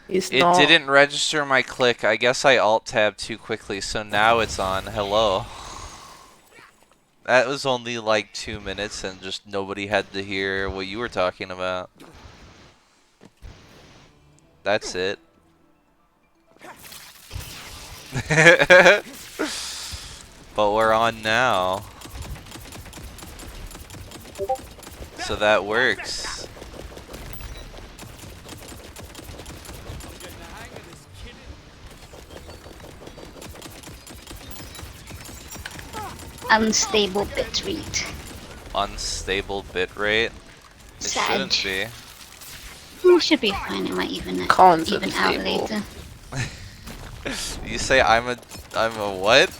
It's It not. didn't register my click. I guess I alt-tabbed too quickly, so now it's on. Hello. That was only like 2 minutes and just nobody had to hear what you were talking about. That's it. But we're on now. So that works. Unstable bitrate. Unstable bitrate. It Sad. shouldn't be. It should be fine. It might Colin's even out unstable. later. You say I'm a what?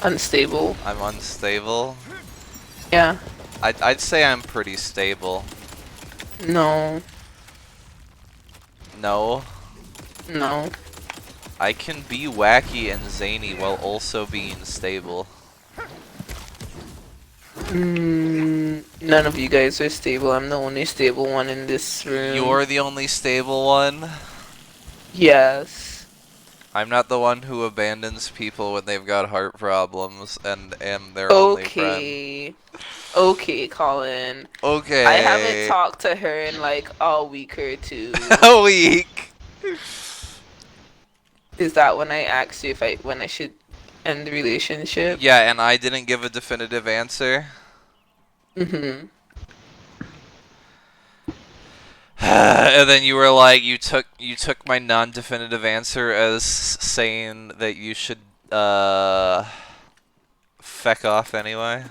Unstable. I'm unstable. Yeah. I'd say I'm pretty stable. No. No. No. I can be wacky and zany while also being stable. None of you guys are stable. I'm the only stable one in this room. You're the only stable one. Yes. I'm not the one who abandons people when they've got heart problems and am their only friend. Okay. Okay, Colin. I haven't Okay. talked to her in like a week or two. A week. Is that when I asked you if when I should end the relationship? Yeah, and I didn't give a definitive answer. Mm-hmm. And then you were like, you took my non-definitive answer as saying that you should feck off anyway.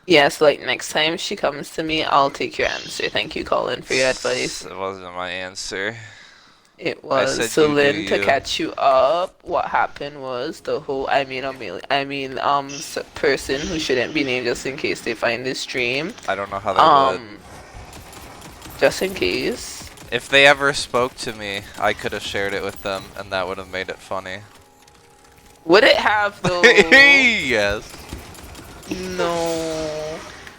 Yes, like next time she comes to me, I'll take your answer. Thank you, Colin, for your advice. It wasn't my answer. It I was. said So you do Lynn, to you. catch you up, what happened was the whole person who shouldn't be named just in case they find this stream. I don't know how they would. Um, just in case. If they ever spoke to me, I could have shared it with them, and that would have made it funny. Would it have though? Yes. No.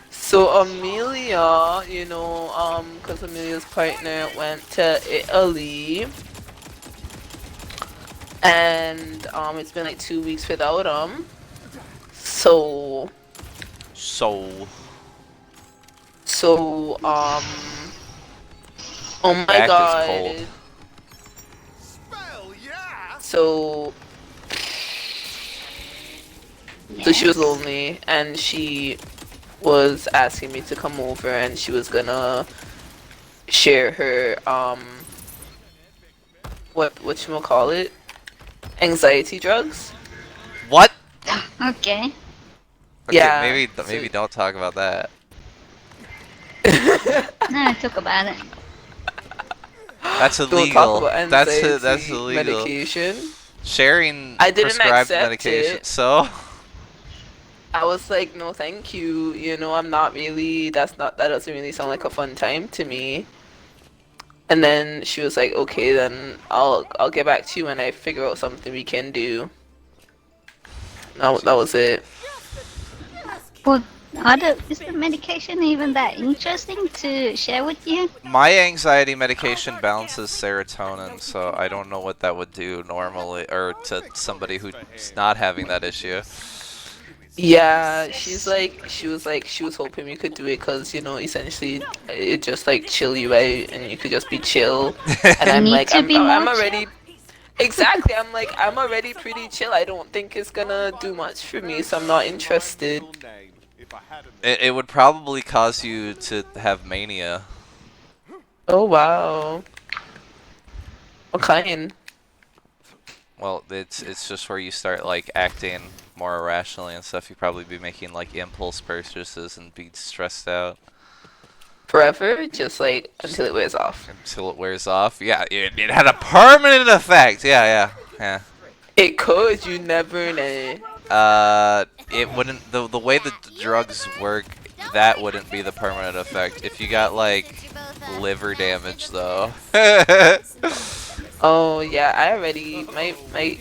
So Amelia, because Amelia's partner went to Italy, and it's been like 2 weeks without him. So, So, so oh my back is cold. God. So, so she was Yes. lonely, and she was asking me to come over, and she was gonna share her what you call it, anxiety drugs. What? Okay. Okay, Yeah. maybe don't talk about that. No, I talk about it. That's Don't talk illegal. about That's anxiety illegal. medication. Sharing I didn't prescribed accept medication. it. So, I was like, no, thank you. I'm not really. That doesn't really sound like a fun time to me. And then she was like, okay, then I'll get back to you when I figure out something we can do. That was it. Well, is the medication even that interesting to share with you? my anxiety medication balances serotonin, so I don't know what that would do normally, or to somebody who's not having that issue. Yeah, she was hoping we could do it because, essentially it just like chill you out and you could just be chill. And You I'm need like, to be I'm more already, chill. exactly, I'm like, I'm already pretty chill. I don't think it's gonna do much for me, so I'm not interested. It would probably cause you to have mania. Oh, wow. What kind? Well, it's just where you start like acting more irrationally and stuff. You'd probably be making like impulse purchases and be stressed out Forever? Just like until it wears off. until it wears off. Yeah, it had a permanent effect. Yeah. It could, you never know. It wouldn't. The way the drugs work, that wouldn't be the permanent effect. If you got like liver damage, though. Oh yeah, I already my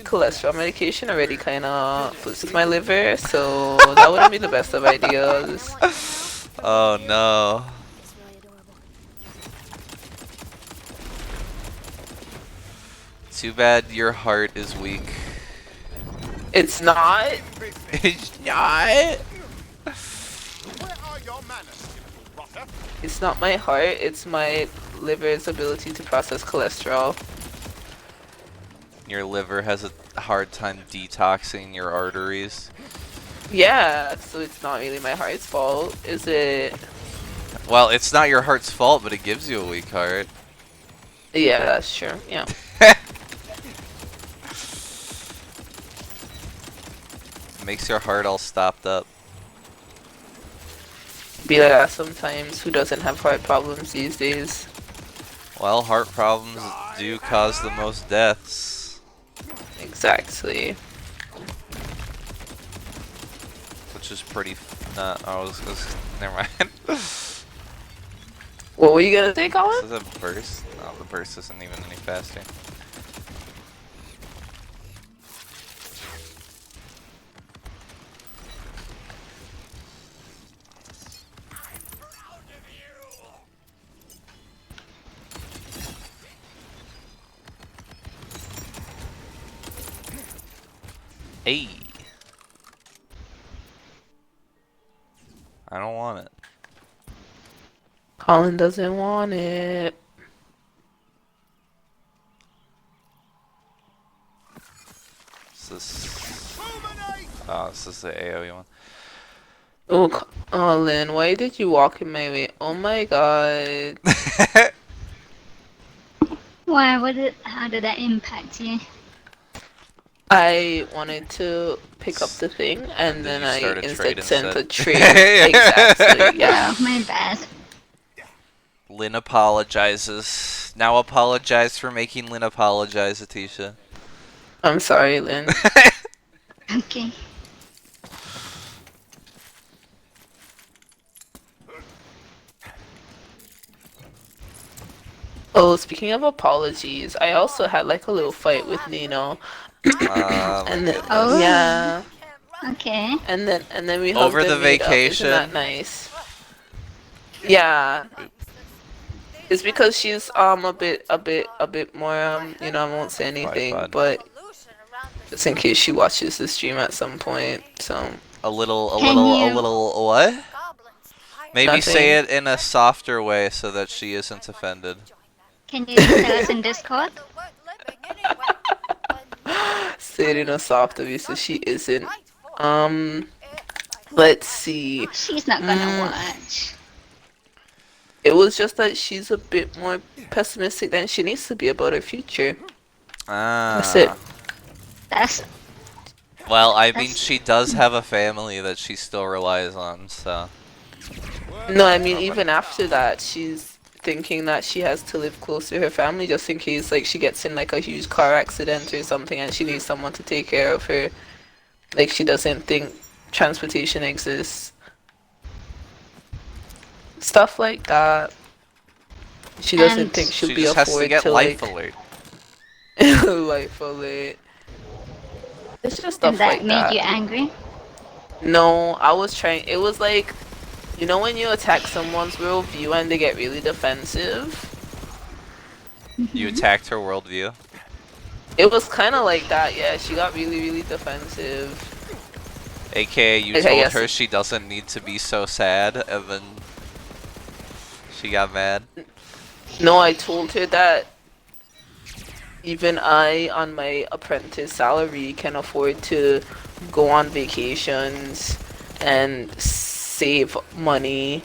cholesterol medication already kind of foods with my liver, so that wouldn't be the best of ideas. Oh no. Too bad your heart is weak. It's not. It's not. Where are your manners, you little rotter? It's not my heart. It's my liver's ability to process cholesterol. Your liver has a hard time detoxing your arteries. Yeah, so it's not really my heart's fault, is it? Well, it's not your heart's fault, but it gives you a weak heart. Yeah, that's true. Yeah. Makes your heart all stopped up. Be like that sometimes. Who doesn't have heart problems these days? Well, heart problems do cause the most deaths. Exactly. Which is pretty. I was never mind. What were you gonna say, Colin? This is a burst. No, the burst isn't even any faster. Hey. I don't want it. Colin doesn't want it. This is the AoE one. Oh, Colin, why did you walk in my way? Oh my god. Why? How did that impact you? I wanted to pick up the thing, and then you I start a instead trade sent a instead. trade. Exactly, yeah. Oh, my bad. Lynn apologizes. Now apologize for making Lynn apologize, Atisha. I'm sorry, Lynn. Okay. Oh, speaking of apologies, I also had like a little fight with Nino. And then, Oh. yeah. Okay. And then we Over hugged the and made up. vacation? Isn't that nice? Yeah. It's because she's a bit more you know, I won't say anything, Bud. but just in case she watches the stream at some point. So A little Can you- what? Maybe say Nothing. it in a softer way so that she isn't offended. Can you tell us in Discord? say it in a soft voice so she isn't. Let's see. She's not gonna watch. It was just that she's a bit more pessimistic than she needs to be about her future. That's it. That's Well, I mean, That's- she does have a family that she still relies on, so. No, I mean even after that, she's thinking that she has to live close to her family just in case like she gets in like a huge car accident or something and she needs someone to take care of her. Like she doesn't think transportation exists. Stuff like that. She doesn't And think she'll She be just has to afford get to life like alert. life alert. It's just stuff and that like made that. you angry. No, I was trying. It was like, you know, when you attack someone's worldview and they get really defensive. You attacked her worldview. It was kind of like that. Yeah, she got really defensive. AKA, you Like, I told guess- her she doesn't need to be so sad, and then she got mad. No, I told her that even I, on my apprentice salary, can afford to go on vacations and save money,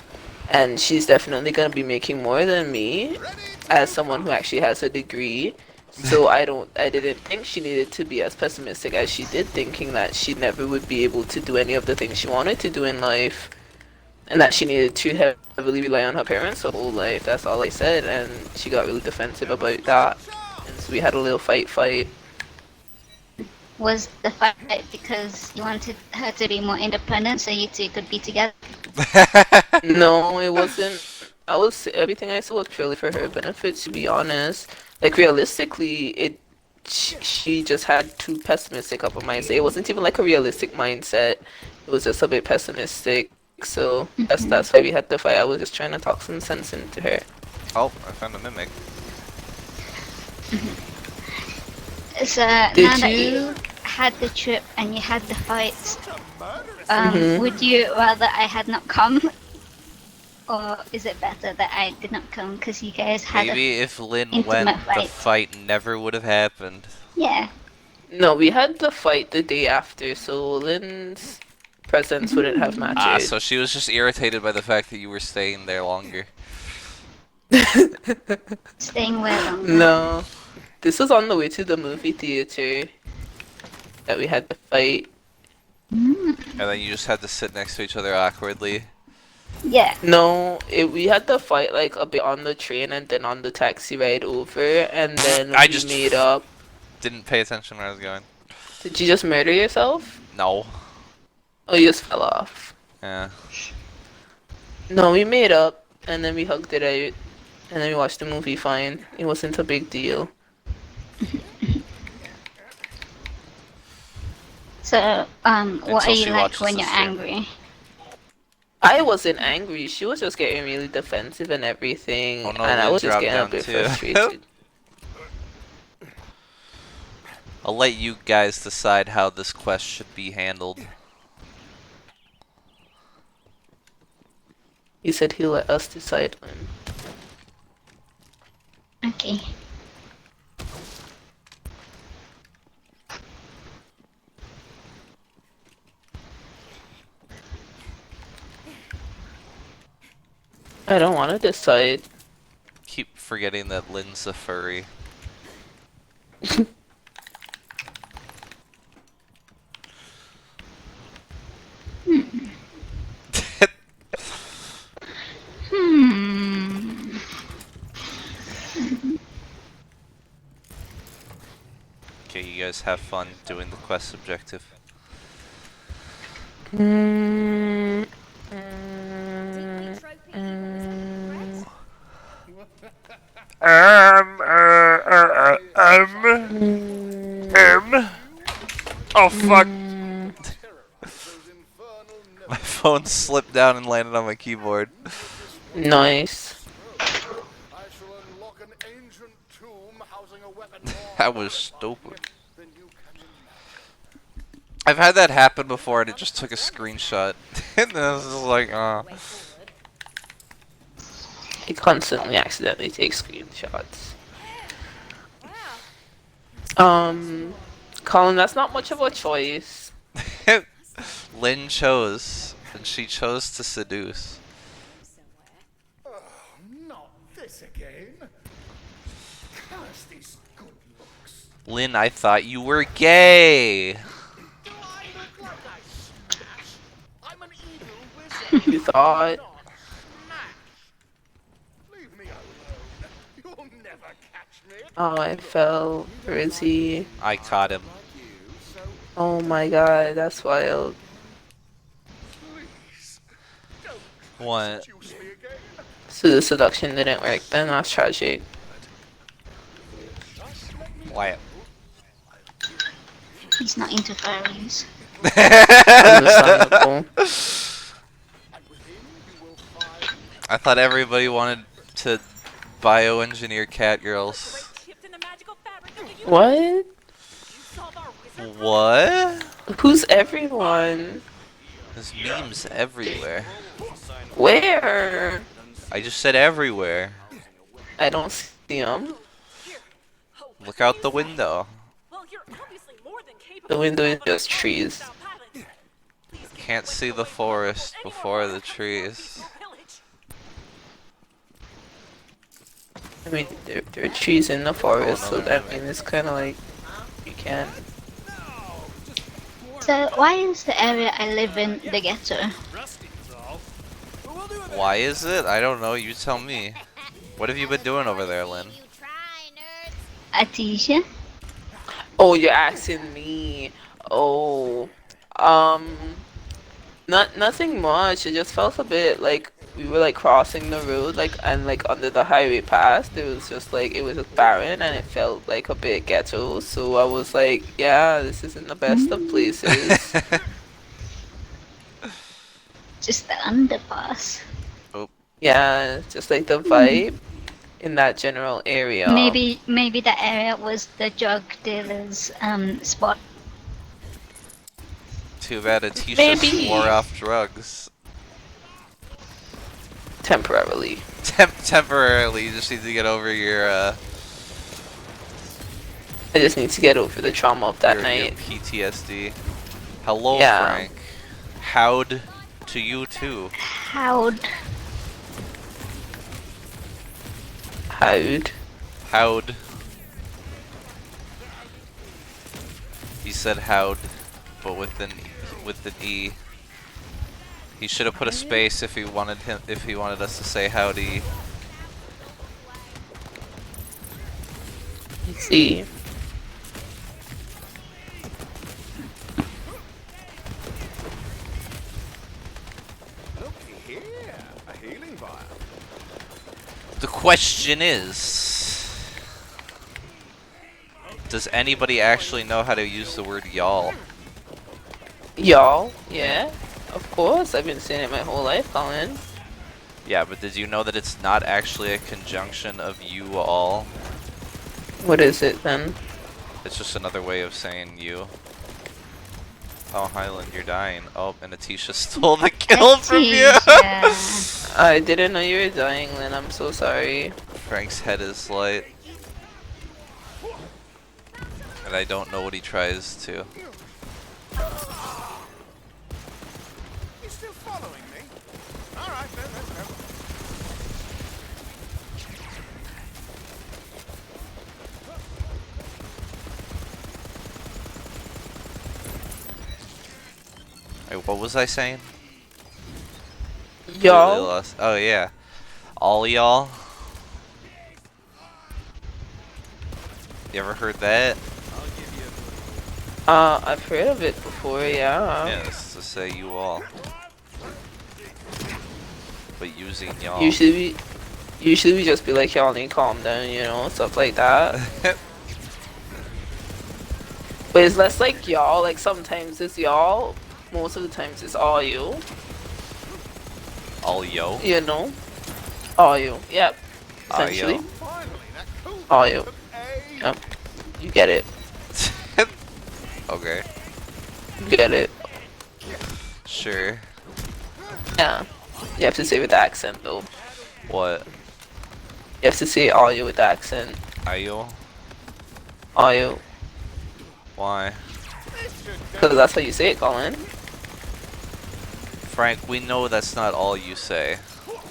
and she's definitely gonna be making more than me as someone who actually has a degree. So I didn't think she needed to be as pessimistic as she did, thinking that she never would be able to do any of the things she wanted to do in life, and that she needed to heavily rely on her parents her whole life. That's all I said, and she got really defensive about that. And so we had a little fight. Was the fight because you wanted her to be more independent so you two could be together? No, it wasn't. Everything I said was purely for her benefit, to be honest. Like realistically, she just had too pessimistic of a mindset. It wasn't even like a realistic mindset. It was just a bit pessimistic. So that's why we had to fight. I was just trying to talk some sense into her. Oh, I found a mimic. So now Did that you? you had the trip and you had the fights, Mhm. would you rather I had not come, or is it better that I did not come because you guys had a Maybe if Lynn intimate went, the fight? fight never would have happened. Yeah. No, we had the fight the day after, so Lynn's presence wouldn't have Ah, mattered. so she was just irritated by the fact that you were staying there longer. Staying where longer? No, this was on the way to the movie theater that we had the fight. Mm. And then you just had to sit next to each other awkwardly. Yeah. No, we had the fight like a bit on the train and then on the taxi ride over, and then I we just made up. didn't pay attention where I was going. Did you just murder yourself? No. Oh, you just fell off. Yeah. No, we made up, and then we hugged it out, and then we watched the movie fine. It wasn't a big deal. So, what are Until you she like watches when the you're stream. angry? I wasn't angry. She was just getting really defensive and everything, Oh no, and I Lynn was just dropped getting a down bit too. frustrated. I'll let you guys decide how this quest should be handled. He said he'll let us decide when. Okay. I don't want to decide. Keep forgetting that Lynn's a furry. Hmm. Okay, you guys have fun doing the quest objective. Mm, Oh fuck! mm. My phone slipped down and landed on my keyboard. Nice. I shall unlock an ancient tomb housing a weapon more That was stupid. than you can imagine. I've had that happen before and it just took a screenshot. And I was just like, He constantly accidentally takes screenshots. Colin, that's not much of a choice. Lynn chose, and she chose to seduce. Not this again. Curse these good looks. Lynn, I thought you were gay! Do I look like I smash? I'm an evil wizard. You thought? Not smash. Leave me alone. You'll never catch me. Oh, I fell. Where is he? I caught him. Like you, so Oh my god, that's wild. please don't What? seduce me again. So the seduction didn't work then, that's tragic. Wyatt. He's not into furries. Understandable. I thought everybody wanted to bioengineer cat girls. What? What? Who's everyone? There's memes everywhere. Where? I just said everywhere. I don't see them. Look out the window. The window is just trees. Can't see the forest before the trees. I mean, there are trees in the forest, Oh, so no, that means it's kind of like you can't. So, why is the area I live in the ghetto? Why is it? I don't know. You tell me. What have you been doing over there, Lynn? Atisha? Oh, you're asking me. Oh, um, nothing much. It just felt a bit like we were like crossing the road, like and like under the highway pass. It was just like it was just barren, and it felt like a bit ghetto. So I was like, yeah, this isn't the best of places. Just the underpass. Yeah, just like the vibe. in that general area. Maybe that area was the drug dealer's spot. Too bad Atisha swore Maybe. off drugs. Temporarily. Temporarily, you just need to get over your I just need to get over the trauma of that your night. PTSD. Hello, Yeah. Frank. How'd to you too. How'd? How'd? How'd. He said how'd, but with an E. He should have put a space if he wanted us to say howdy. Let's see. Looky here, a healing vial. The question is, does anybody actually know how to use the word y'all? Y'all? Yeah. Of course. I've been saying it my whole life, Collin. Yeah, but did you know that it's not actually a conjunction of you all? What is it then? It's just another way of saying you. Oh, Highland, you're dying. Oh, and Atisha stole the kill from you! Atisha. I didn't know you were dying, Lynn. I'm so sorry. Frank's head is light. And I don't know what he tries to. You're still following me? Alright, then, let's go. Wait, what was I saying? Completely Y'all? lost. Oh, yeah. All y'all? You ever heard that? I'll give you a good I've heard of it before, yeah. Yeah, it's to say you all. But using y'all. Usually we just be like, y'all need to calm down, you know, stuff like that. But it's less like y'all, like sometimes it's y'all, most of the times it's all you, All yo? you know? All you, yep. All Essentially, yo. finally, that cool all you, took a yep. You get it, Okay. you get it. Sure. Yeah. You have to say it with the accent though. What? You have to say all you with the accent. Ayo? All you. Why? Because that's how you say it, Colin. Frank, we know that's not all you say.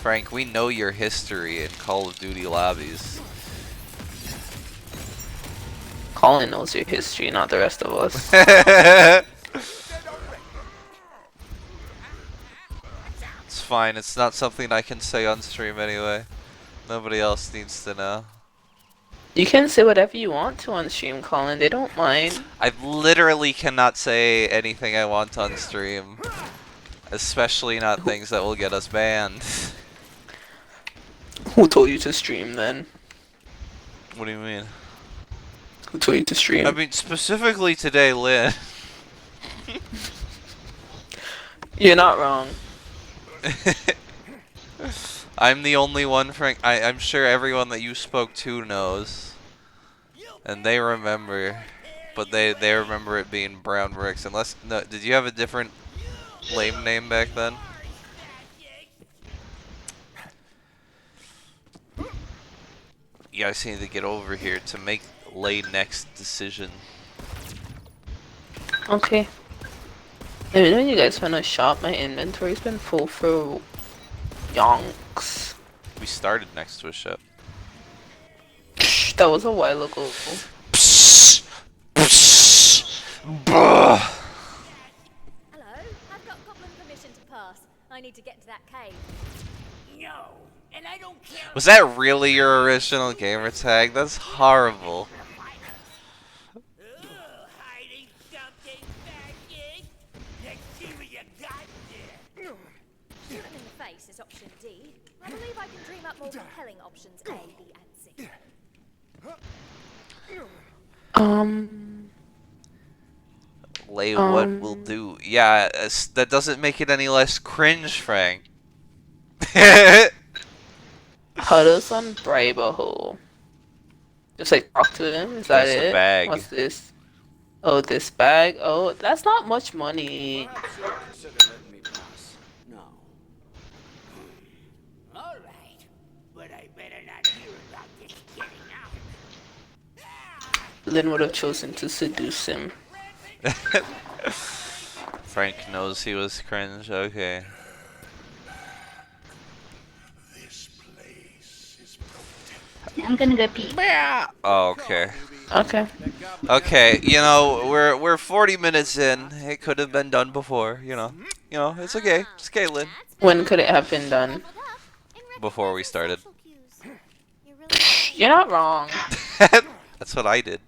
Frank, we know your history in Call of Duty lobbies. Colin knows your history, not the rest of us. It's fine, it's not something I can say on stream anyway. Nobody else needs to know. You can say whatever you want to on stream, Colin. They don't mind. I literally cannot say anything I want on stream. Especially not things that will get us banned. Who told you to stream then? What do you mean? Who told you to stream? I mean, specifically today, Lynn. You're not wrong. I'm the only one, Frank. I'm sure everyone that you spoke to knows. And they remember. But they remember it being Brown Bricks. Unless, no, did you have a different lame name back then? You guys need to get over here to make lay next decision. Okay. Let me know when you guys find a shop. My inventory's been full for yonks. We started next to a ship. That was a while ago. Bah. Hello, I've got Goblin permission to pass. I need to get to that cave. No, and I don't care. Was that really your original gamer tag? That's horrible. Hiding something back in. Let's see what you got there. Shooting in the face is option D. I believe I can dream up more compelling options A, B, and C. Lay what will do. Yeah, that doesn't make it any less cringe, Frank. How does one bribe a hoe? Just like talk to him? Is that There's a it? bag. What's this? Oh, this bag? Oh, that's not much money. Perhaps you'll consider letting me pass. No. All right, but I better not hear about this getting out. Lynn would have chosen to seduce him. Frank knows he was cringe. Okay. I'm gonna go pee. Oh, okay. Okay. Okay, you know, we're 40 minutes in. It could have been done before, you know. You know, it's okay. It's okay, Lynn. When could it have been done? Before we started. You're not wrong. That's what I did.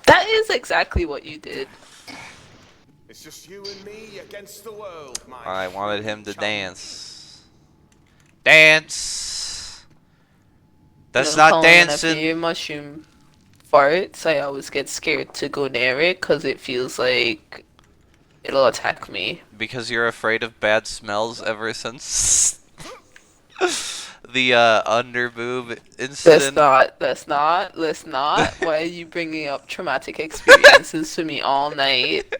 That is exactly what you did. It's just you and me against the world, my I wanted him to chum. dance. Dance! That's You know, not Collin, whenever dancing! your mushroom farts, I always get scared to go near it because it feels like it'll attack me. Because you're afraid of bad smells ever since the underboob incident. Let's not. Why are you bringing up traumatic experiences to me all night?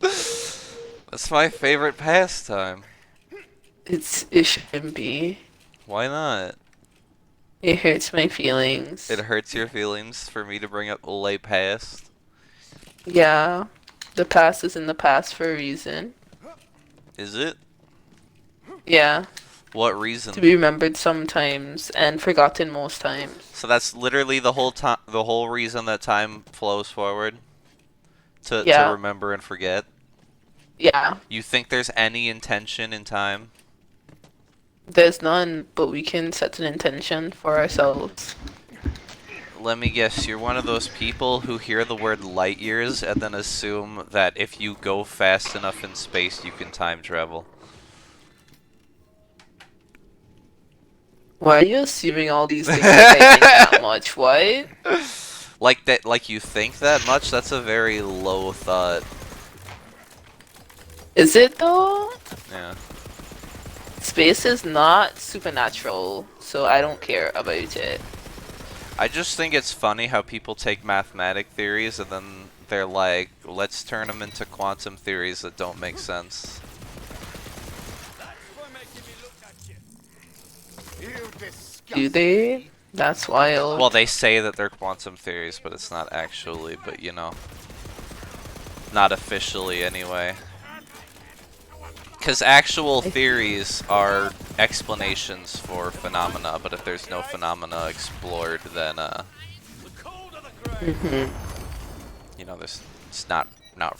That's my favorite pastime. It shouldn't be. Why not? It hurts my feelings. It hurts your feelings for me to bring up Ole past. Yeah. The past is in the past for a reason. Is it? Yeah. What reason? To be remembered sometimes and forgotten most times. So that's literally the whole time, the whole reason that time flows forward. To Yeah. remember and forget. Yeah. You think there's any intention in time? There's none, but we can set an intention for ourselves. Let me guess, you're one of those people who hear the word light years and then assume that if you go fast enough in space, you can time travel. Why are you assuming all these things like I think that much? What? Like that, like you think that much? That's a very low thought. Is it though? Yeah. Space is not supernatural, so I don't care about it. I just think it's funny how people take mathematic theories and then they're like, let's turn them into quantum theories that don't make sense. Do they? That's wild. Well, they say that they're quantum theories, but it's not actually, but you know. Not officially anyway. Because actual theories are explanations for phenomena, but if there's no phenomena explored, then, you know, it's not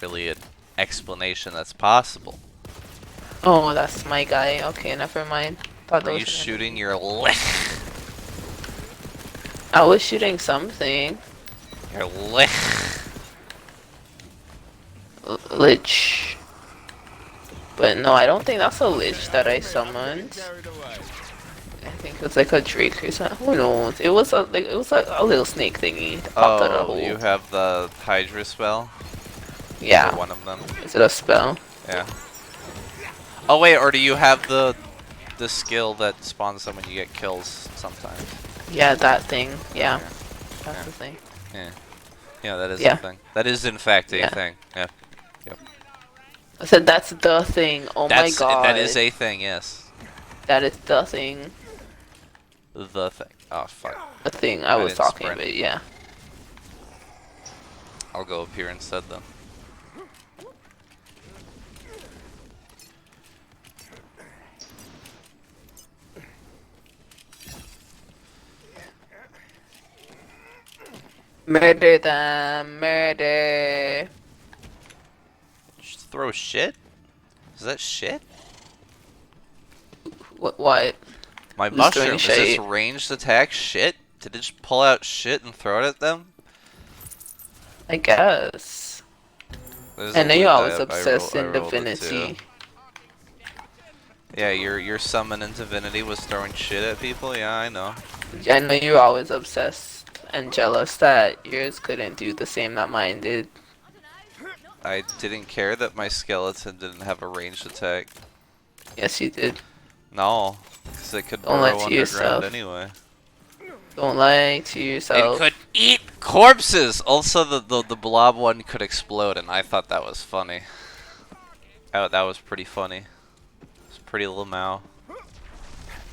really an explanation that's possible. Oh, that's my guy. Okay, never mind. Thought that Are was you an enemy. shooting your lick? I was shooting something. Your lick? Lich. But no, I don't think that's a lich that I summoned. I think it was like a drake or something. Who knows? It was a little snake thingy that popped out of the Oh, hole. you have the Hydra spell? Yeah. Or one of them? Is it a spell? Yeah. Oh wait, or do you have the skill that spawns them when you get kills sometimes? Yeah, that thing. Yeah. Yeah. That's Yeah. the thing. Yeah. Yeah, that is Yeah. a thing. That is in fact a Yeah. thing. Yeah. I said that's the thing. Oh my god. That is a thing, yes. That is the thing. The thing. Oh fuck. The thing I I was didn't talking sprint. about, yeah. I'll go up here instead then. Murder them, murder. Just throw shit? Is that shit? What? My Who's mushroom, throwing is this shit? ranged attack shit? Did it just pull out shit and throw it at them? I guess. There's I a know loot you're always die up. obsessed I in rolled it divinity. too. Yeah, your summon in divinity was throwing shit at people? Yeah, I know. I know you're always obsessed and jealous that yours couldn't do the same that mine did. I didn't care that my skeleton didn't have a ranged attack. Yes, you did. No, because it could Don't lie burrow to underground yourself. anyway. Don't lie to It yourself. could eat corpses! Also, the blob one could explode, and I thought that was funny. That was pretty funny. It's pretty little Mao.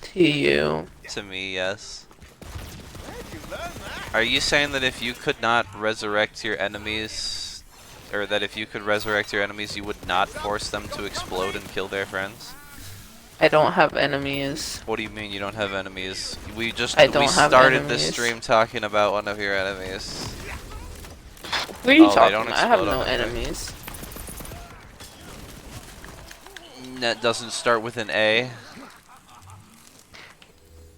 To you. To me, yes. Are you saying that if you could not resurrect your enemies, or that if you could resurrect your enemies, you would not force them to explode and kill their friends? I don't have enemies. What do you mean you don't have enemies? We I don't have started this enemies. stream talking about one of your enemies. What are you Oh, they talking don't about? I have explode no on it, right? enemies. That doesn't start with an A.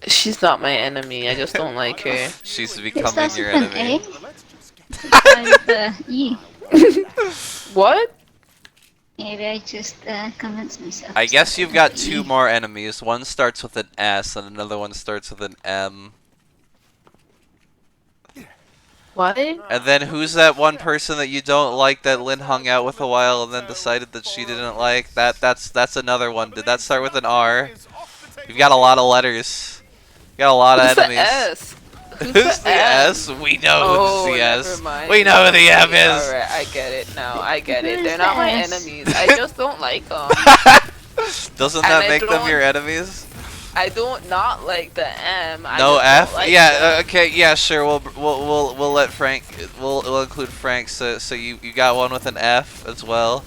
She's not my enemy. I just don't like her. She's It becoming starts your with an enemy. A. It starts with a E. What? Maybe I just convinced myself. I it guess started you've with got an two E. more enemies. One starts with an S and another one starts with an M. What? And then who's that one person that you don't like that Lynn hung out with a while and then decided that she didn't like? That's another one. Did that start with an R? You've got a lot of letters. You got a lot of Who's the enemies. S? Who's the M? S? We know Oh, who's the never S. mind. We know who the M is. Alright, I get it now. I get it. Who's They're not the my S? enemies. I just don't like them. Doesn't And that I make them don't- your enemies? I don't not like the M. I No just F. don't like Yeah. them. Okay. Yeah. Sure. We'll let Frank. We'll include Frank. So you got one with an F as well.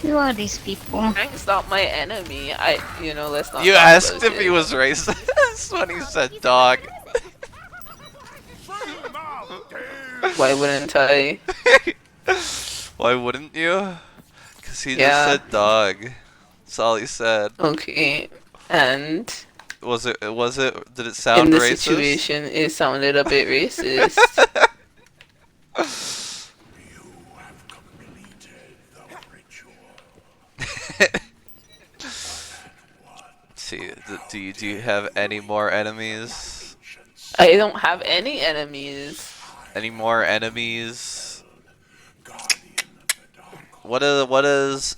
Who are these people? Frank's not my enemy. Let's not. You talk asked about if it. he was racist when he said dog. Why wouldn't I? Why wouldn't you? Because he just Yeah. said dog. That's all he said. Okay. And Was it? Did it sound in this racist? situation, it sounded a bit racist. See, do you have any more enemies? I don't have any enemies. Any more enemies? What is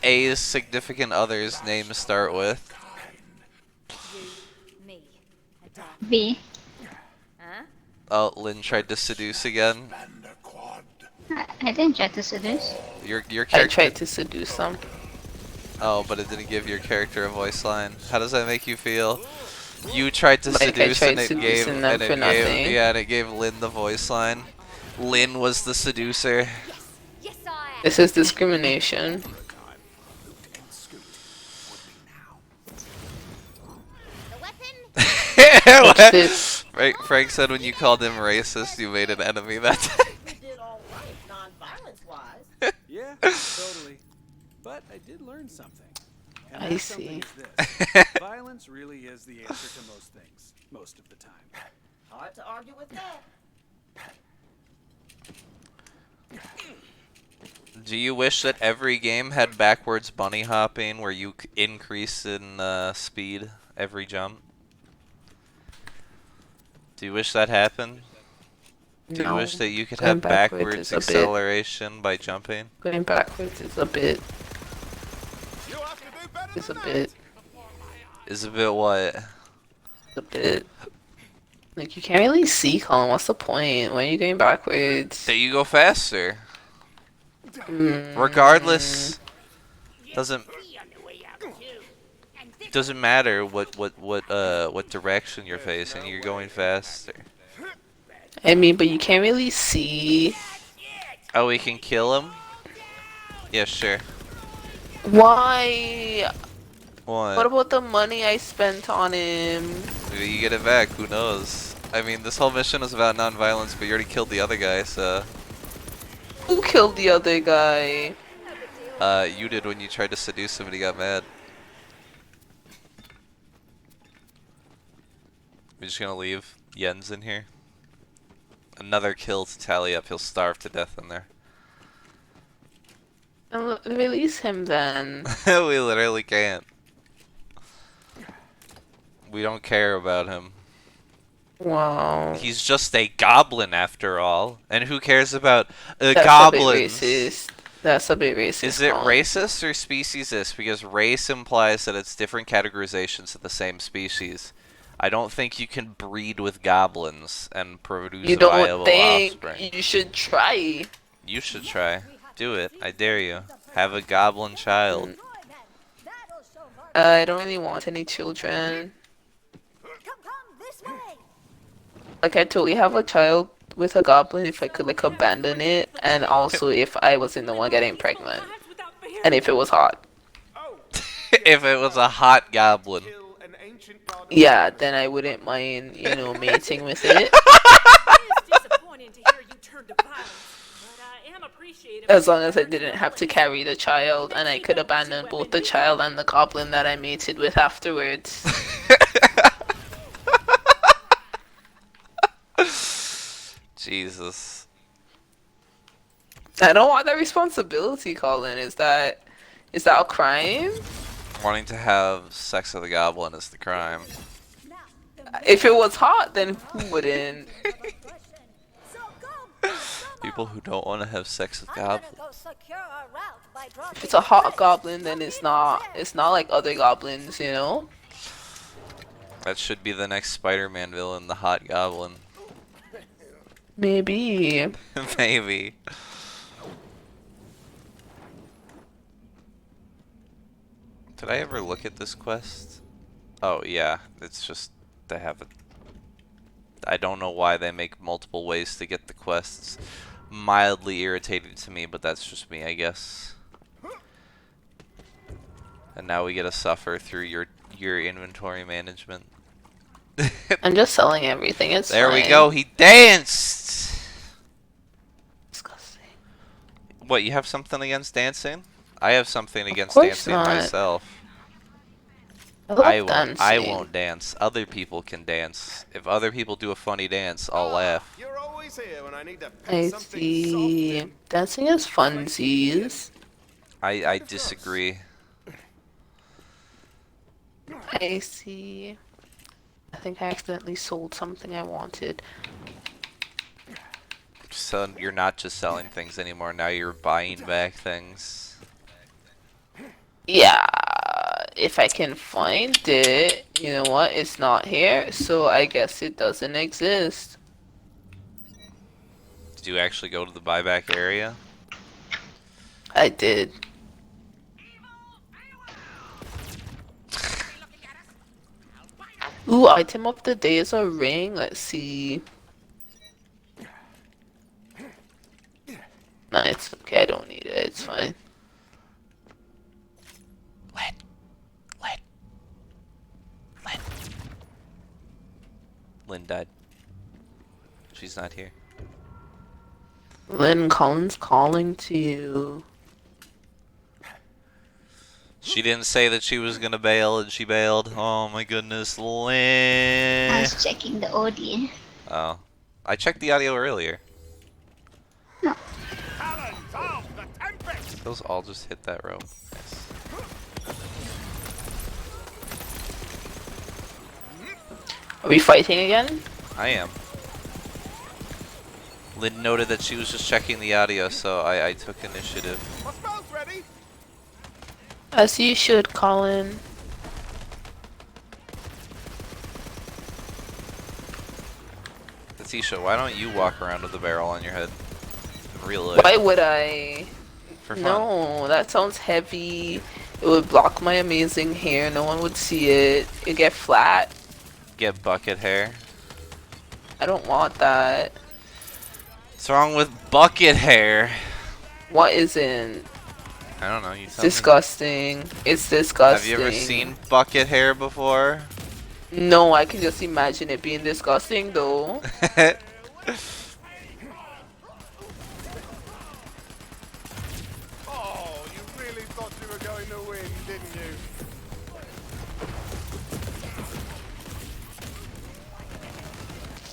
A's significant other's name start with? Me. A dark. V. Huh? Oh, Lynn tried to seduce again. I didn't try to seduce. Your I character. tried to seduce them. Oh, but it didn't give your character a voice line. How does that make you feel? You tried to Like, I seduce tried and it gave seducing them and for it gave nothing. yeah, and it gave Lynn the voice line. Lynn was the seducer. Yes, I am. This is discrimination. The weapon. Watch this. Frank said when you called him racist, you made an enemy that time. did all right, non-violence-wise. Yeah, totally. But I did learn something. And I that see. something is this. Violence really is the answer to most things, most of the time. Hard to argue with that. Do you wish that every game had backwards bunny hopping where you increase in speed every jump? Do you wish that happened? Do you No. wish that you could Going have backwards backwards is a bit- acceleration by jumping? Going backwards is a bit. You have to do better Is a than bit. Is a bit what? A bit. Like, you can't really see, Colin. What's the point? Why are you going backwards? That you go faster. Mm, Regardless, doesn't We on the way out too. And this doesn't matter what direction you're facing. You're going faster. I mean, but you can't really see. Oh, we can kill him? Yeah, sure. Why? What What? about the money I spent on him? Maybe you get it back. Who knows? I mean, this whole mission is about non-violence, but you already killed the other guy, so. Who killed the other guy? You did when you tried to seduce him and he got mad. We're just gonna leave Jens in here. Another kill to tally up. He'll starve to death in there. Release him then. We literally can't. We don't care about him. Wow. He's just a goblin after all. And who cares about That's a bit goblins? racist. That's a bit racist. Is it Colin. racist or speciesist? Because race implies that it's different categorizations of the same species. I don't think you can breed with goblins and produce You don't viable think offspring. you should try? You should try. Do it. I dare you. Have a goblin child. I don't really want any children. Like, I totally have a child with a goblin if I could, like, abandon it, and also if I wasn't the one getting pregnant, and if it was hot. If it was a hot goblin. Kill an ancient god of Yeah, then I wouldn't mind, you know, mating with it. It's disappointing to hear you turn to violence, but I am appreciative. As long as I didn't have to carry the child, and I could abandon both the child and the goblin that I mated with afterwards. Jesus. I don't want that responsibility, Colin. Is that a crime? Wanting to have sex with a goblin is the crime. If it was hot, then who wouldn't? People who don't want to have sex with goblins. If it's a hot goblin, then it's not like other goblins, you know? That should be the next Spider-Man villain, the hot goblin. Maybe. Maybe. Did I ever look at this quest? Oh yeah, it's just they have it. I don't know why they make multiple ways to get the quests. Mildly irritating to me, but that's just me, I guess. And now we get to suffer through your inventory management. I'm just selling everything. It's There we fine. go. He danced. Disgusting. What, you have something against dancing? I have something against course dancing not. myself. I love I dancing. won't dance. Other people can dance. If other people do a funny dance, I'll laugh. You're always here when I need to I put something see. soft in. Dancing is funsies. I disagree. I see. I think I accidentally sold something I wanted. So you're not just selling things anymore. Now you're buying back things. Yeah, if I can find it, you know what? It's not here, so I guess it doesn't exist. Did you actually go to the buyback area? I did. Ooh, item of the day is a ring. Let's see. No, it's okay. I don't need it. It's fine. Lynn died. She's not here. Lynn, Collin's calling to you. She didn't say that she was gonna bail, and she bailed. Oh my goodness, I Lynn. was checking the audio. Oh, I checked the audio earlier. Talons of the Tempest! Those all just hit that rope. Nice. Are we fighting again? I am. Lynn noted that she was just checking the audio, so I took initiative. My spell's ready! As you should, Collin. Letitia, why don't you walk around with a barrel on your head? In real life. Why would I? For fun. No, that sounds heavy. It would block my amazing hair. No one would see it. It'd get flat. Get bucket hair. I don't want that. What's wrong with bucket hair? What isn't? I don't know. You It's tell me. disgusting. It's Have disgusting. you ever seen bucket hair before? No, I can just imagine it being disgusting though. Oh, you really thought you were going to win, didn't you?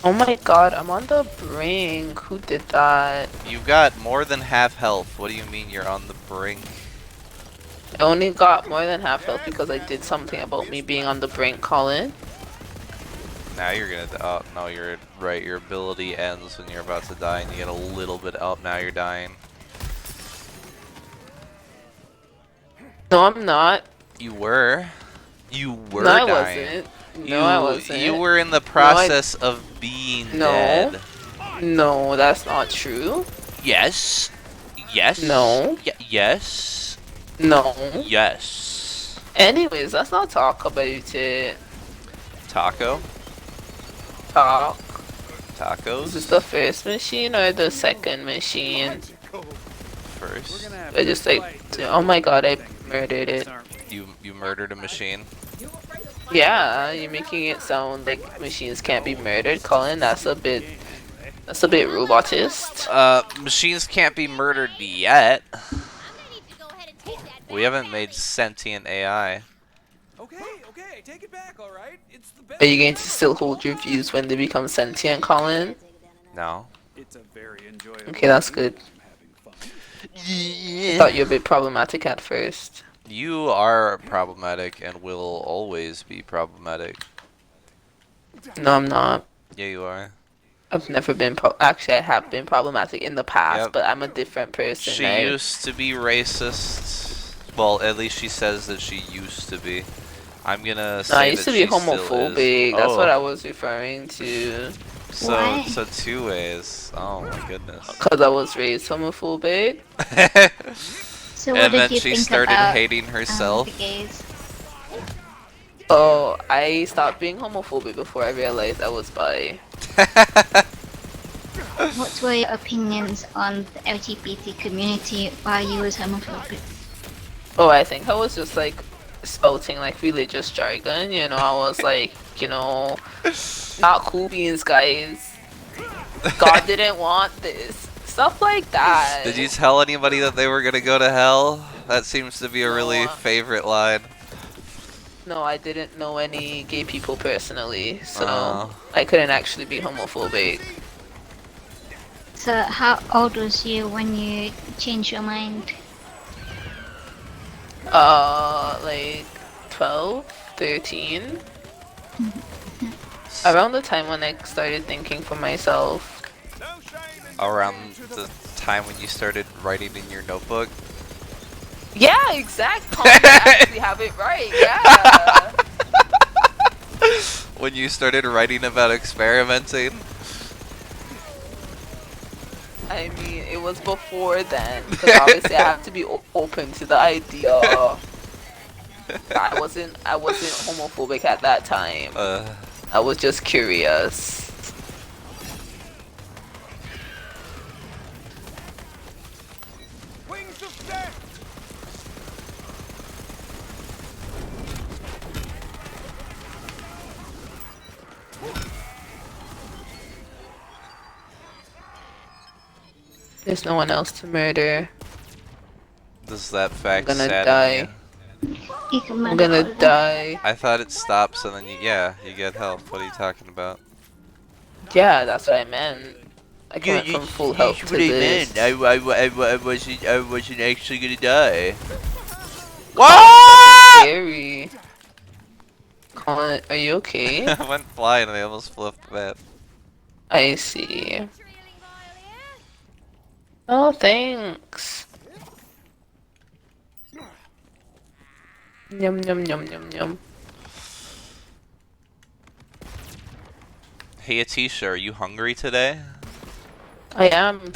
Oh my god, I'm on the brink. Who did that? You've got more than half health. What do you mean you're on the brink? I only got more than half health because I did something about me being on the brink, Colin. Now you're gonna. Oh no, you're right. Your ability ends when you're about to die, and you get a little bit up. Now you're dying. No, I'm not. You were. You No, were I dying. wasn't. No, I You wasn't. were in the No, I. process of being No. dead. No, that's not true. Yes. Yes. No. Yes. No. Yes. Anyways, let's not talk about it. Taco. Talk. Is this the Tacos. first machine or the second machine? Magical. We're First. gonna have I to just like, fight to oh my god, I thing if we murdered do it. this, aren't we? You murdered a machine. You afraid of fighting? Yeah, you're making it sound like machines can't be murdered, Colin. That's a bit robotist. Machines can't be murdered yet. I'm gonna need you to go ahead and take that We haven't made sentient AI. Okay, okay, take it back, all right? It's the best. Are you going to still hold your views when they become sentient, Colin? No. It's a very enjoyable. Okay, that's good. I'm having fun. I thought you were a bit problematic at first. You are problematic and will always be problematic. No, I'm not. Yeah, you are. I've never been actually, I have been problematic in the past, Yep. but I'm a different person She now. used to be racist. Well, at least she says that she used to be. I'm gonna No, say I used that to be she still homophobic. is. That's what I Oh, was referring to. Why? so two ways. Oh my goodness. Because I was raised homophobic. So what And did then you she think started about hating herself. the gays? Oh, I stopped being homophobic before I realized I was bi. What were your opinions on the LGBT community while you was homophobic? Oh, I think I was just like spouting like religious jargon, you know, I was like, you know, not cool beans, guys. God didn't want this. Stuff like that. Did you tell anybody that they were gonna go to hell? That seems to be a really No. favorite line. No, I didn't know any gay people personally, so Oh. I couldn't actually be homophobic. So how old was you when you changed your mind? Like 12, 13. Around the time when I started thinking for myself. No shame in Around the time when you started writing in your notebook. Yeah, exactly. You actually have it right. Yeah. When you started writing about experimenting. I mean, it was before then, because obviously I have to be open to the idea. I wasn't homophobic at that time. I was just curious. wings of death. There's no one else to murder. Does that fact I'm gonna sadden die. you? You can I'm murder gonna all of them. die. I thought it stops and then you get help. What are you talking about? Yeah, that's what I meant. I went from full health to this. I wasn't actually gonna die. What? What? Scary. Colin, are you okay? I went flying and I almost flew off the map. I see. Oh, thanks. Yum yum yum yum yum. Hey Atisha, are you hungry today? I am.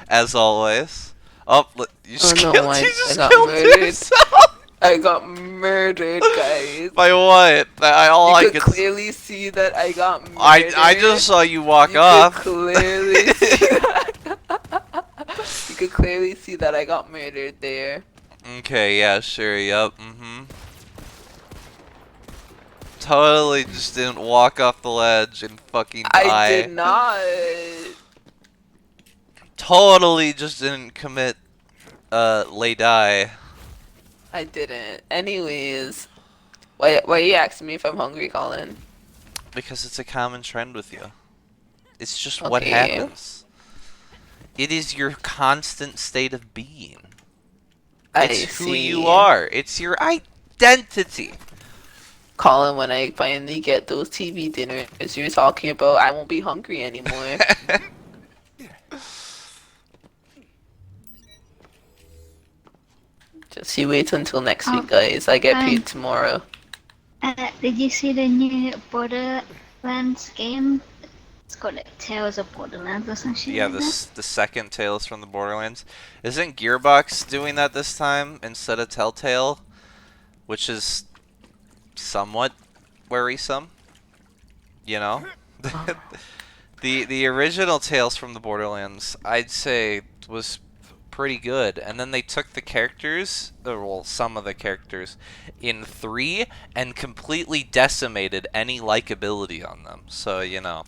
As always. Oh, you just Oh no, killed, I you just got killed murdered. yourself! I got murdered, guys. By what? All You I could could clearly see that I got murdered. I just saw you walk You off. could clearly see that. You could clearly see that I got murdered there. Okay, yeah, sure, yep, Totally just didn't walk off the ledge and fucking die. I did not. Totally just didn't commit, lay die. I didn't. Anyways, why are you asking me if I'm hungry, Colin? Because it's a common trend with you. It's just what Okay. happens. It is your constant state of being. I It's who see. you are. It's your identity. Colin, when I finally get those TV dinners you're talking about, I won't be hungry anymore. So you wait until next Oh, week, guys. I get fine. paid tomorrow. Did you see the new Borderlands game? It's called like Tales of Borderlands or some shit Yeah, like that. the second Tales from the Borderlands. Isn't Gearbox doing that this time instead of Telltale? Which is somewhat worrisome. You know? The original Tales from the Borderlands, I'd say, was pretty good. And then they took the characters, or well, some of the characters, in 3 and completely decimated any likability on them. So, you know,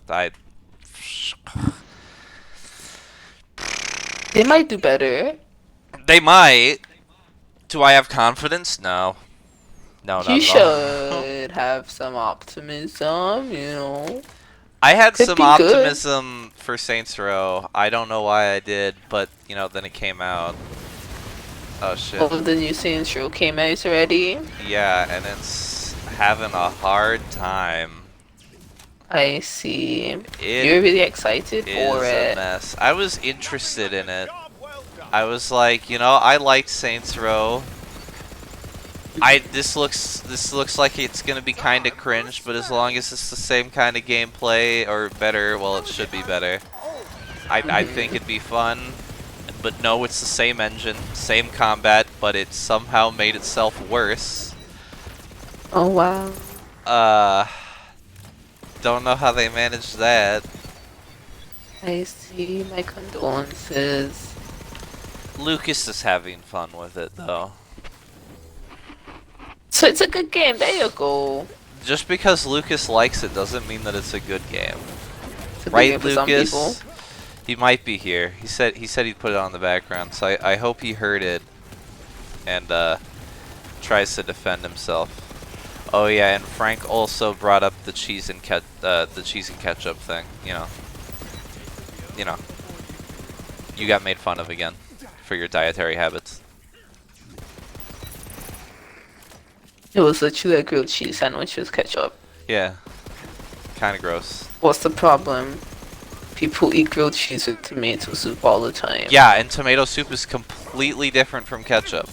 They might do better. They might. Do I have confidence? No. No, You not at all. should have some optimism, you know. I had Could some be good. optimism for Saints Row. I don't know why I did, but, you know, then it came out. Oh, shit. All of the new Saints Row came out already. Yeah, and it's having a hard time. I see. It You're really excited is for a it. mess. I was interested in it. I was like, you know, I liked Saints Row. This looks like it's gonna be kind of cringe, but as long as it's the same kind of gameplay or better, well, it should be better. I think it'd be fun, but no, it's the same engine, same combat, but it somehow made itself worse. Oh wow. Don't know how they managed that. I see. My condolences. Lucas is having fun with it though. So it's a good game. There you go. Just because Lucas likes it doesn't mean that it's a good game. It's a good Right, game for some people. Lucas? He might be here. He said he'd put it on the background, so I hope he heard it and tries to defend himself. Oh yeah, and Frank also brought up the cheese and ketchup thing. You know, you got made fun of again for your dietary habits. It was literally a grilled cheese sandwich with ketchup. Yeah, kind of gross. What's the problem? People eat grilled cheese with tomato soup all the time. Yeah, and tomato soup is completely different from ketchup.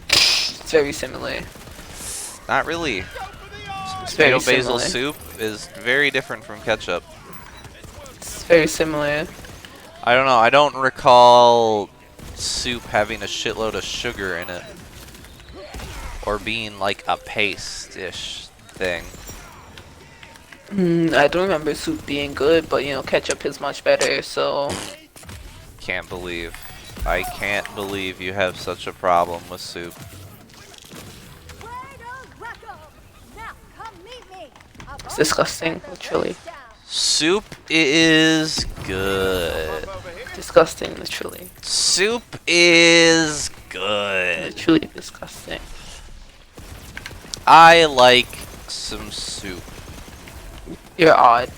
It's very similar. Not really. It's very Tomato basil similar. soup is very different from ketchup. It's very similar. I don't know. I don't recall soup having a shitload of sugar in it. Or being like a paste-ish thing. I don't remember soup being good, but you know, ketchup is much better, so... I can't believe you have such a problem with soup. It's disgusting, literally. Soup is good. Disgusting, literally. Soup is good. Literally disgusting. I like some soup. You're odd.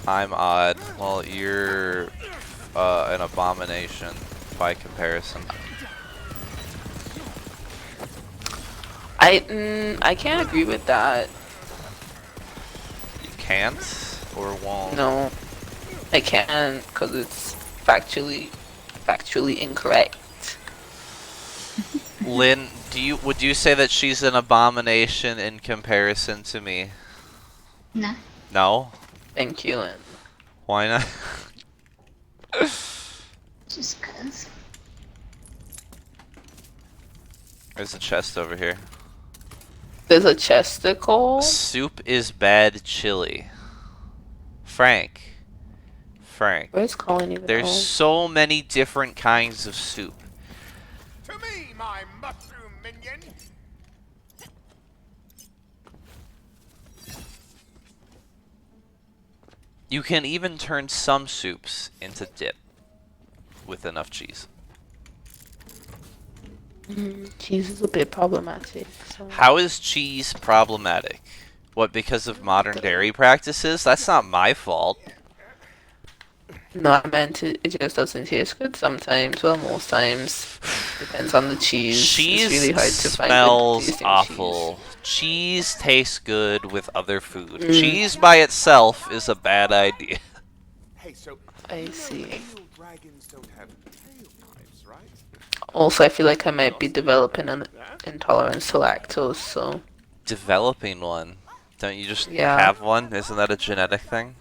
I'm odd. Well, you're an abomination by comparison. I can't agree with that. You can't or won't? No, I can't, because it's factually incorrect. Lynn, would you say that she's an abomination in comparison to me? No. No? Thank you, and Why not? Just cause. There's a chest over here. there's a chesticle. Soup is bad chili. Frank. Where's Collin even? There's so many different kinds of soup. To me, my mushroom minion. You can even turn some soups into dip with enough cheese. Cheese is a bit problematic. So. How is cheese problematic? What, because of modern dairy practices? That's not my fault. No, I meant it just doesn't taste good sometimes. Well, most times. Depends on the cheese. Cheese it's really hard to find good smells tasting awful. Cheese tastes good with other food. Cheese by itself is a bad idea. Hey, so I see. real dragons don't have tailpipes, right? Also, I feel like I might be developing an intolerance to lactose, so Developing one. Don't you just yeah. have one? Isn't that a genetic thing?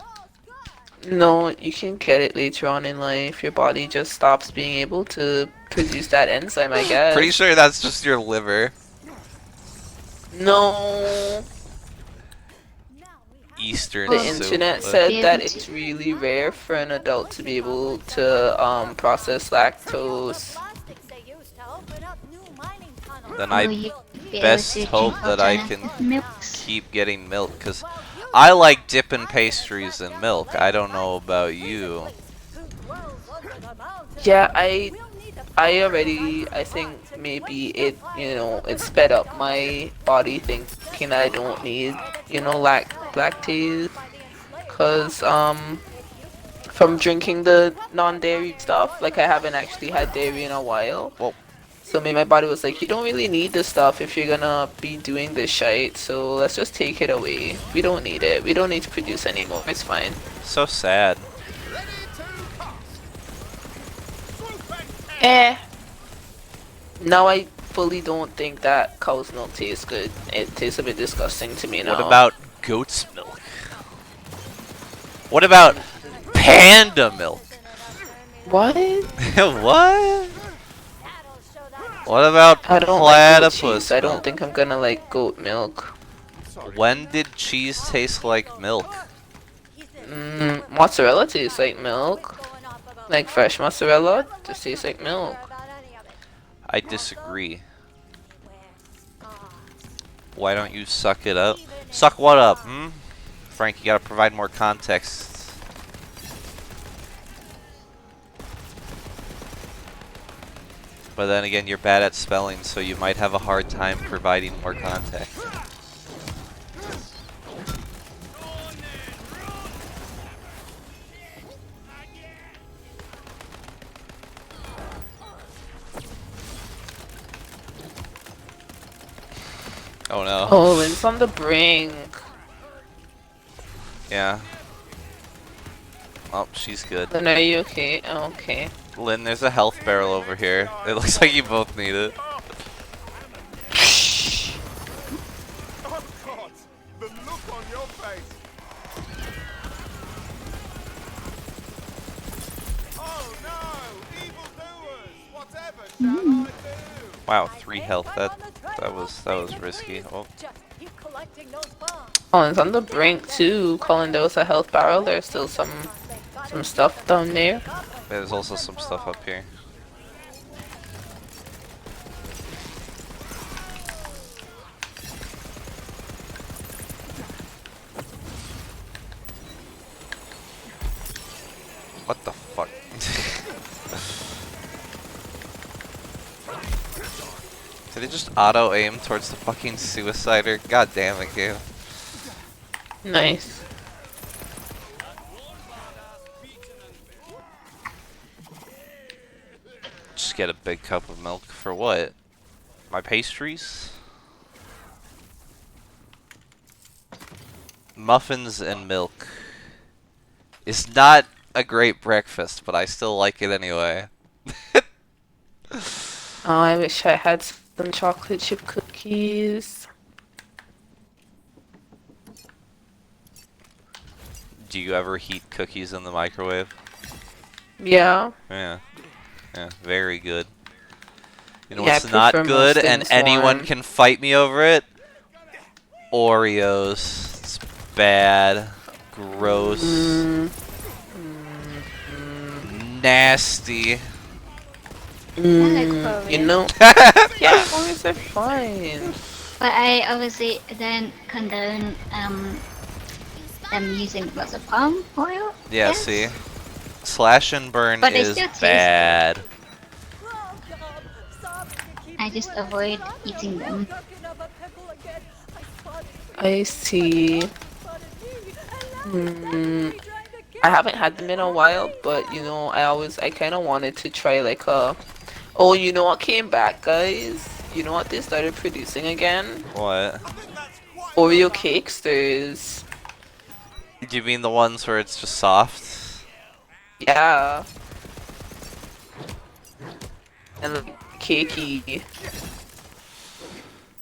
No, you can get it later on in life. Your body just stops being able to produce that enzyme, I Pretty guess. sure that's just your liver. No. Eastern The Well, soup. internet be said able that to. it's really rare for an adult to be able to process lactose. Then Will I you be able best to hope drink that I can alternative milks? keep getting milk, because I like dipping pastries in milk. I don't know about you. Yeah, I think maybe it sped up my body thinking I don't need, lactase, cause from drinking the non-dairy stuff, like I haven't actually had dairy in a while. Well, So maybe my body was like, you don't really need this stuff if you're gonna be doing this shite, so let's just take it away. We don't need it. We don't need to produce anymore. It's fine. so sad. Eh. Now I fully don't think that cow's milk tastes good. It tastes a bit disgusting to me now. What about goat's milk? What about panda milk? What? What? What about I don't like goat cheese. platypus I don't milk? think I'm gonna like goat milk. When did cheese taste like milk? Mozzarella tastes like milk. Like fresh mozzarella just tastes like milk. I disagree. Why don't you suck it up? Suck what up, hmm? Frank, you gotta provide more context. But then again, you're bad at spelling, so you might have a hard time providing more context. Oh no. Oh, it's on the brink. Yeah. Oh, she's good. Then are you okay? Oh, okay. Lynn, there's a health barrel over here. It looks like you both need it. Oh God! The look on your face! Oh no! Evildoers! Whatever shall I do? Wow, 3 health. That was risky. Oh, Oh, it's on the brink too. Collin, there was a health barrel. There's still some stuff down there. there's also some stuff up here. What the fuck? Did it just auto-aim towards the fucking suicider? God damn it, game. Nice. Just get a big cup of milk. For what? My pastries? Muffins and milk is not a great breakfast, but I still like it anyway. Oh, I wish I had some chocolate chip cookies. Do you ever heat cookies in the microwave? Yeah. Yeah. Yeah, very good. You know Yeah, I what's not prefer good most and things anyone warm. can fight me over it? Oreos. It's bad. Gross. Nasty. I like You Oreos. know? Yeah, Oreos are fine. But I obviously don't condone them using lots of palm oil. Yeah, Yes. see? Slash and burn But they is still taste bad. I just avoid eating them. I see. I haven't had them in a while, but I kind of wanted to try like a. Oh, you know what came back, guys? You know what they started producing again? What? Oreo cakesters. Do you mean the ones where it's just soft? Yeah. And like, cakey.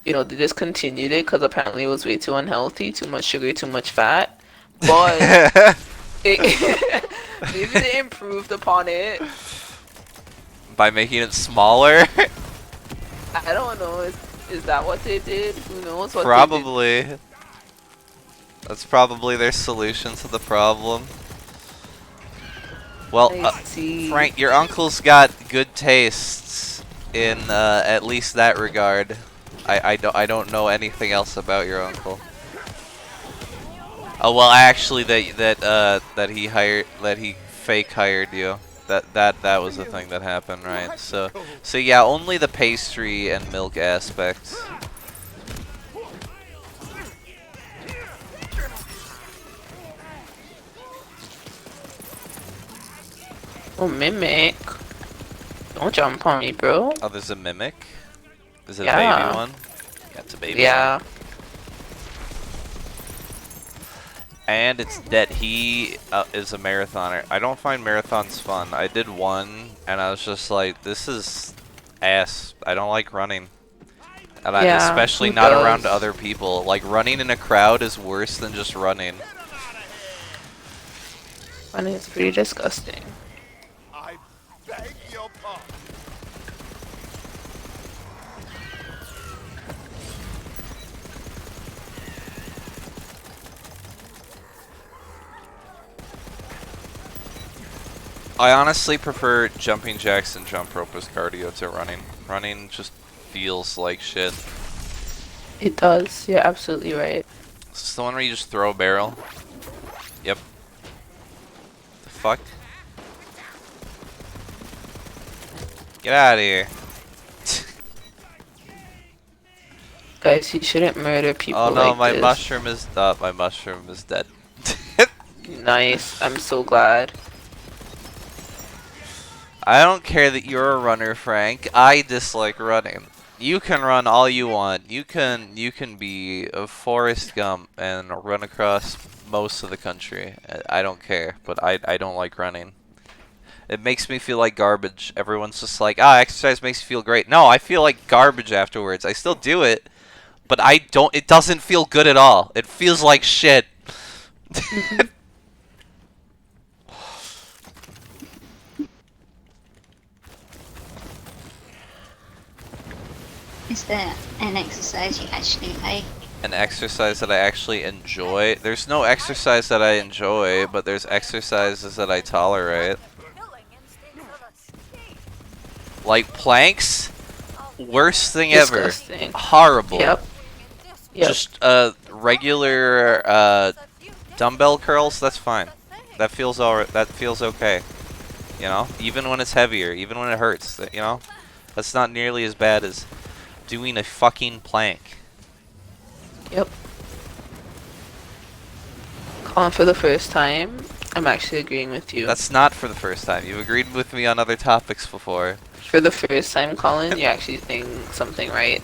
You know, they discontinued it because apparently it was way too unhealthy, too much sugar, too much fat. But it, maybe they improved upon it. By making it smaller? I don't know. Is that what they did? Who knows what Probably. That's probably their solution to the problem. Well, they did? I see. Frank, your uncle's got good tastes in at least that regard. I don't know anything else about your uncle. Oh well, actually, that he fake hired you. That was the thing that happened, right? So yeah, only the pastry and milk aspects. Oh, mimic. Don't jump on me, bro. Oh, there's a mimic? Is it a Yeah. baby one? Yeah, it's a baby Yeah. one. And it's that he is a marathoner. I don't find marathons fun. I did one, and I was just like, this is ass. I don't like running. And Yeah, especially who not around does? other people. Like, running in a crowd is worse than just running. And it's pretty disgusting. I beg your pardon. I honestly prefer jumping jacks and jump rope as cardio to running. Running just feels like shit. It does. You're absolutely right. Is this the one where you just throw a barrel? Yep. The fuck? Get out of here. Guys, you shouldn't murder people Oh no, like my this. mushroom is my mushroom is dead. Nice. I'm so glad. I don't care that you're a runner, Frank. I dislike running. You can run all you want. You can be a Forrest Gump and run across most of the country. I don't care, but I don't like running. It makes me feel like garbage. Everyone's just like, exercise makes you feel great. No, I feel like garbage afterwards. I still do it, but it doesn't feel good at all. It feels like shit. Is there an exercise you actually like? An exercise that I actually enjoy? There's no exercise that I enjoy, but there's exercises that I tolerate. Like planks? Worst thing ever. Disgusting. Horrible. Yep. Yep. Just regular dumbbell curls, that's fine. That feels alright. That feels okay. You know, even when it's heavier, even when it hurts, you know? That's not nearly as bad as doing a fucking plank. Yep. Collin, for the first time, I'm actually agreeing with you. That's not for the first time. You've agreed with me on other topics before. For the first time, Collin, you're actually saying something right.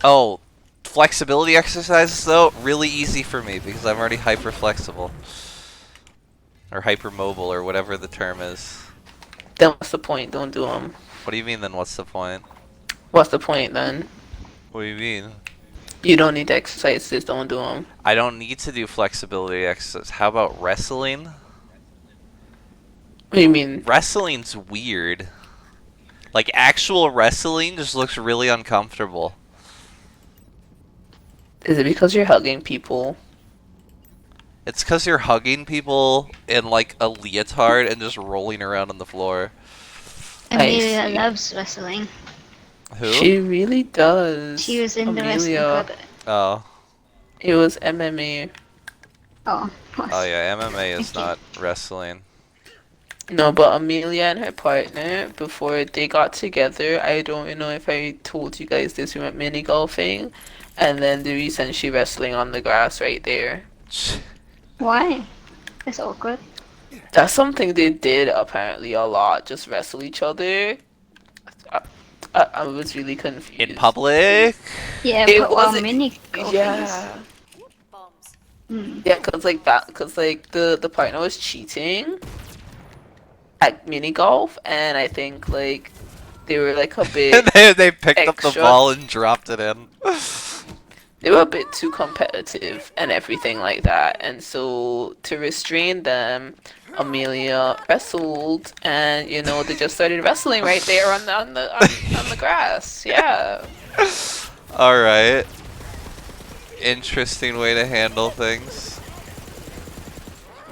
Oh, flexibility exercises though, really easy for me because I'm already hyper flexible. Or hyper mobile or whatever the term is. Then what's the point? Don't do them. What do you mean then what's the point? What's the point then? What do you mean? You don't need to exercise this, don't do them. I don't need to do flexibility exercises. How about wrestling? What do you mean? Wrestling's weird. Like actual wrestling just looks really uncomfortable. Is it because you're hugging people? It's because you're hugging people in like a leotard and just rolling around on the floor. Amelia see. loves wrestling. Who? She really does. She was in the wrestling Amelia. club. Oh. It was MMA. Oh, Oh yeah, MMA is not wrestling. No, but Amelia and her partner, before they got together, I don't know if I told you guys this, we went mini golfing, and then they essentially wrestling on the grass right there. Why? That's awkward. That's something they did apparently a lot, just wrestle each other. I was really confused. In public? Yeah, It but well, wasn't. mini golf, I guess. Yeah. Bombs. Yeah, cause like that, cause like the partner was cheating at mini golf, and I think like they were like a bit they picked up the extra. ball and dropped it in. They were a bit too competitive and everything like that, and so to restrain them, Amelia wrestled, and you know they just started wrestling right there on the grass. Yeah. All right. Interesting way to handle things.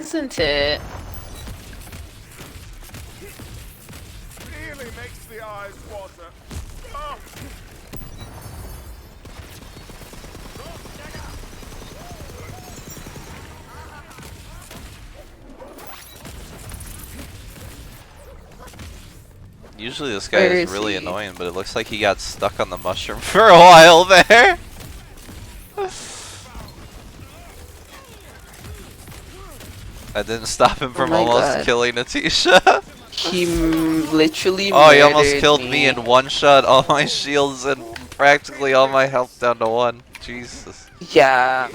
Isn't it? Really makes the eyes water. Oh. Usually this guy Where is is really he? annoying, but it looks like he got stuck on the mushroom for a while there. That didn't stop him from my almost God. killing Atisha. He literally Oh, he almost murdered killed me in one shot. All my shields and practically all my health down to 1. Jesus. Yeah.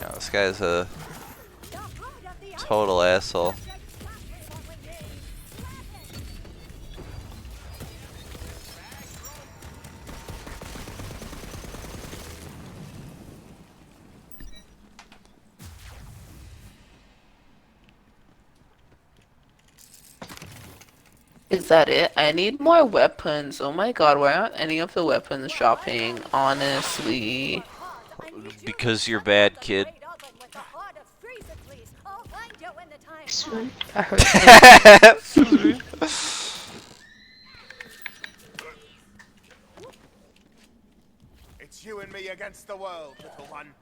Yeah, this guy is a total asshole. Is that it? I need more weapons. Oh my god, why aren't any of the weapons dropping? Honestly. Because you're bad, kid. Sweet. I heard that. It's you and me against the world, little one.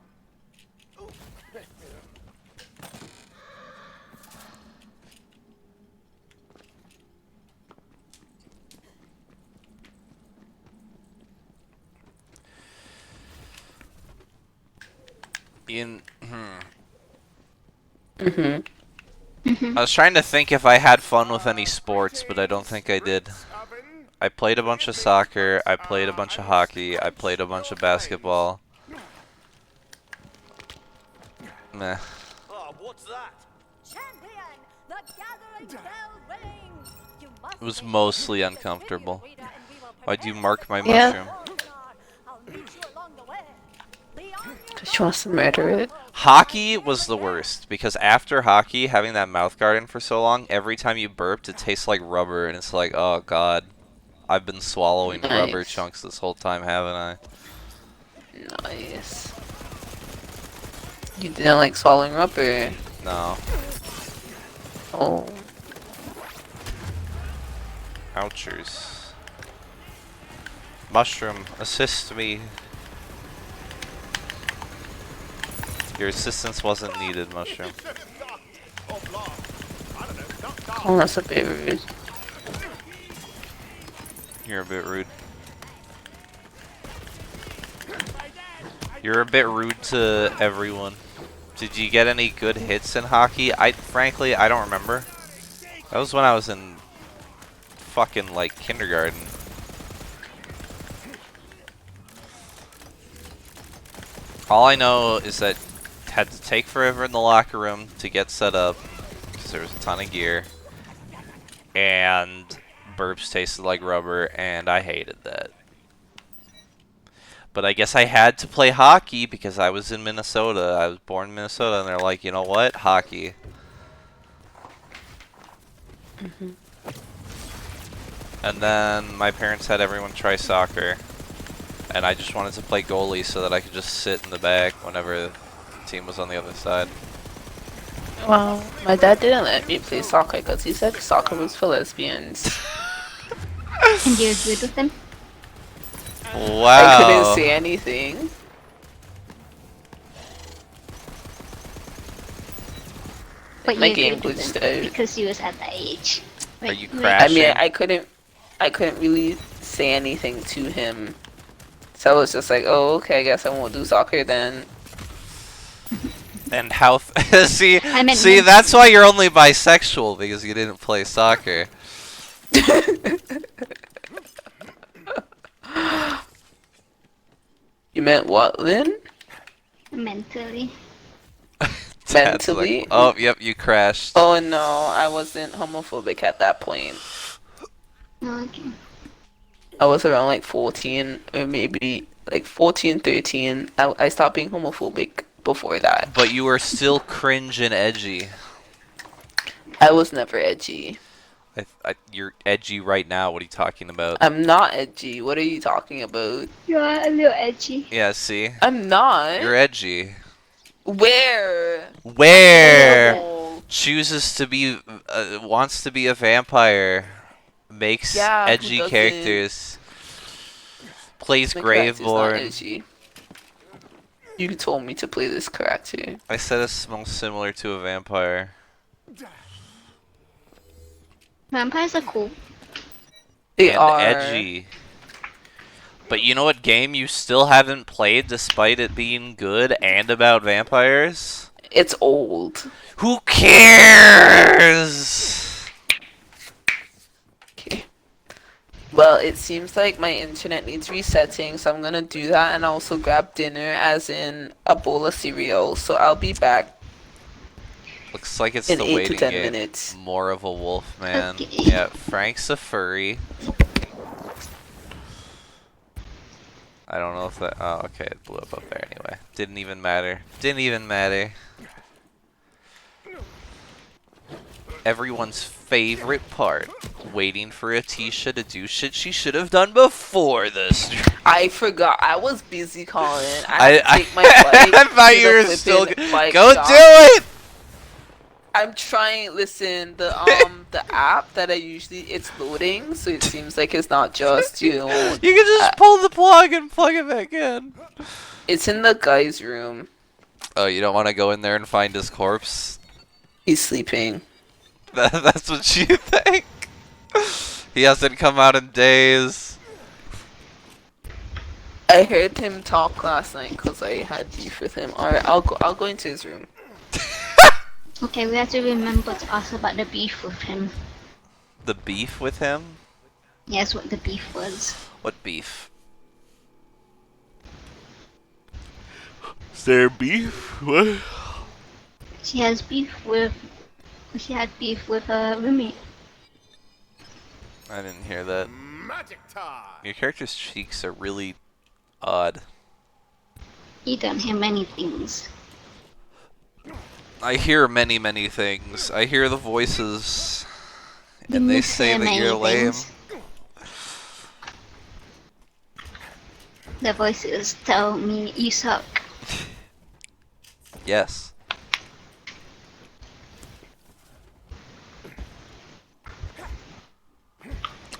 I was trying to think if I had fun with any sports, but I don't think I did. I played a bunch of soccer, I played a bunch of hockey, I played a bunch of basketball. Meh. Oh, what's that? Champion, the gathering bell rings. You must It was make mostly the uncomfortable. reader and we will Why'd you prepare mark my Yeah. mushroom? I'll meet you along the way. Beyond your She wants to murder it. Hockey was the worst, because after hockey, having that mouth guard in for so long, every time you burped, it tastes like rubber, and it's like, oh god, I've been swallowing rubber Nice. chunks this whole time, haven't I? Nice. You didn't like swallowing rubber. No. Oh. Ouchers. Mushroom, assist me. Your assistance wasn't needed, Mushroom. Oh, that's a bit rude. You're a bit rude. You're a bit rude to everyone. Did you get any good hits in hockey? Frankly, I don't remember. That was when I was in fucking, like, kindergarten. All I know is that it had to take forever in the locker room to get set up, because there was a ton of gear. And burps tasted like rubber, and I hated that. But I guess I had to play hockey because I was in Minnesota. I was born in Minnesota, and they're like, you know what? Hockey. And then my parents had everyone try soccer. And I just wanted to play goalie so that I could just sit in the back whenever the team was on the other side. Well, my dad didn't let me play soccer because he said soccer was for lesbians. And you agreed with him? Wow. I couldn't say anything. But My you game agreed with glitched him out. because he was at that age. Are you wait. I mean, crashing? I couldn't really say anything to him. So I was just like, oh, okay, I guess I won't do soccer then. And how? See, I meant see, men- that's why you're only bisexual, because you didn't play soccer. You meant what, Lynn? Mentally. Dad's like, Mentally? oh, yep, you crashed. Oh no, I wasn't homophobic at that point. Okay. I was around like 14 or maybe like 14, 13. I stopped being homophobic before that. But you were still cringe and edgy. I was never edgy. You're edgy right now. What are you talking about? I'm not edgy. What are you talking about? You are a little edgy. Yeah, see? I'm not. You're edgy. Where? Where? Oh, Chooses to be, wants to be a vampire. Makes yeah, who edgy doesn't? characters. Plays My character's not Graveborn. edgy. You told me to play this character. I said it smells similar to a vampire. Vampires are cool. They And are edgy. But you know what game you still haven't played despite it being good and about vampires? It's old. Who cares? Okay. Well, it seems like my internet needs resetting, so I'm gonna do that and also grab dinner, as in a bowl of cereal. So I'll be back Looks like it's in the 8 to waiting 10 game. minutes. More of a wolf man. Okay. Yeah, Frank's a furry. I don't know if that. Oh, okay, it blew up there anyway. Didn't even matter. Didn't even matter. Everyone's favorite part. Waiting for Atisha to do shit she should have done before this. I forgot. I was busy, Colin. I had to take my bike I thought to you the were still. flippin' bike Go shop. do it! I'm trying. Listen, the app that I usually, it's loading, so it seems like it's not just You can just pull the plug and plug it back in. It's in the guy's room. Oh, you don't want to go in there and find his corpse? He's sleeping. That's what you think? He hasn't come out in days. I heard him talk last night because I had beef with him. Alright, I'll go into his room. Okay, we have to remember to ask about the beef with him. The beef with him? Yes, what the beef was. What beef? Is there beef? What? She has beef with. She had beef with her roommate. I didn't hear that. Magic time. Your character's cheeks are really odd. You don't hear many things. I hear many, many things. I hear the voices, You and they miss say hear that many you're lame. things. The voices tell me you suck. Yes.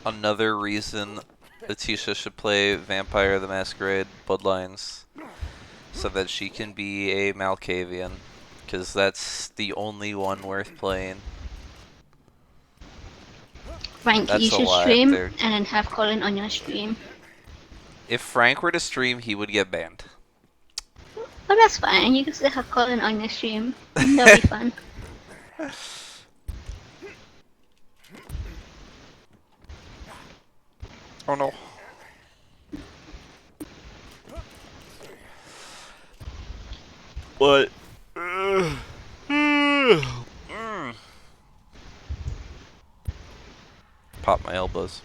Another reason Letitia should play Vampire the Masquerade Bloodlines, so that she can be a Malkavian, because that's the only one worth playing. Frank, That's you a should lot stream there. and then have Collin on your stream. If Frank were to stream, he would get banned. But that's fine, you can still have Collin on your stream. That'll be fun. Oh no. What? Pop my elbows.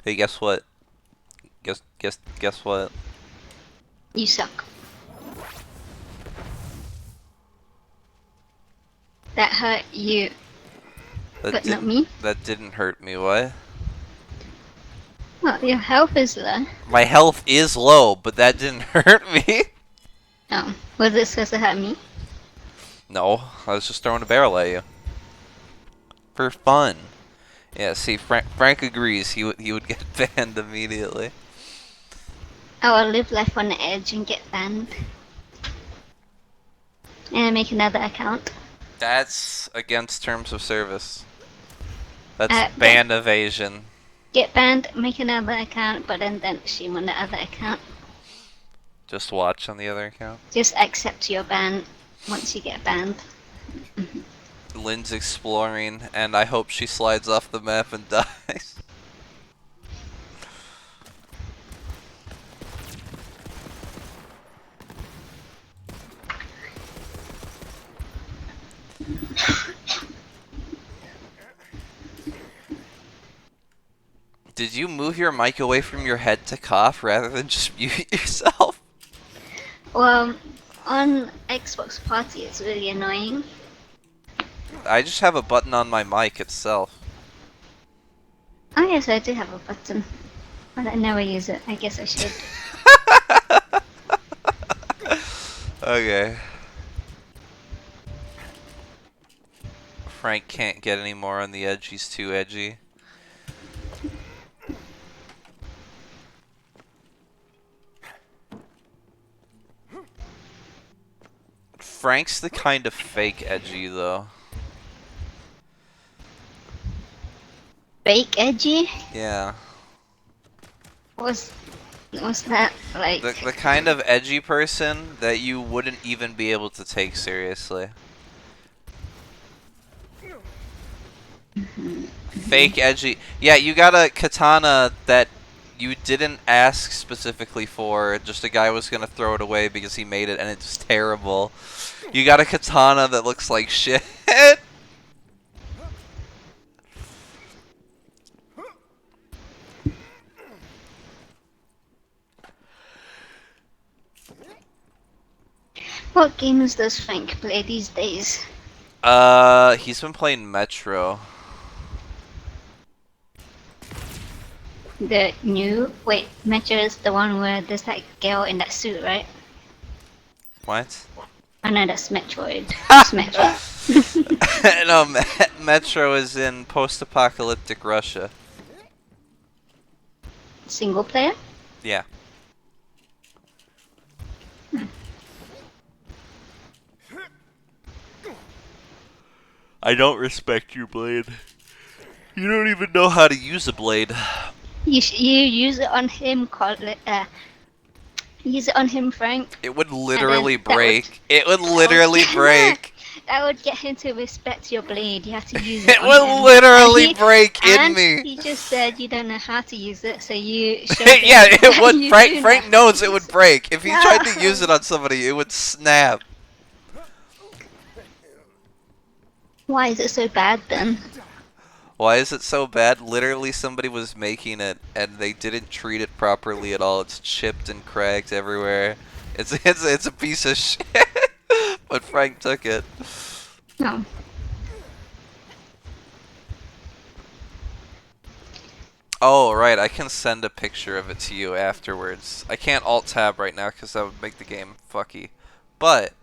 Hey, guess what? Guess what? You suck. That hurt you, That but not didn't. me. That didn't hurt me. What? Well, your health is low. My health is low, but that didn't hurt me. Oh, was it supposed to hurt me? No, I was just throwing a barrel at you. For fun. Yeah, see, Frank agrees. He would get banned immediately. I will live life on the edge and get banned. And make another account. That's against terms of service. That's But- ban evasion. Get banned, make another account, but then stream on the other account. Just watch on the other account. Just accept your ban once you get banned. Lynn's exploring, and I hope she slides off the map and dies. Did you move your mic away from your head to cough rather than just mute yourself? Well, on Xbox Party, it's really annoying. I just have a button on my mic itself. Oh yes, I do have a button, but I never use it. I guess I should. Okay. Frank can't get any more on the edge, he's too edgy. Frank's the kind of fake edgy, though. Fake edgy? Yeah. What's that like? The kind of edgy person that you wouldn't even be able to take seriously. Fake edgy. Yeah, you got a katana that you didn't ask specifically for. Just a guy was gonna throw it away because he made it and it's terrible. You got a katana that looks like shit. What games does Frank play these days? He's been playing Metro. The new Metro is the one where there's that girl in that suit, right? What? Oh no, that's Metroid. It's Metro. No, Metro is in post-apocalyptic Russia. Single player? Yeah. I don't respect your blade. You don't even know how to use a blade. You use it on him, use it on him, Frank. It would literally that would- break. It would literally break. That would get him to respect your blade. You have to use it. It on would him. literally And break in and me. He just said you don't know how to use it, so you. Yeah, it would. You Frank do Frank know. knows it would break. If he tried to use it on somebody, it would snap. Why is it so bad then? Why is it so bad? Literally, somebody was making it and they didn't treat it properly at all. It's chipped and cracked everywhere. It's a piece of shit. But Frank took it. No. Oh, right. I can send a picture of it to you afterwards. I can't alt-tab right now because that would make the game fucky. But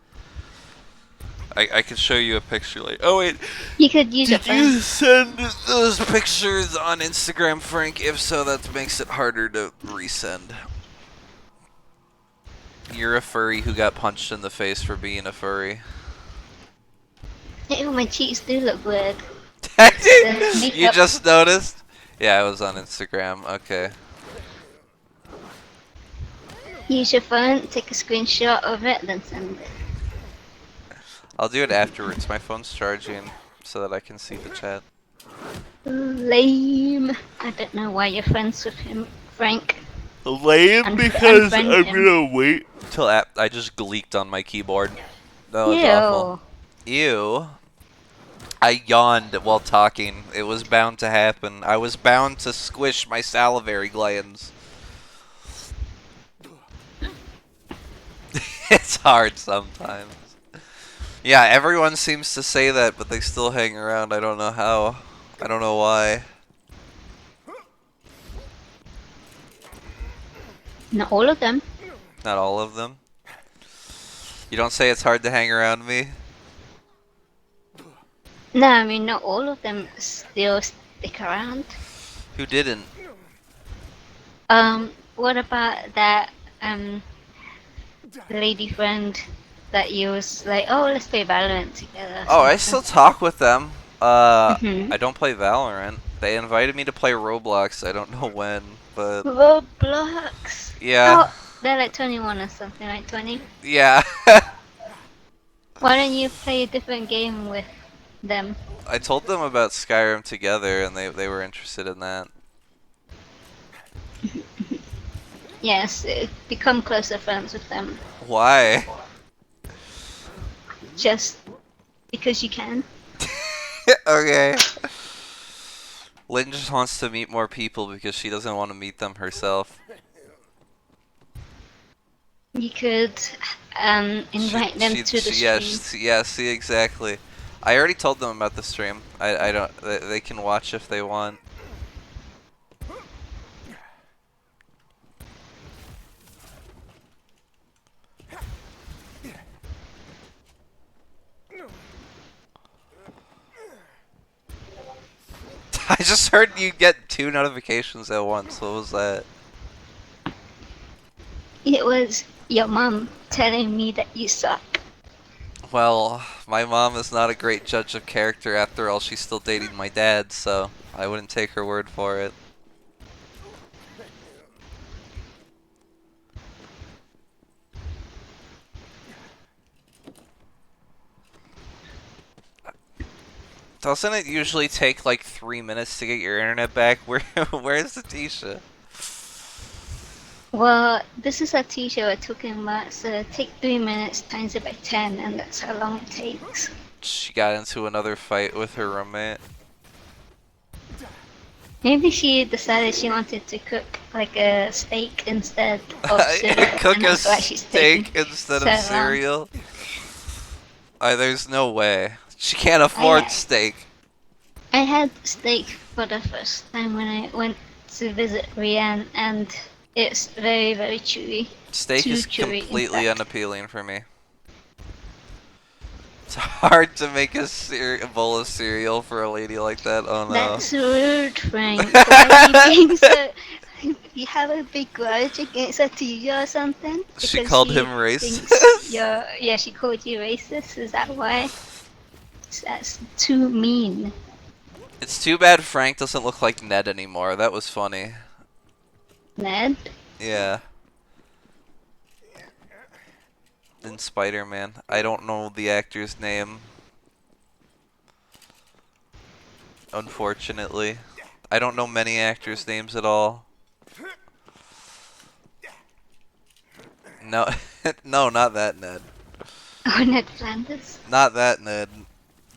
I could show you a picture later. Oh, wait. You could use it. Did you send those pictures on Instagram, Frank? If so, that makes it harder to resend. You're a furry who got punched in the face for being a furry. Ew, my cheeks do look weird. You just noticed? Yeah, it was on Instagram. Okay. Use your phone, take a screenshot of it, then send it. I'll do it afterwards. My phone's charging so that I can see the chat. Lame. I don't know why you're friends with him, Frank. Lame because unfriend I'm him. gonna wait till I just gleeked on my keyboard. That was awful. Ew. I yawned while talking. It was bound to happen. I was bound to squish my salivary glands. It's hard sometimes. Yeah, everyone seems to say that, but they still hang around. I don't know how. I don't know why. Not all of them. Not all of them. You don't say it's hard to hang around me? No, I mean not all of them still stick around. Who didn't? What about that lady friend that you was like, oh, let's play Valorant together? Oh, I still talk with them. Mhm. I don't play Valorant. They invited me to play Roblox. I don't know when, but Roblox. yeah. Oh, they're like 21 or something, like 20. Yeah. Why don't you play a different game with them. I told them about Skyrim together, and they were interested in that. Yes, become closer friends with them. Why? Just because you can. Okay. Lynn just wants to meet more people because she doesn't want to meet them herself. You could invite them to the stream. Yeah, see, exactly. I already told them about the stream. I don't. They can watch if they want. I just heard you get 2 notifications at once. What was that? It was your mom telling me that you suck. Well, my mom is not a great judge of character. After all, she's still dating my dad, so I wouldn't take her word for it. Doesn't it usually take like 3 minutes to get your internet back? Where's Letitia? Well, this is a t-shirt we're talking about, so take 3 minutes times it by 10, and that's how long it takes. She got into another fight with her roommate. Maybe she decided she wanted to cook like a steak instead of cereal, Cook and a that's why she's steak taking instead so of long. cereal? There's no way. She can't afford steak. I had steak for the first time when I went to visit Rianne, and it's very, very chewy. Steak Too is chewy, in completely fact. unappealing for me. It's hard to make a bowl of cereal for a lady like that. Oh no. That's rude, Frank. Why are you being so... You have a big grudge against Atiya or something? She Because called him thinks racist? yeah, she called you racist? Is that why? That's too mean. It's too bad Frank doesn't look like Ned anymore. That was funny. Ned? Yeah. In Spider-Man. I don't know the actor's name. Unfortunately. I don't know many actors' names at all. No, no, not that Ned. Oh, Ned Flanders? Not that Ned.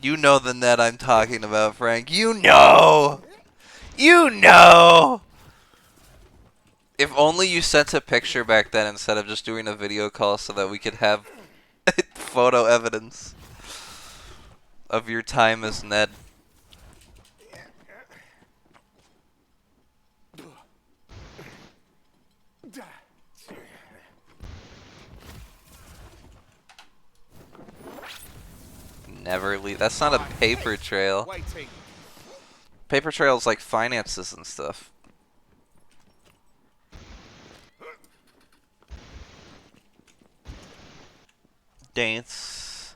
You know the Ned I'm talking about, Frank. You know! You know! If only you sent a picture back then instead of just doing a video call so that we could have photo evidence of your time as Ned. Never leave. That's not a paper trail. Paper trail's like finances and stuff. Dance.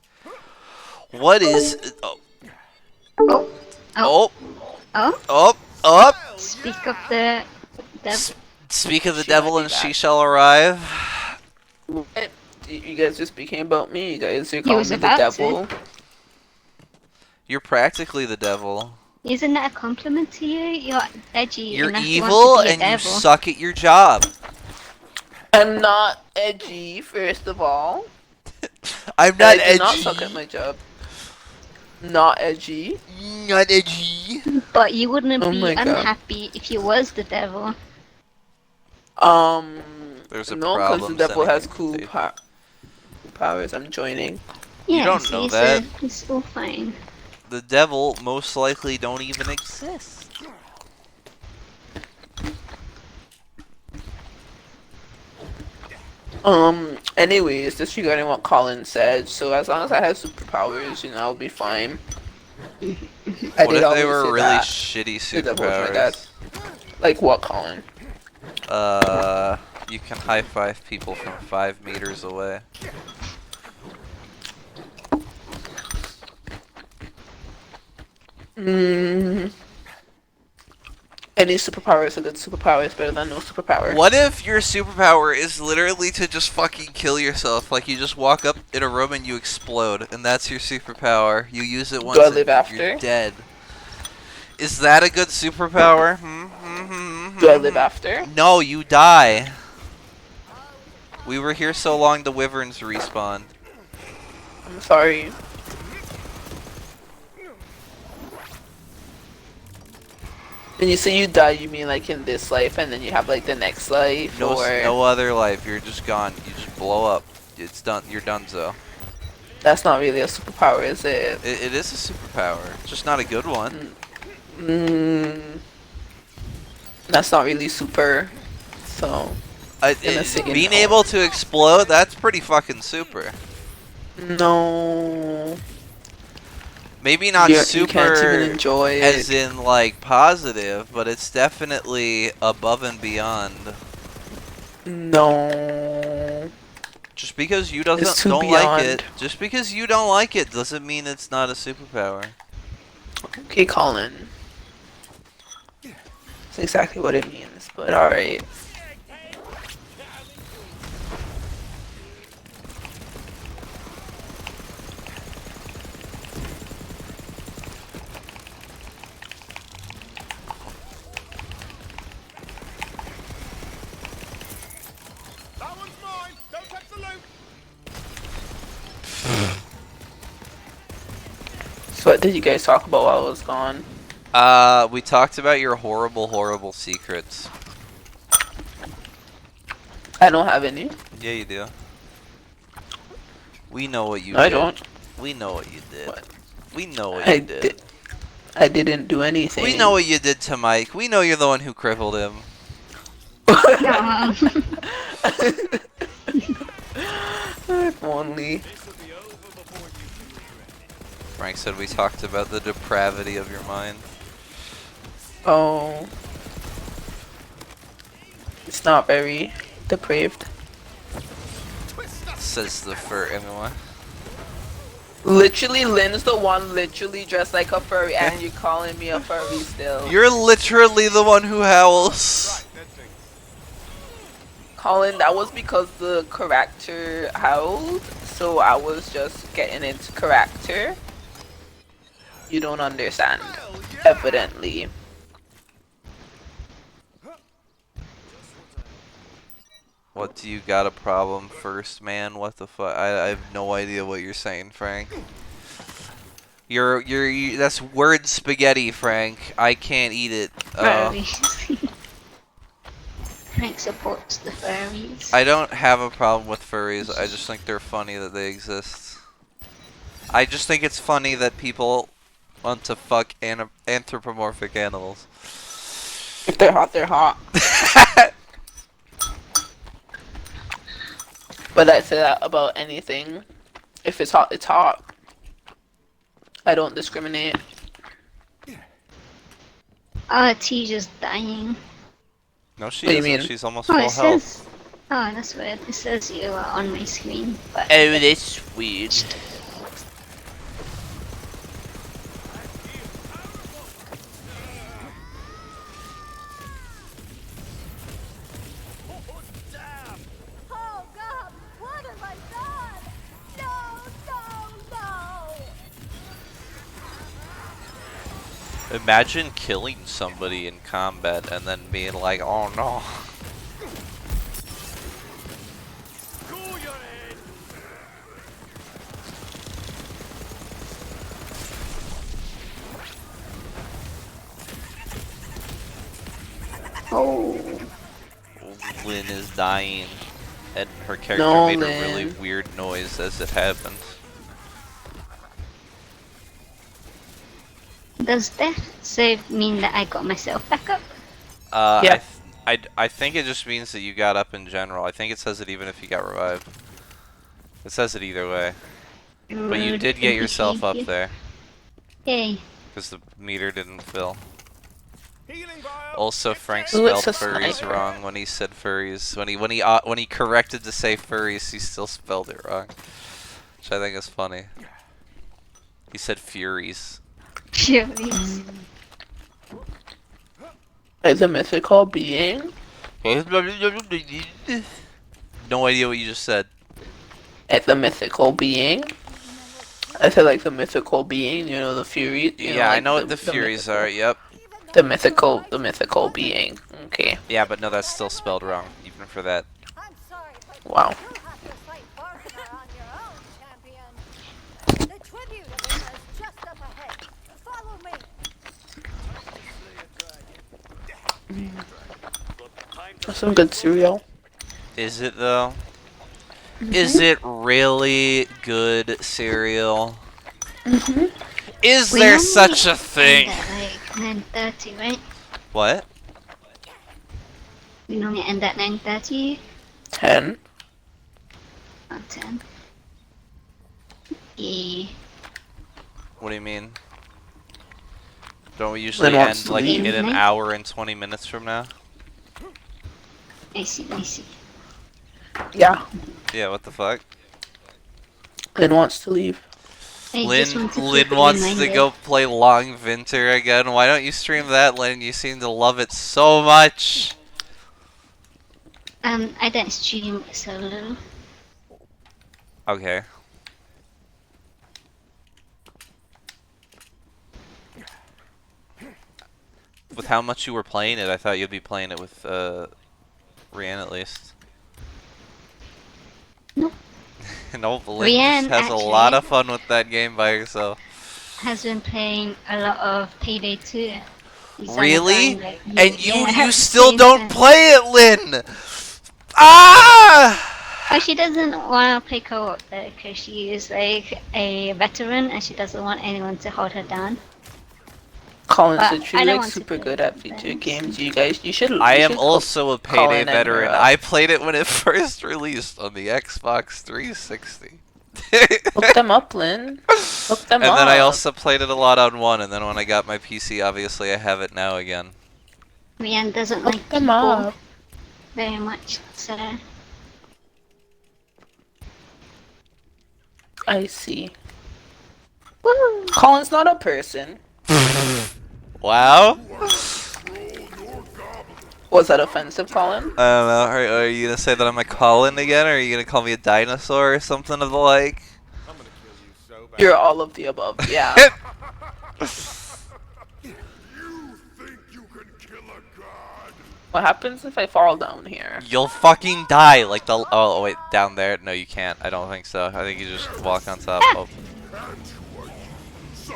What is... Oh. Oh. Oh. Oh? Oh. Up. Speak of the devil. Speak of the She devil might be and she back. shall arrive. What? You guys just became about me. You guys are He calling was me the about devil. You're practically the devil. Isn't that a compliment to you? You're edgy You're enough evil to want to be a and you devil. suck at your job. I'm not edgy, first of all. I'm not I do not edgy. suck at my job. Not edgy. Not edgy. But you wouldn't Oh be my God. unhappy if you was the devil. There's a No, because problem the devil sending has you cool to- powers. I'm joining. Yeah, don't see, know so that. it's all fine. The devil most likely don't even exist. Anyways, disregarding what Collin said, so as long as I have superpowers, I'll be fine. I What did if they always were say really that. shitty The devil was my dad. superpowers? Like what, Collin? You can high five people from 5 meters away. Any superpower is a good superpower. It's better than no superpower. What if your superpower is literally to just fucking kill yourself? Like you just walk up in a room and you explode, and that's your superpower. You use it once Do I and live after? you're dead. Is that a good superpower? Do I live after? No, you die. We were here so long the wyverns respawned. I'm sorry. When you say you die, you mean like in this life, and then you have like the next life, No, or no other life. You're just gone. You just blow up. It's done. You're done, so. that's not really a superpower, is it? It is a superpower. It's just not a good one. Mm, that's not really super. So gonna say Being no. able to explode, that's pretty fucking super. No. Maybe not You can't super even enjoy it. as in like positive, but it's definitely above and beyond. No. Just because you It's too don't like beyond. it, just because you don't like it doesn't mean it's not a superpower. Okay, Collin. That's exactly what it means, but alright. That one's mine. Don't touch the loot. So what did you guys talk about while I was gone? We talked about your horrible, horrible secrets. I don't have any. Yeah, you do. We know what you No, I did. don't. We know what you did. What? We know what I you did. I didn't do anything. We know what you did to Mike. We know you're the one who crippled him. Aw. If only. Frank said we talked about the depravity of your mind. Oh. It's not very depraved. Says the fur anyway. Literally, Lynn's the one literally dressed like a furry, and you're calling me a furry still. You're literally the one who howls. Collin, that was because the character howled, so I was just getting into character. You don't understand, evidently. What do you got a problem first, man? What the fuck? I have no idea what you're saying, Frank. That's word spaghetti, Frank. I can't eat it. Furries. Frank supports the furries. I don't have a problem with furries. I just think they're funny that they exist. I just think it's funny that people want to fuck anthropomorphic animals. If they're hot, they're hot. But I say that about anything. If it's hot, it's hot. I don't discriminate. T's just dying. No, she What do you isn't. mean? She's almost Oh, full it health. says. Oh, that's weird. It says you are on my screen, but. Oh, that's weird. Oh God, what have I done? No, no, no! Imagine killing somebody in combat and then being like, oh no. Cool your head. Oh. Lynn is dying, and her character No, made a really Lynn. weird noise as it happened. Does death save mean that I got myself back up? Yeah. I think it just means that you got up in general. I think it says it even if you got revived. It says it either way. But you Rude did get yourself up behavior. there, Yay. because the meter didn't fill. Healing vial. Also, Frank Ooh, it's spelled a furries sniper. wrong when he said furries. When he corrected to say furries, he still spelled it wrong, which I think is funny. He said furies. Furies. Like the mythical being. No idea what you just said. At the mythical being. I feel like the mythical being, you know, the Furies. You know, Yeah, I like know what the Furies are. Yep. The mythical being. Okay. Yeah, but no, that's still spelled wrong, even for that. I'm sorry, but Wow. you'll have to fight Bargainer on your own, champion. The tribute arena is just up ahead. Follow me. That's some good cereal. Is it though? Is it really good cereal? Is We there normally such a end thing? at like 9:30, right? What? We normally end at 9:30 10. or 10. Yeah. What do you mean? Don't we usually Lynn wants end to like leave. in an hour and 20 minutes from now? I see. Yeah. Yeah, what the fuck? Lynn wants to leave. I Lynn, just want to Lynn keep a wants to reminder. go play Long Winter again. Why don't you stream that, Lynn? You seem to love it so much. I don't stream solo. Okay. With how much you were playing it, I thought you'd be playing it with Rian at least. Nope. No, but Lynn just Rian has a lot actually of fun with that game by herself. has been playing a lot of Payday 2. He's on the Really? grind, like, And you yeah, still same don't time. play it, Lynn! Ah! Oh, she doesn't want to play co-op though, because she is like a veteran and she doesn't want anyone to hold her down. Collins But said I she's don't like want to super play good at with video them. games. You should. I you am should also a Collin Payday and her veteran. up. I played it when it first released on the Xbox 360. Look them up, Lynn. Look them And up. then I also played it a lot on one, and then when I got my PC, obviously I have it now again. Rian doesn't Look like them people up. very much, so I see. woo! Colin's not a person. Wow. Was that offensive, Colin? I don't know. Are you gonna say that I'm a Collin again, or are you gonna call me a dinosaur or something of the like? I'm gonna kill you so bad. You're all of the above. Yeah. You think you can kill a god? What happens if I fall down here? You'll fucking die like the. Oh wait, down there? No, you can't. I don't think so. I think you just walk on top. Oh.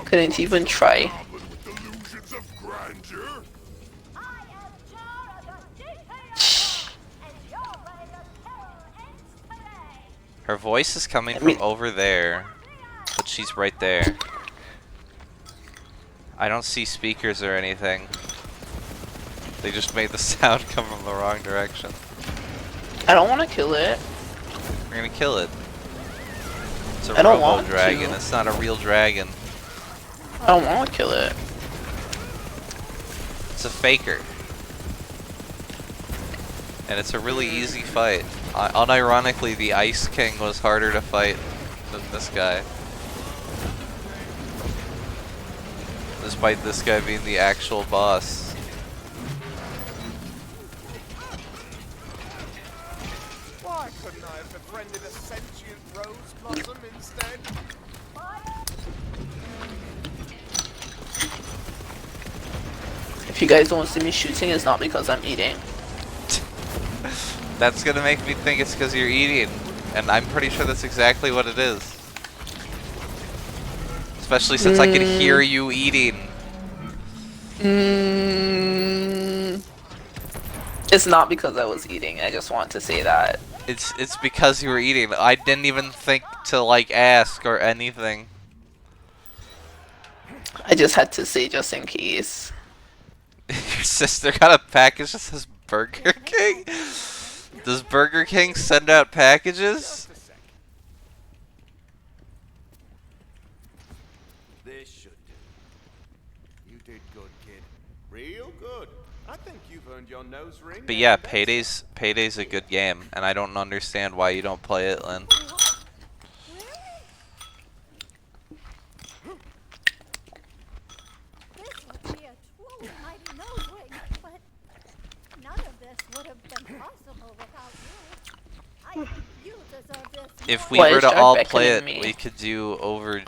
Couldn't even try. Goblin with delusions of grandeur? I am Jara the DKO, and your reign of terror ends today. Her voice is coming I from mean- over there, but she's right there. I don't see speakers or anything. They just made the sound come from the wrong direction. I don't want to kill it. We're gonna kill it. It's a I don't robo want dragon. to. It's not a real dragon. I don't want to kill it. It's a faker. And it's a really easy fight. Unironically, the Ice King was harder to fight than this guy. Despite this guy being the actual boss. Why couldn't I have befriended a sentient rose blossom instead? If you guys don't see me shooting, it's not because I'm eating. That's gonna make me think it's because you're eating. And I'm pretty sure that's exactly what it is. Especially since I can hear you eating. It's not because I was eating. I just want to say that. It's because you were eating. I didn't even think to like ask or anything. I just had to say just in case. Your sister got a package that says Burger King? Does Burger King send out packages? Just a sec. This should do. You did good, kid. Real good. I think you've earned your nose ring. But yeah, Payday's a good game, and I don't understand why you don't play it, Lynn. This would be a truly mighty nose ring, but none of this would have been possible without you. I You deserve this. If we Why were is to Shark all play it, beckoning me? we could do over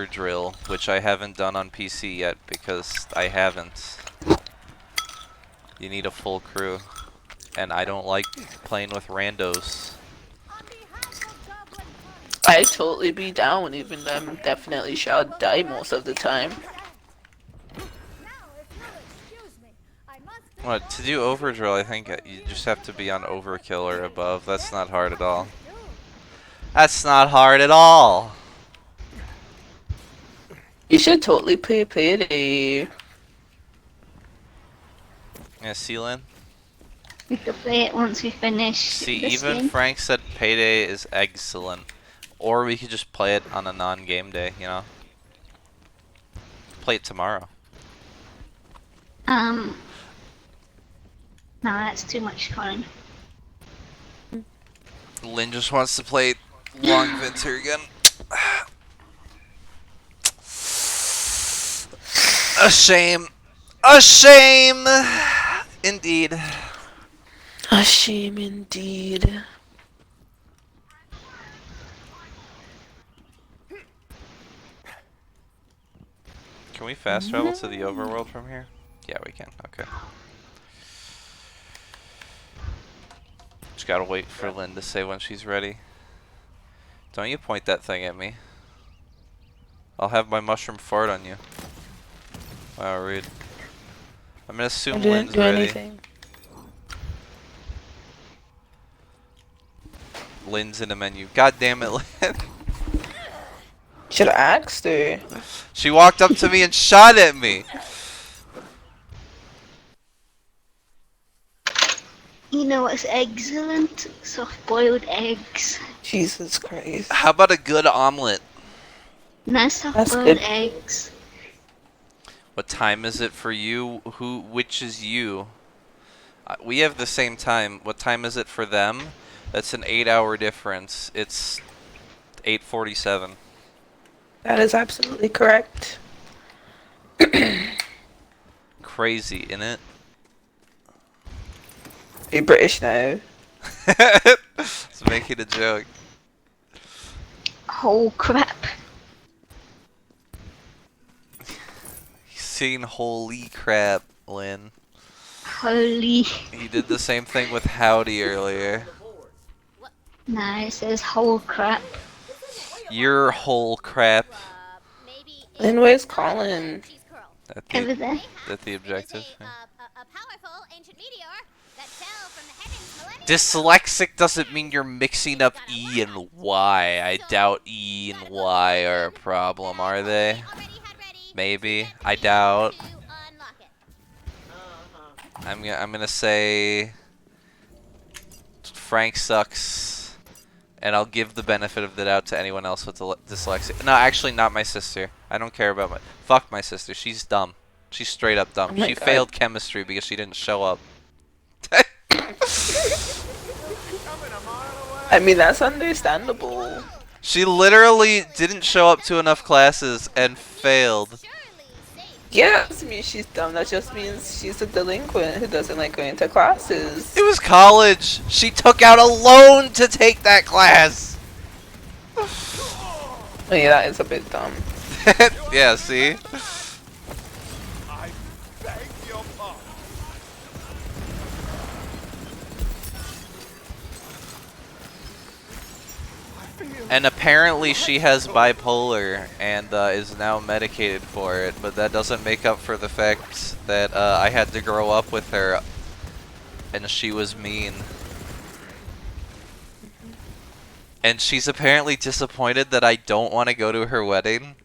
drill, which I haven't done on PC yet because I haven't. You need a full crew, and I don't like playing with randos. On behalf of Goblin Con, I totally be down, even though I'm definitely shall die most of the time. now if you'll excuse me, I must What, to do over drill, I think you just have to be on overkill or above. That's not hard at all. do. That's not hard at all. You should totally play Payday. Yeah, see, Lynn? We could play it once we finish See, this even game. Frank said Payday is excellent. Or we could just play it on a non-game day, you know? Play it tomorrow. No, that's too much, Colin. Lynn just wants to play Long Winter again. A shame. A shame! Indeed. A shame indeed. Can we fast travel to the overworld from here? Yeah, we can. Okay. Just gotta wait for Lynn to say when she's ready. Don't you point that thing at me. I'll have my mushroom fart on you. Wow, rude. I'm gonna I assume didn't Lynn's do ready. anything. Lynn's in the menu. God damn it, Lynn. Should have asked her. She walked up to me and shot at me. You know what's excellent? Soft-boiled eggs. Jesus Christ. How about a good omelet? Nice That's soft-boiled good. eggs. What time is it for you? Which is you? We have the same time. What time is it for them? That's an 8-hour difference. It's 8:47. That is absolutely correct. Crazy, innit? Are you British now? It's making a joke. Oh crap. He's seen holy crap, Lynn. Holy. He did the same thing with Howdy earlier. No, it says whole crap. Your whole crap. Then where's Collin? Over there. That's the objective. yeah. A powerful ancient meteor that fell from the heavens millennia Dyslexic doesn't mean you're mixing up E and Y. I doubt E and Y are a problem, are they? Maybe. I doubt. I'm gonna say Frank sucks, and I'll give the benefit of the doubt to anyone else with dyslexia. No, actually, not my sister. I don't care about fuck my sister. She's dumb. She's straight up dumb. Oh my She God. failed chemistry because she didn't show up. I mean, that's understandable. She literally didn't show up to enough classes and failed. Yeah, doesn't mean she's dumb. That just means she's a delinquent who doesn't like going to classes. It was college. She took out a loan to take that class. Oh yeah, that is a bit dumb. Yeah, see? I beg your pardon. And apparently she has bipolar and is now medicated for it, but that doesn't make up for the fact that I had to grow up with her and she was mean. And she's apparently disappointed that I don't want to go to her wedding.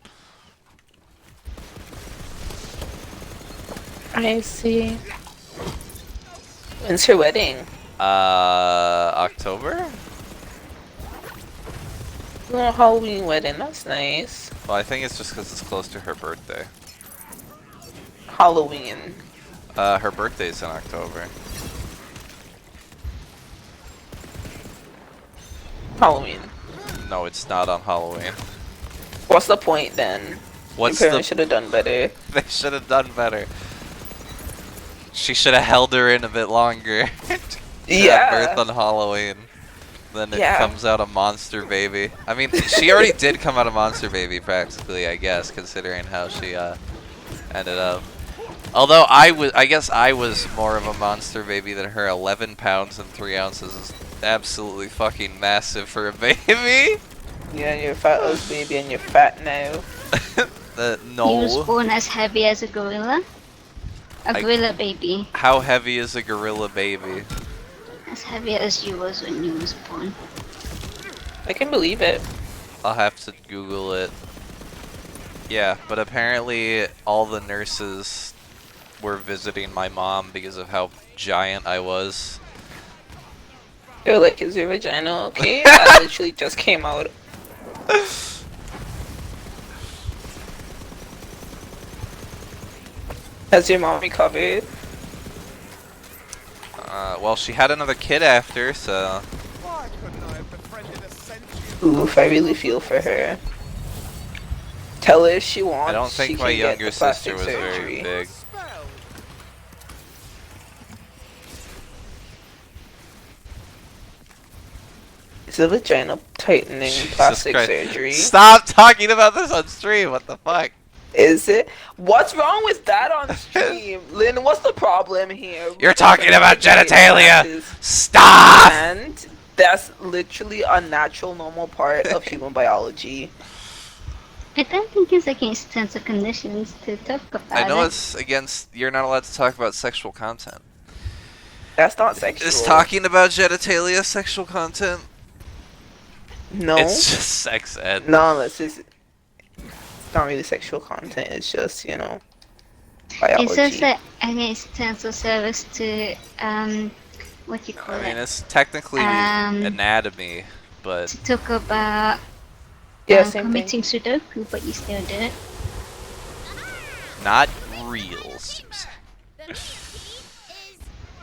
I see. When's her wedding? October? Oh, Halloween wedding. That's nice. Well, I think it's just because it's close to her birthday. Halloween. Her birthday's in October. Halloween. No, it's not on Halloween. What's the point then? What's Your the... parents should have done better. They should have done better. She should have held her in a bit longer. Yeah. Birth on Halloween. Then it Yeah. comes out a monster baby. I mean, she already did come out a monster baby, practically, I guess, considering how she ended up. Although I guess I was more of a monster baby than her. 11 pounds and 3 ounces is absolutely fucking massive for a baby. Yeah, you're a fat ass baby and you're fat now. He was No. born as heavy as a gorilla. A gorilla baby. How heavy is a gorilla baby? As heavy as you was when you was born. I can believe it. I'll have to Google it. Yeah, but apparently all the nurses were visiting my mom because of how giant I was. They're like, is your vagina okay? I literally just came out. Has your mom recovered? Well, she had another kid after, so... Why couldn't I have befriended a sentient... Oof, I really feel for her. Tell her if she wants. I don't think she my can get younger the sister plastic was surgery. very big. Spell? It's a vagina tightening Jesus plastic Christ. surgery. Stop talking about this on stream, what the fuck? Is it? What's wrong with that on stream? Lynn, what's the problem here? You're talking about genitalia! Is- Stop! And that's literally a natural, normal part of human biology. I don't think it's against terms and conditions to talk about I know it. it's against... You're not allowed to talk about sexual content. That's not sexual. Is talking about genitalia sexual content? No. It's just sex ed. No, it's not really sexual content. It's just, you know, biology. It's just that against terms of service to what you call I mean, it? it's technically anatomy, but... To talk about Yeah, same committing Sudoku, but you still do it. Not real, Susan. The main key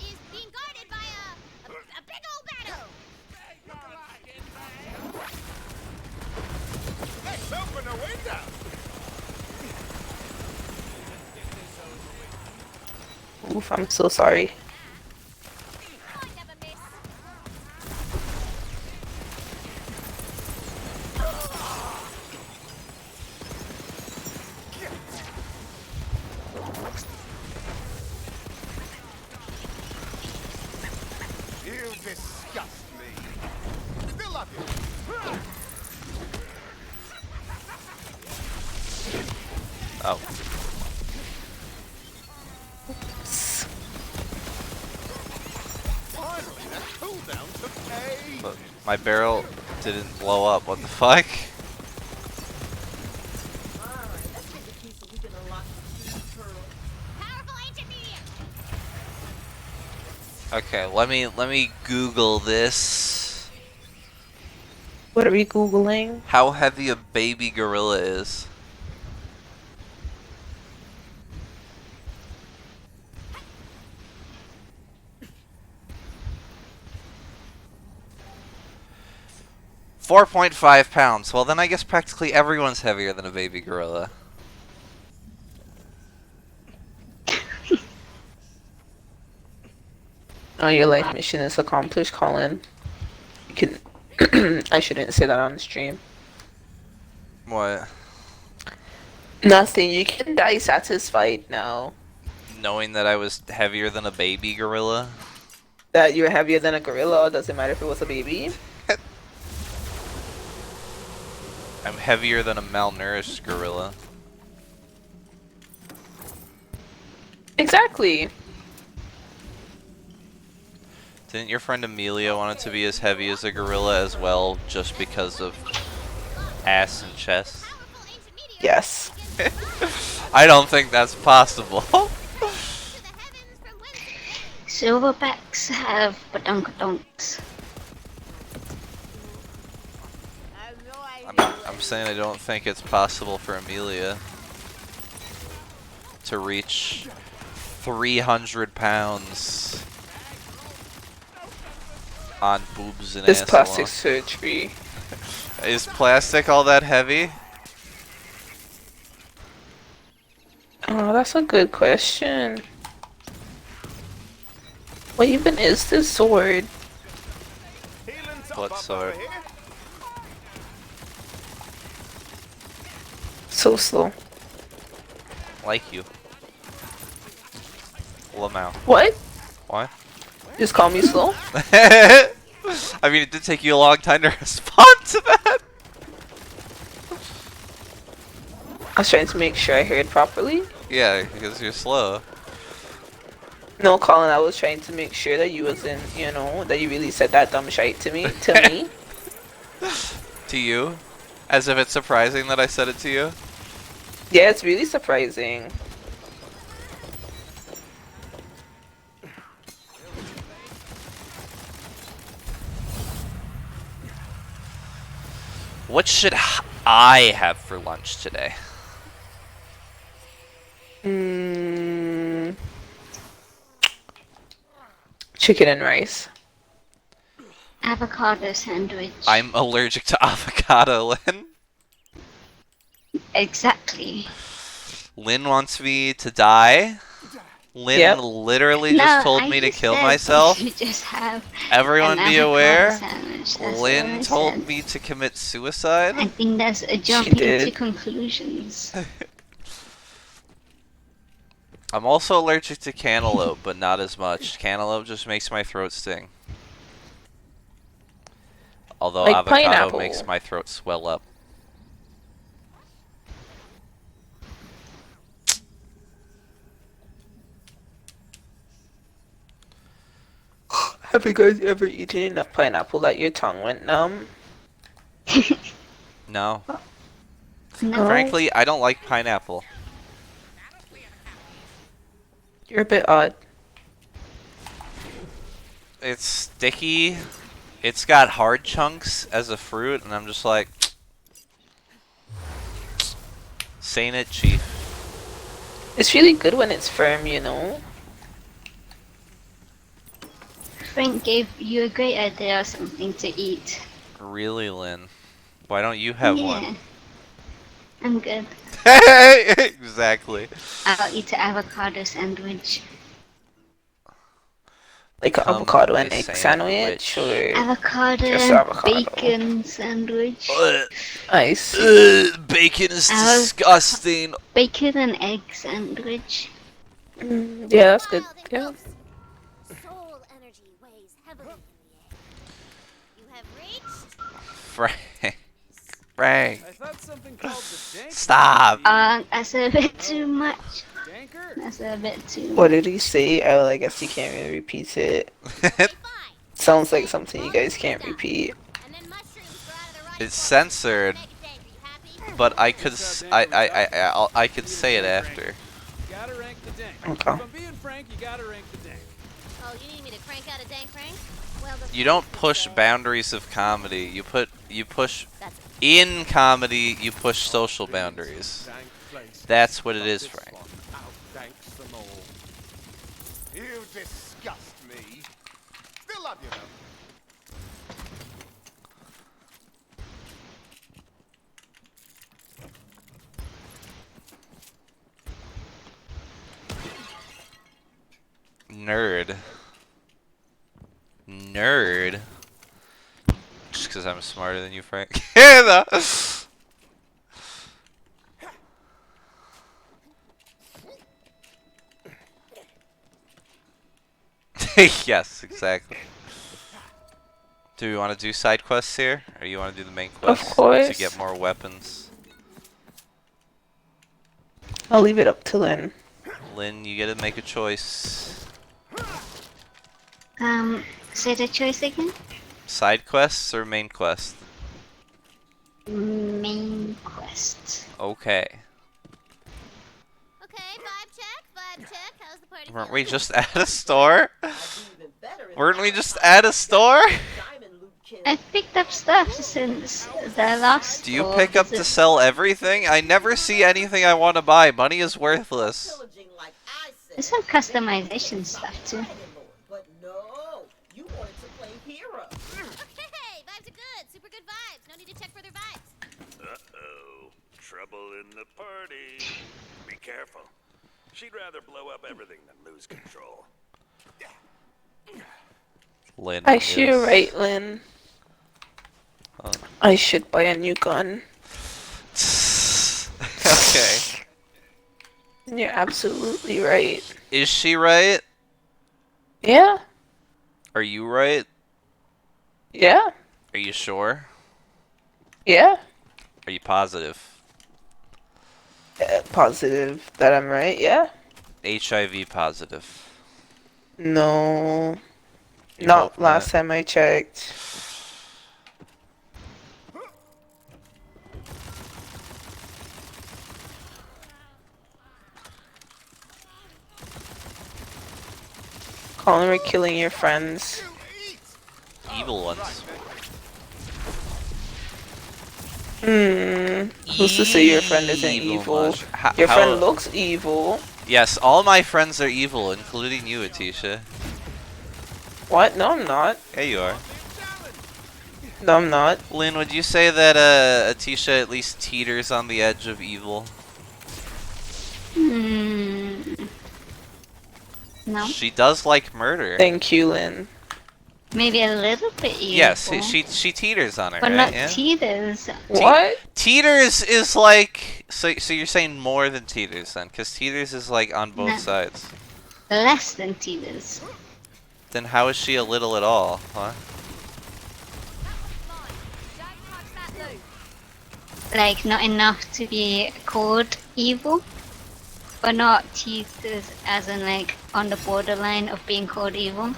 is being guarded by a big old battle. Let's open a window! Oof, I'm so sorry. I never miss. You disgust me. Still love you. Oh. Finally, that cooldown took ages. But my barrel didn't blow up. What the fuck? Alright, let's get the key so we can unlock the key pearl. Powerful ancient medium. Okay, let me Google this. What are we Googling? How heavy a baby gorilla is. £4.5. Well, then I guess practically everyone's heavier than a baby gorilla. Oh, your life mission is accomplished, Collin. You can. I shouldn't say that on the stream. What? Nothing. You can die satisfied now Knowing that I was heavier than a baby gorilla? that you're heavier than a gorilla. It doesn't matter if it was a baby. I'm heavier than a malnourished gorilla. Exactly. Didn't your friend Amelia want it to be as heavy as a gorilla as well, just because of ass and chest? Powerful ancient medium. Yes. I don't think that's possible. To the heavens from whence Silverbacks have badonkadonks. I have no idea. I'm saying I don't think it's possible for Amelia to reach 300 pounds on boobs and This ass plastic alone. surgery. Is plastic all that heavy? Oh, that's a good question. What even is this sword? Healing What sword? So slow. Like you. Lamau. What? What? Just call me slow? I mean, it did take you a long time to respond to that. I was trying to make sure I heard properly. Yeah, because you're slow. No, Colin, I was trying to make sure that you wasn't, you know, that you really said that dumb shite to me. To me. To you? As if it's surprising that I said it to you? Yeah, it's really surprising. What should I have for lunch today? Chicken and rice. Avocado sandwich. I'm allergic to avocado, Lynn. Exactly. Lynn wants me to die. Lynn Yep. literally No, just told I me to just kill said myself. You just have Everyone an be avocado aware. sandwich. That's all Lynn I told said. me to commit suicide. I think that's a jumping to did. conclusions. I'm also allergic to cantaloupe, but not as much. Cantaloupe just makes my throat sting. Although Like avocado pineapple. makes my throat swell up. Have you guys ever eaten enough pineapple that your tongue went numb? No. No. Frankly, I don't like pineapple. You're a bit odd. It's sticky. It's got hard chunks as a fruit, and I'm just like, saying it, chief. It's really good when it's firm, you know? Frank gave you a great idea of something to eat. Really, Lynn? Why don't you have yeah. one? I'm good. Exactly. I'll eat an avocado sandwich. Like an Become avocado a and egg sandwich or Avocado just and avocado? bacon sandwich. I see. Bacon is Av- disgusting. Bacon and egg sandwich. Yeah, that's good. Yeah. Soul energy weighs heavily in the air. You have reached Frank. Frank. I thought something called the dank. Stop. That's a bit too much. Danker? That's a bit too What much. did he say? Oh, I guess you can't really repeat it. fine. Sounds like something you guys can't repeat. And then mushrooms grow out of the right It's place. censored, Make it dank. Are you happy? but I could I could say it after. You gotta rank the dank. Okay. If I'm being frank, you gotta rank the dank. Oh, you need me to crank out a dank crank? Well, the You don't Frank would push say boundaries of comedy. You push that's in comedy. You push social boundaries. Dank place. That's what it is, This Frank. one outdanks them all. You disgust me. Still love you though. Nerd. Nerd. Just because I'm smarter than you, Frank. Yeah, no. Yes, exactly. Do we want to do side quests here, or you want to do the main Of quest to course. get more weapons? I'll leave it up to Lynn. Lynn, you get to make a choice. Say the choice again? Side quests or main quest? Main quest. Okay. okay. Vibe check. How's the party? Weren't we feeling? just at a store? I'd do even better in Weren't we the just at a store? diamond loot kill. I picked up stuff since the last Do you store pick up to visit. sell everything? I never see anything I want to buy. Money is worthless. Pillaging like I said. There's some customization stuff too. Dragon Lord, but no, you wanted to play hero. Okay, vibes are good. Super good vibes. No need to check further vibes. Uh-oh. Trouble in the party. Be careful. She'd rather blow up everything than lose control. Lynn I sure is right, Lynn. I should buy a new gun. Okay. You're absolutely right. Is she right? Yeah, Are you right? yeah, Are you sure? yeah. Are you positive? Positive that I'm right, yeah. HIV positive. No, You hope not not. last time I checked. Colin, we're killing your friends. Evil ones. Who's to say your friend isn't Evil evil? much. Your friend looks evil. Yes, all my friends are evil, including you, Atisha. What? No, I'm not. Yeah, you are. No, I'm not. Lynn, would you say that Atisha at least teeters on the edge of evil? No. She does like murder. Thank you, Lynn. Maybe a little bit evil. Yes, she teeters on it, but right? not Yeah. teeters. What? Teeters is like so you're saying more than teeters then, because teeters is like on both No. sides. Less than teeters. Then how is she a little at all, huh? Like, not enough to be called evil, but not teeters as in, like, on the borderline of being called evil.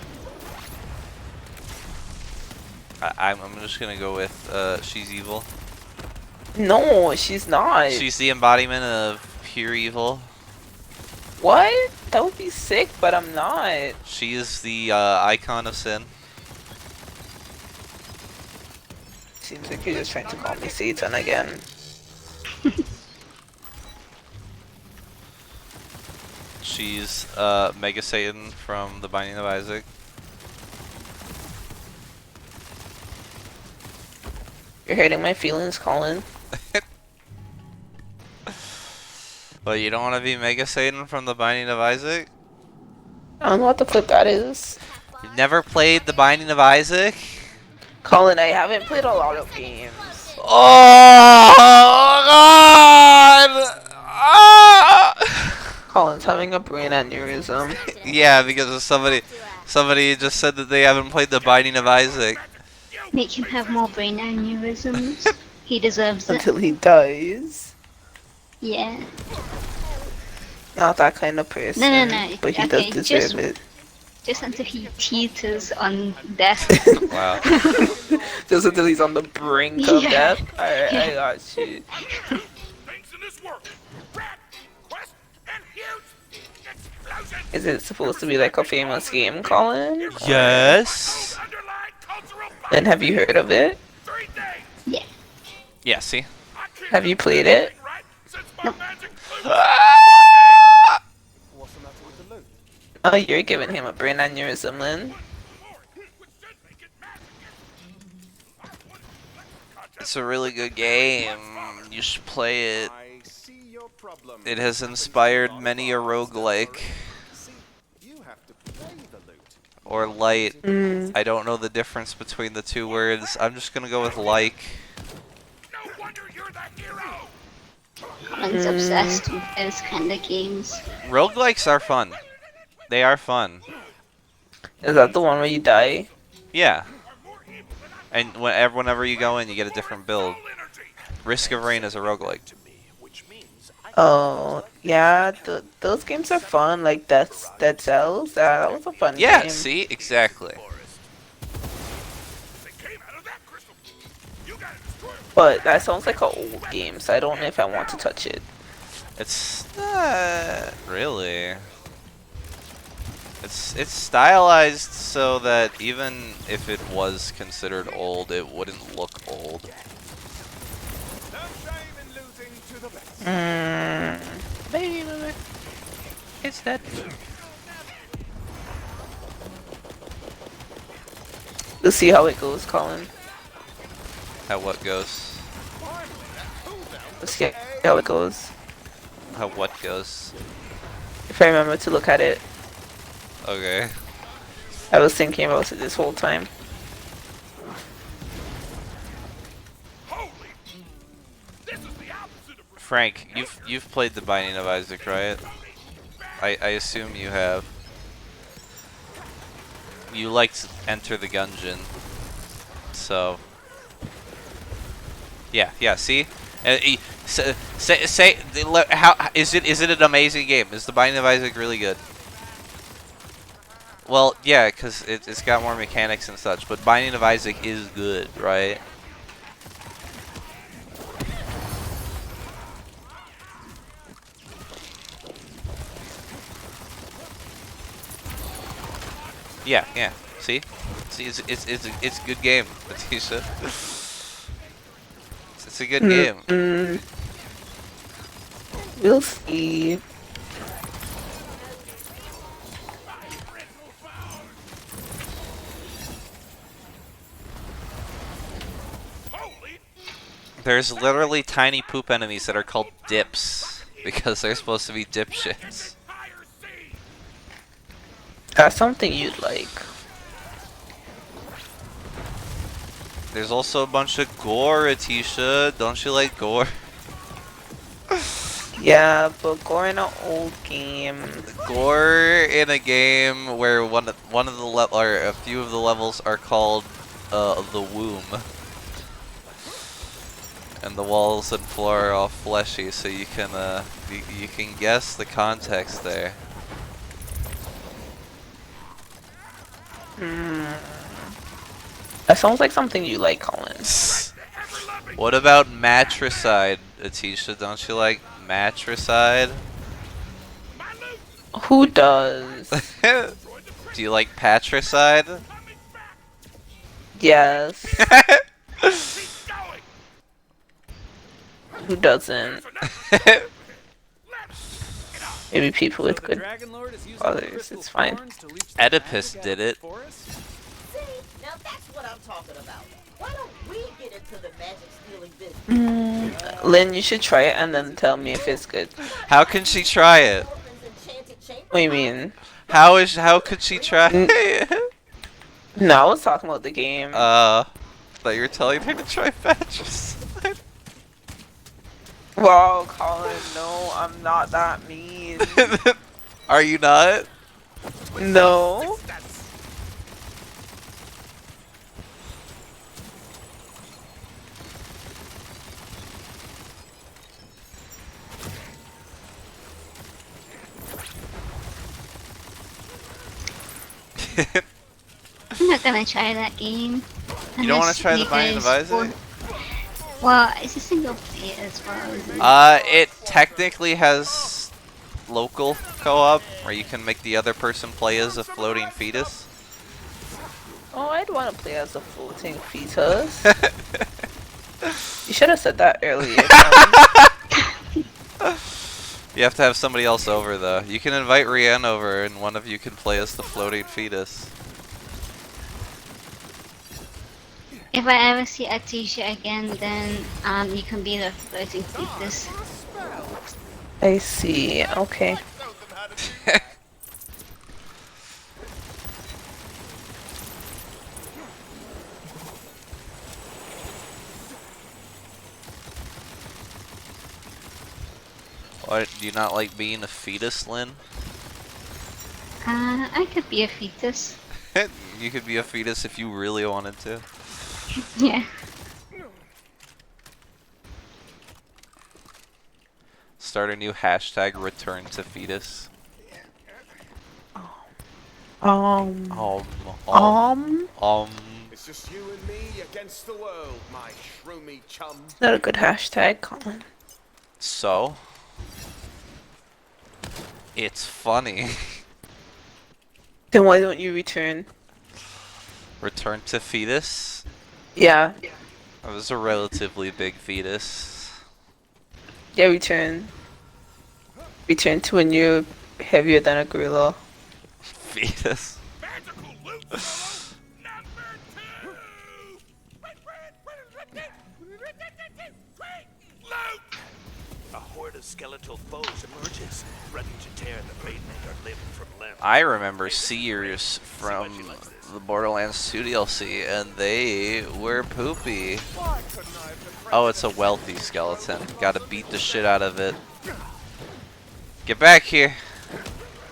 I'm just gonna go with she's evil. No, she's not. She's the embodiment of pure evil. What? That would be sick, but I'm not. She is the icon of sin. Seems like you're just trying to call me Satan again. She's Mega Satan from the Binding of Isaac. You're hurting my feelings, Colin. Well, you don't want to be Mega Satan from the Binding of Isaac? I don't know what the flip that is. You've never played the Binding of Isaac? Colin, I haven't played a lot of games. Oh God! Ah! Colin's having a brain aneurysm. Yeah, because of somebody just said that they haven't played the Binding of Isaac. Make him have more brain aneurysms. He deserves it. Until he dies. Yeah. Not that kind of person. No. But he Okay, does deserve it. Just until he teeters on death. Wow. Just until he's on the brink of Yeah. death. Alright, I got you. Things in this world. Rat, quest, and huge explosions. Is it supposed to be like a famous game, Colin? Yes. Underlying cultural Then have you heard of it? 3 days. Yeah. Yeah. See. I can't Have you played it? right since my Nope. magic Ah! What's the matter with the loot? Oh, you're giving him a brain aneurysm, Lynn. It's a really good game. You should play it. I see your problem. It has inspired many a roguelike. See, you have to play the loot. Or light. I don't know the difference between the two words. I'm just gonna go with like. No wonder you're the hero. Colin's obsessed with those kind of games. Roguelikes are fun. They are fun. Is that the one where you die? Yeah. And whenever you go in, you get a different build. Risk of Rain is a roguelike. Oh, yeah, those games are fun, like Dead Cells. That was a fun Yeah, game. see? Exactly. They came out of that crystal. You gotta destroy them. But that sounds like an old game, so I don't know if I want to touch it. It's not really. It's stylized so that even if it was considered old, it wouldn't look old. No shame in losing to the best. Baby, it's that. We'll see how it goes, Colin. How what goes? Let's see how it goes. How what goes? If I remember to look at it. Okay. I was thinking about it this whole time. Frank, you've played the Binding of Isaac, right? I assume you have. You like to enter the gungeon, so yeah. See, say how is it? Is it an amazing game? Is the Binding of Isaac really good? Well, yeah, because it's got more mechanics and such. But Binding of Isaac is good, right? Yeah. See, it's a good game, Atisha. It's a good game. We'll see. There's literally tiny poop enemies that are called dips because they're supposed to be dipshits. That's something you'd like. There's also a bunch of gore, Atisha. Don't you like gore? Yeah, but gore in an old game. Gore in a game where one of the or a few of the levels are called the womb, and the walls and floor are all fleshy, so you can you can guess the context there. That sounds like something you like, Collin. What about matricide, Atisha? Don't you like matricide? Who does? Do you like patricide? Yes. Who doesn't? Maybe people with good others. It's fine. Oedipus did it. See, now that's what I'm talking about. Why don't we get into the magic stealing business? Lynn, you should try it and then tell me if it's good. How can she try it? What do you mean? How could she try it? No, I was talking about the game. Thought you were telling her to try patricide. Wow, Collin, no, I'm not that mean. Are you not? No. I'm not gonna try that game. You don't want unless to try the you Binding of guys Isaac? Well, it's a single player as well, isn't it? It technically has local co-op, where you can make the other person play as a floating fetus. Oh, I'd want to play as a floating fetus. You should have said that earlier. You have to have somebody else over, though. You can invite Rianne over, and one of you can play as the floating fetus. If I ever see Atisha again, then you can be the floating fetus. I see. Okay. What, do you not like being a fetus, Lynn? I could be a fetus. You could be a fetus if you really wanted to. Yeah. Start a new hashtag, return to fetus. Um. It's just you and me against the world, my shroomy chum. Not a good hashtag, Collin. So? It's funny. Then why don't you return? Return to fetus? Yeah. I was a relatively big fetus. Yeah, return. Return to when you're heavier than a gorilla. Fetus? A horde of skeletal foes emerges, ready to tear the Maidmaker limb from limb. I remember Seers from the Borderlands 2 DLC, and they were poopy. Why couldn't I have Oh, it's a wealthy skeleton. Gotta beat the shit out of it. Get back here.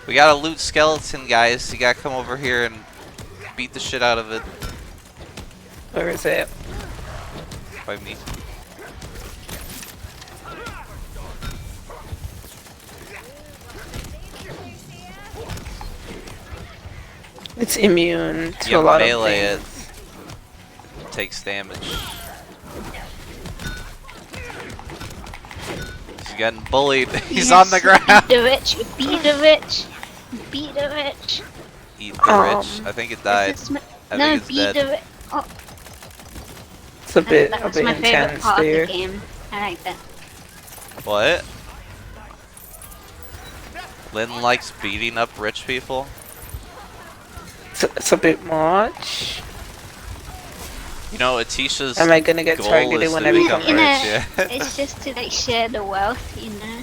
We gotta loot skeleton, guys. You gotta come over here and beat the shit out of it. Where is it? By me. It's immune to You a lot of melee it. things. Takes damage. He's getting bullied. He's on the ground. Beat the rich. Beat the rich. Beat the rich. Eat the rich. I think it died. I No, think it's beat dead. the rich. Oh, It's a bit that's my favorite intense part there. of the game. I like that. What? Lynn likes beating up rich people? It's a bit much. You know, Atisha's Am I gonna get goal targeted is when to I become become rich, rich? yeah. It's just to like share the wealth, you know.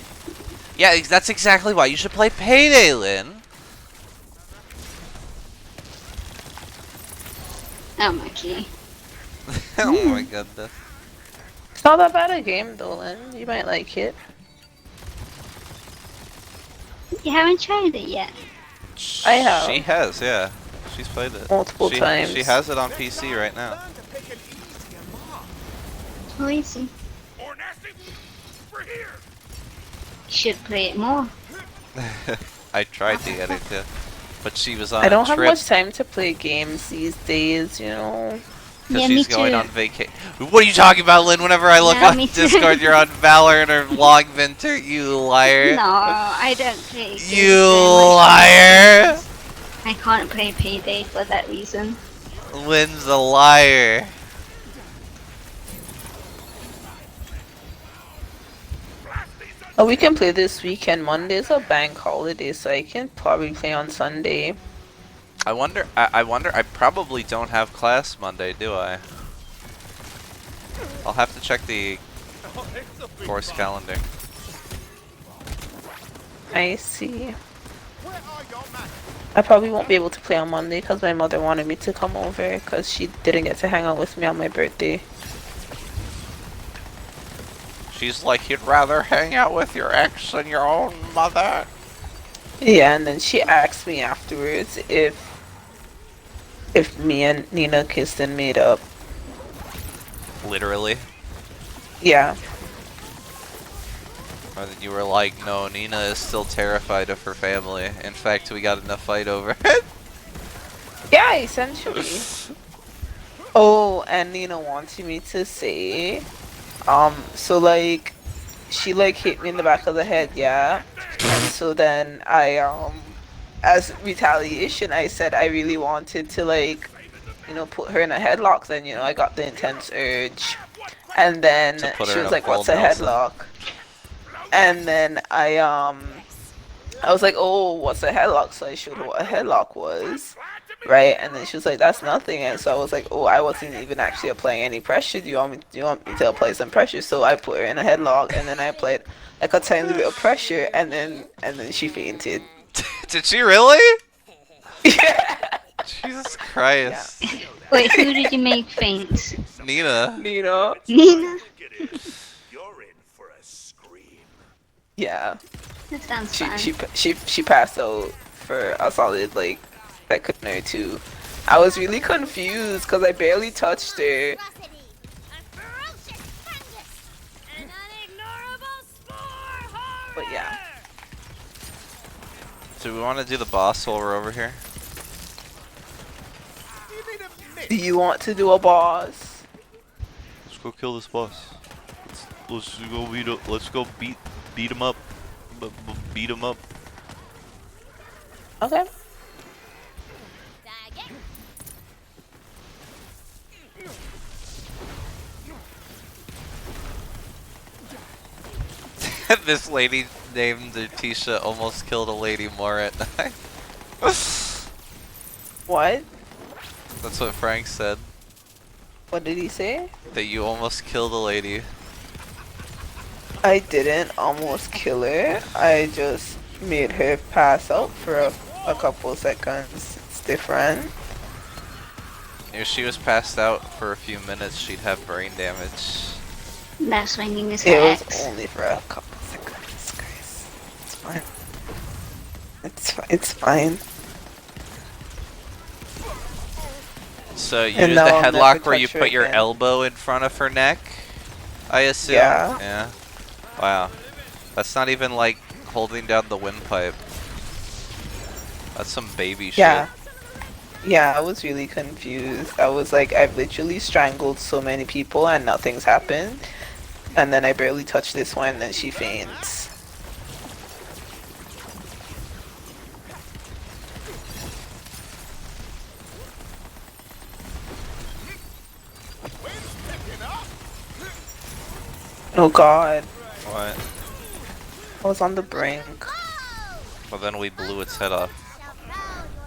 Yeah, that's exactly why you should play Payday, Lynn. Oh my key. Oh my goodness. It's not that bad a game though, Lynn. You might like it. You haven't tried it yet. I have. She has, yeah. She's played it. Multiple times. She has it on PC right now. Learn to pick an easier mark. Oh, easy. More nasty? We're here. You should play it more. I tried to get it to, but she was on I don't a have trip much time to play games these days, you know. because Yeah, me she's going too. on vacation. What are you talking about, Lynn? Whenever I look Yeah, on me too. Discord, you're on Valorant or Logvinter, you liar. No, I don't play games You very much. liar. I can't play Payday for that reason. Lynn's a liar. Oh, we can play this weekend. Monday's a bank holiday, so I can probably play on Sunday. I wonder. I probably don't have class Monday, do I? I'll have to check the course calendar. I see. Where are your manners? I probably won't be able to play on Monday because my mother wanted me to come over because she didn't get to hang out with me on my birthday. She's like, you'd rather hang out with your ex than your own mother. Yeah, and then she asked me afterwards if me and Nina kissed and made up. Literally. Yeah. Or that you were like, no, Nina is still terrified of her family. In fact, we got in a fight over it. Yeah, essentially. Oh, and Nina wanted me to say, so like, she like hit me in the back of the head, yeah? And so then I, as retaliation, I said I really wanted to like, you know, put her in a headlock. Then, you know, I got the intense urge. And then To put her she in was a like, what's full a Nelson. headlock? And then I was like, oh, what's a headlock? So I showed her what a headlock was, right? And then she was like, that's nothing. And so I was like, oh, I wasn't even actually applying any pressure. Do you want me to apply some pressure? So I put her in a headlock, and then I applied like a tiny bit of pressure, and then she fainted. Did she really? Yeah. Jesus Christ. Wait, who did you make faint? Nina. Nina. Nina? Get in. You're in for a scream. Yeah. That sounds fun. She passed out for a solid like second or two. I was really confused because I barely touched her. Ferocity, a ferocious fungus, an unignorable spore horror. But yeah. Do we want to do the boss while we're over here? You need a miss. Do you want to do a boss? Let's go kill this boss. Let's go beat up. Let's go beat him up. Beat him up. Okay. This lady named Tisha almost killed a lady more at night. What? That's what Frank said. What did he say? That you almost killed a lady. I didn't almost kill her. I just made her pass out for a couple seconds. It's different. If she was passed out for a few minutes, she'd have brain damage. That swinging is for It was X. only for a couple seconds, guys. It's fine. It's fine. So you And did now the I'll never headlock where you touch her put your again. elbow in front of her neck, I assume? Yeah. Yeah. Wow. That's not even like holding down the windpipe. That's some baby Yeah. shit. Yeah, I was really confused. I was like, I've literally strangled so many people and nothing's happened. And then I barely touch this one and she faints. Oh god. What? I was on the brink. Well, then we blew its head off.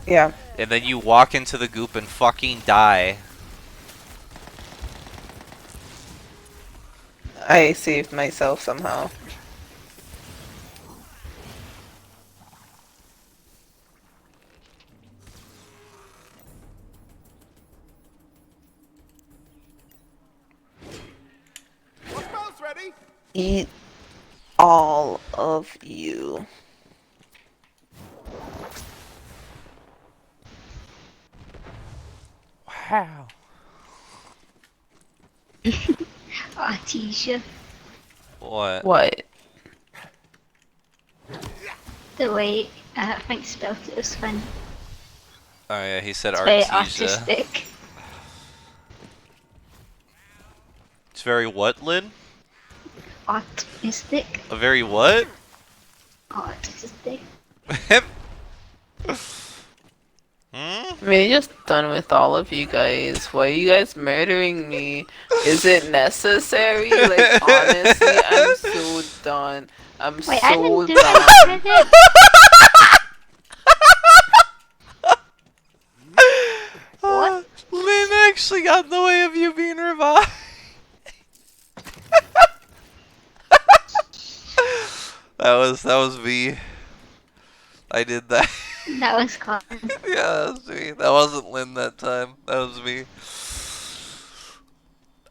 Yeah. And then you walk into the goop and fucking die. I saved myself somehow. What's ready? Eat all of you. Wow. Artesia. What? What? The way Frank spelled it was fun. Oh yeah, he said It's very Artesia. artistic. It's very what, Lynn? Artistic. A very what? Artistic. Hmm? I'm really just done with all of you guys. Why are you guys murdering me? Is it necessary? Like, honestly, I'm so done. I'm Wait, I so didn't do done. anything. What? Lynn actually got in the way of you being revived. that was me. I did that. That was Collin. Yeah, that was me. That wasn't Lynn that time. That was me.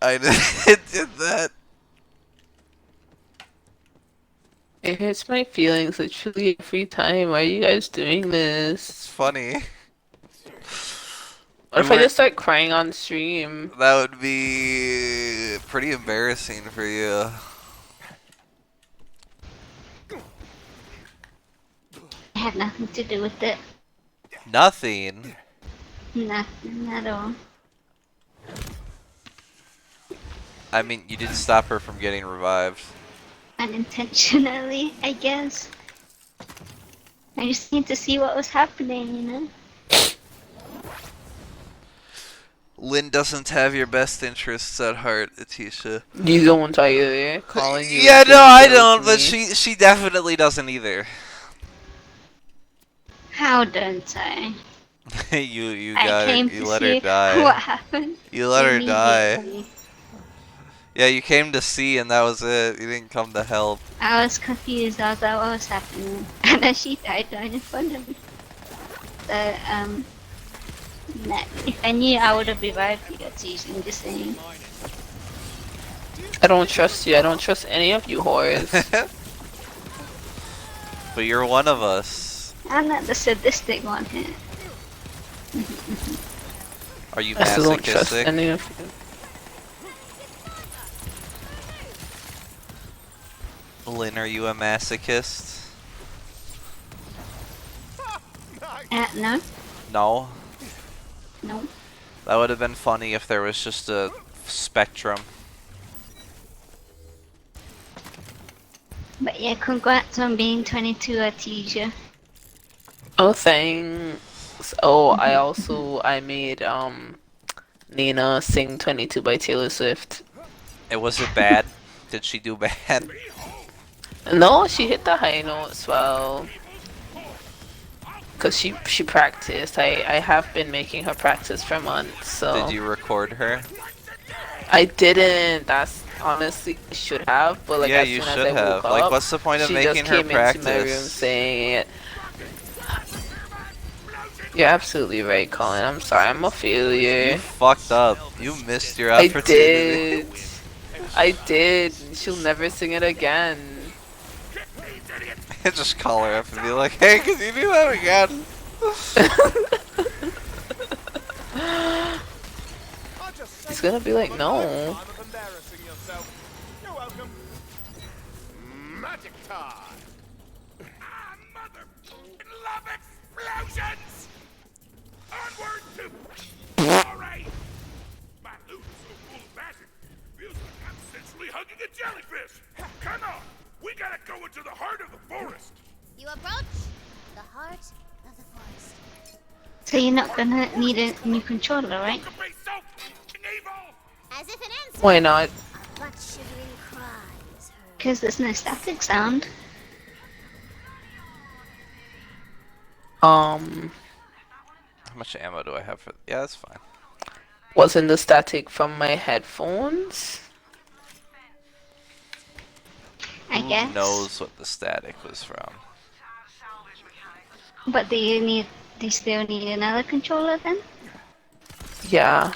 I did that. It hurts my feelings literally every time. Why are you guys doing It's this? funny. What if You I weren't- just start crying on stream? That would be pretty embarrassing for you. I had nothing to do with it. Nothing. Nothing at all. I mean, you did stop her from getting revived. Unintentionally, I guess. I just need to see what was happening, you know? Lynn doesn't have your best interests at heart, Atisha. You don't either. Calling you. Yeah, is no, what I kills don't, but me. she definitely doesn't either. How don't I? you I got came her, you to let see her die. what happened. You let her die. Immediately. Yeah, you came to see and that was it. You didn't come to help. I was confused. I was like, what was happening? And then she died right in front of me. So, if I knew, I would have revived you. That's usually just saying. I don't trust you. I don't trust any of you whores. But you're one of us. I'm not the sadistic one here. Are you I still don't trust masochistic? any of you. Lynn, are you a masochist? No, No. no. That would have been funny if there was just a spectrum. But yeah, congrats on being 22, Artesia. Oh, thanks. Oh, I made Nina sing 22 by Taylor Swift. And was it bad? Did she do bad? No, she hit the high notes well. Cause she practiced. I have been making her practice for months. So Did you record her? I didn't. That's honestly I should have. But like Yeah, as you soon as should I woke have. Like, up, what's the point of she making just her came into my room practice? saying it. You're absolutely right, Colin. I'm sorry. I'm a failure. You fucked up. You missed your I opportunity. did. I did. She'll never sing it again. Just call her up and be like, hey, can you do that again? He's gonna be like, no. Time of embarrassing yourself. You're welcome. Magic time. Ah, mother love explosions! Onward to glory! My loot is so full of magic, feels like I'm essentially hugging a jellyfish. Come on, we gotta go into the heart of the forest. You approach the heart of the forest. So you're not gonna need a new controller, right? Could be so f***ing evil! As if an answer, Why not? a butt shivering cry is heard. Because there's no static sound. How much ammo do I have for? Yeah, that's fine. Wasn't the static from my headphones? I Who guess. knows what the static was from? But do you still need another controller then? Yeah.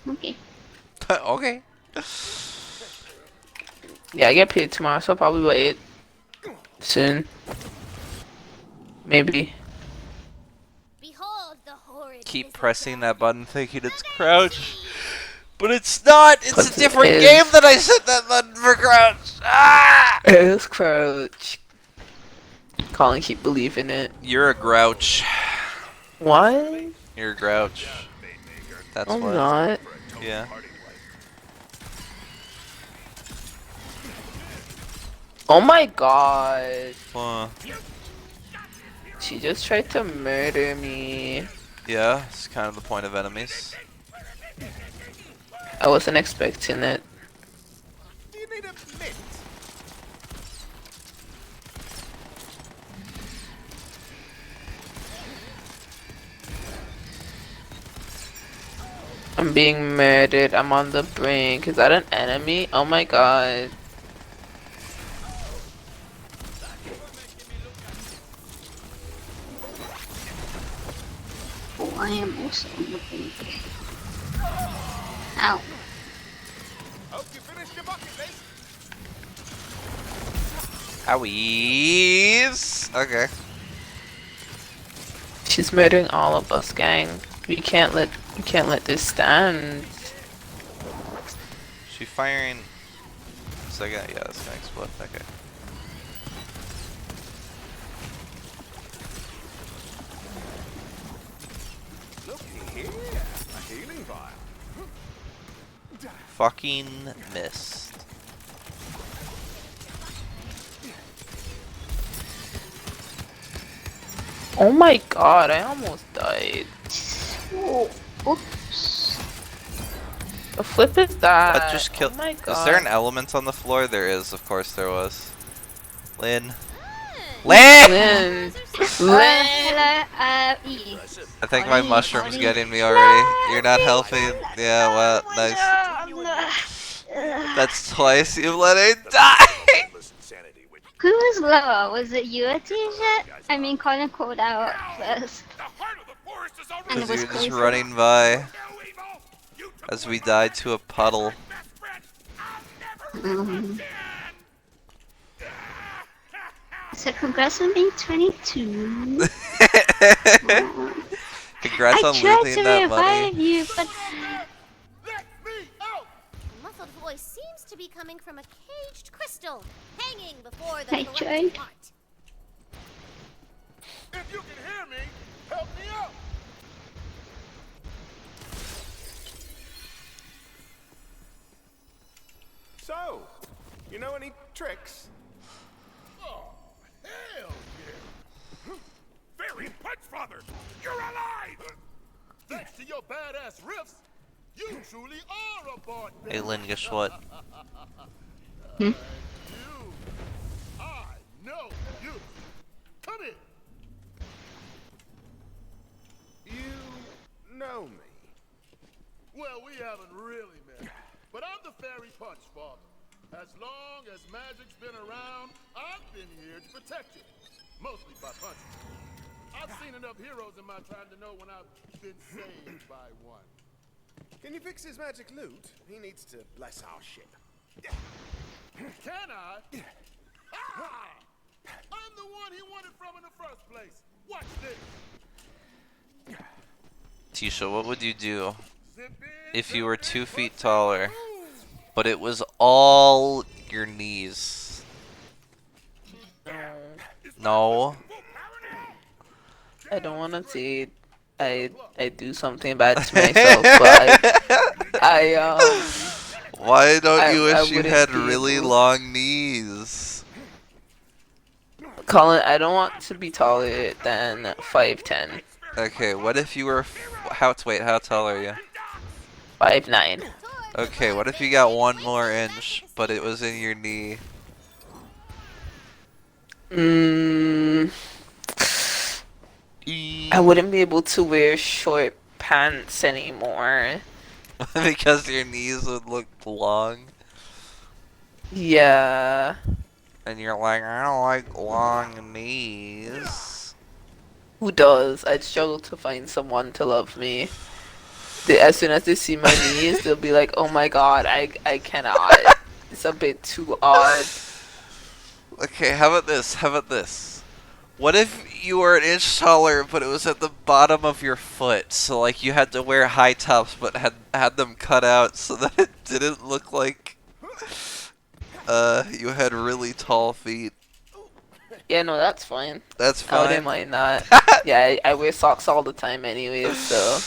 Okay. Okay. Yeah, I get paid tomorrow, so I'll probably wait. Soon. Maybe. Behold the horrid Keep visitor. pressing that button thinking it's crouch. But it's not! It's 'Cause a it different is. game that I set that button for crouch! Ah! It is crouch. Collin, keep believing it. You're a grouch. What? You're a grouch. That's I'm what. not. Yeah. Oh my god. Well, She just tried to murder me. yeah, it's kind of the point of enemies. I wasn't expecting it. Do you need a mint? I'm being murdered. I'm on the brink. Is that an enemy? Oh my god. Oh, I am also on the brink. Ow. Hope you finished your bucket list. Owies! Okay. She's murdering all of us, gang. We can't let this stand. She firing. Second, yeah, that's gonna explode. Okay. Looky here. A healing vial. Fucking missed. Oh my god, I almost died. Oh, oops. The flip is that? That just killed. Oh my god. Is there an element on the floor? There is, of course there was. Lynn. Lynn! Lynn. Hello, E. I think my mushroom's getting me already. You're not healthy. Yeah, well, nice. That's twice you've let it die! Who was lower? Was it you, T-shirt? I mean, Collin called out first. The heart of the forest is already And it Because was you were just closer. running by no evil. You took as we away died to a puddle. my best friend. I'll never Mhm. again. So congrats on being 22. Congrats I on tried losing to that revive money. you, but Let me out! A muffled voice seems to be coming from a caged crystal hanging before the I corrupted tried. heart. If you can hear me, help me out! So, you know any tricks? Oh, hell yeah. Fairy Punchfather, you're alive! Thanks to your badass riffs, you truly are a bard. Hey Lynn, guess what? You, I know you. Come in. You know me. Well, we haven't really met, but I'm the Fairy Punch Father. As long as magic's been around, I've been here to protect it, mostly by punching. I've seen enough heroes in my time to know when I've been saved by one. Can you fix his magic loot? He needs to bless our ship. Can I? Ah! I'm the one he wanted from in the first place. Watch this. Tisha, what would you do Zip in, if you were 2 feet what's taller, in but it was all your knees? No. I don't want to say I do something bad to myself, but Why don't you I wish you wouldn't had be really able. long knees? Colin, I don't want to be taller than 5'10", Okay, what if you were how tall are you? 5'9". Okay, what if you got 1 more inch, but it was in your knee? Mm, I wouldn't be able to wear short pants anymore. Because your knees would look long, Yeah. and you're like, I don't like long knees. Who does? I'd struggle to find someone to love me. As soon as they see my knees, they'll be like, "Oh my god, I cannot. It's a bit too odd." Okay, how about this? How about this? What if you were an inch taller, but it was at the bottom of your foot? So like you had to wear high tops, but had them cut out so that it didn't look like you had really tall feet. Yeah, no, that's fine. That's I wouldn't fine. mind that. Yeah, I wear socks all the time anyways, so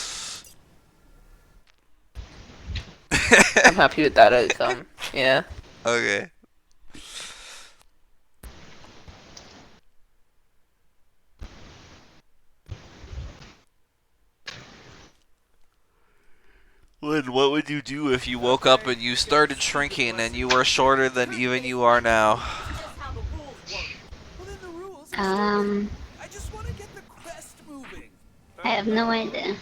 I'm happy with that outcome. Yeah. Okay. Lynn, what would you do if you woke up and you started shrinking and you were shorter than even you are now? That's how the rules work. Well, then the rules are Um, I just want to get the quest moving. I have no idea.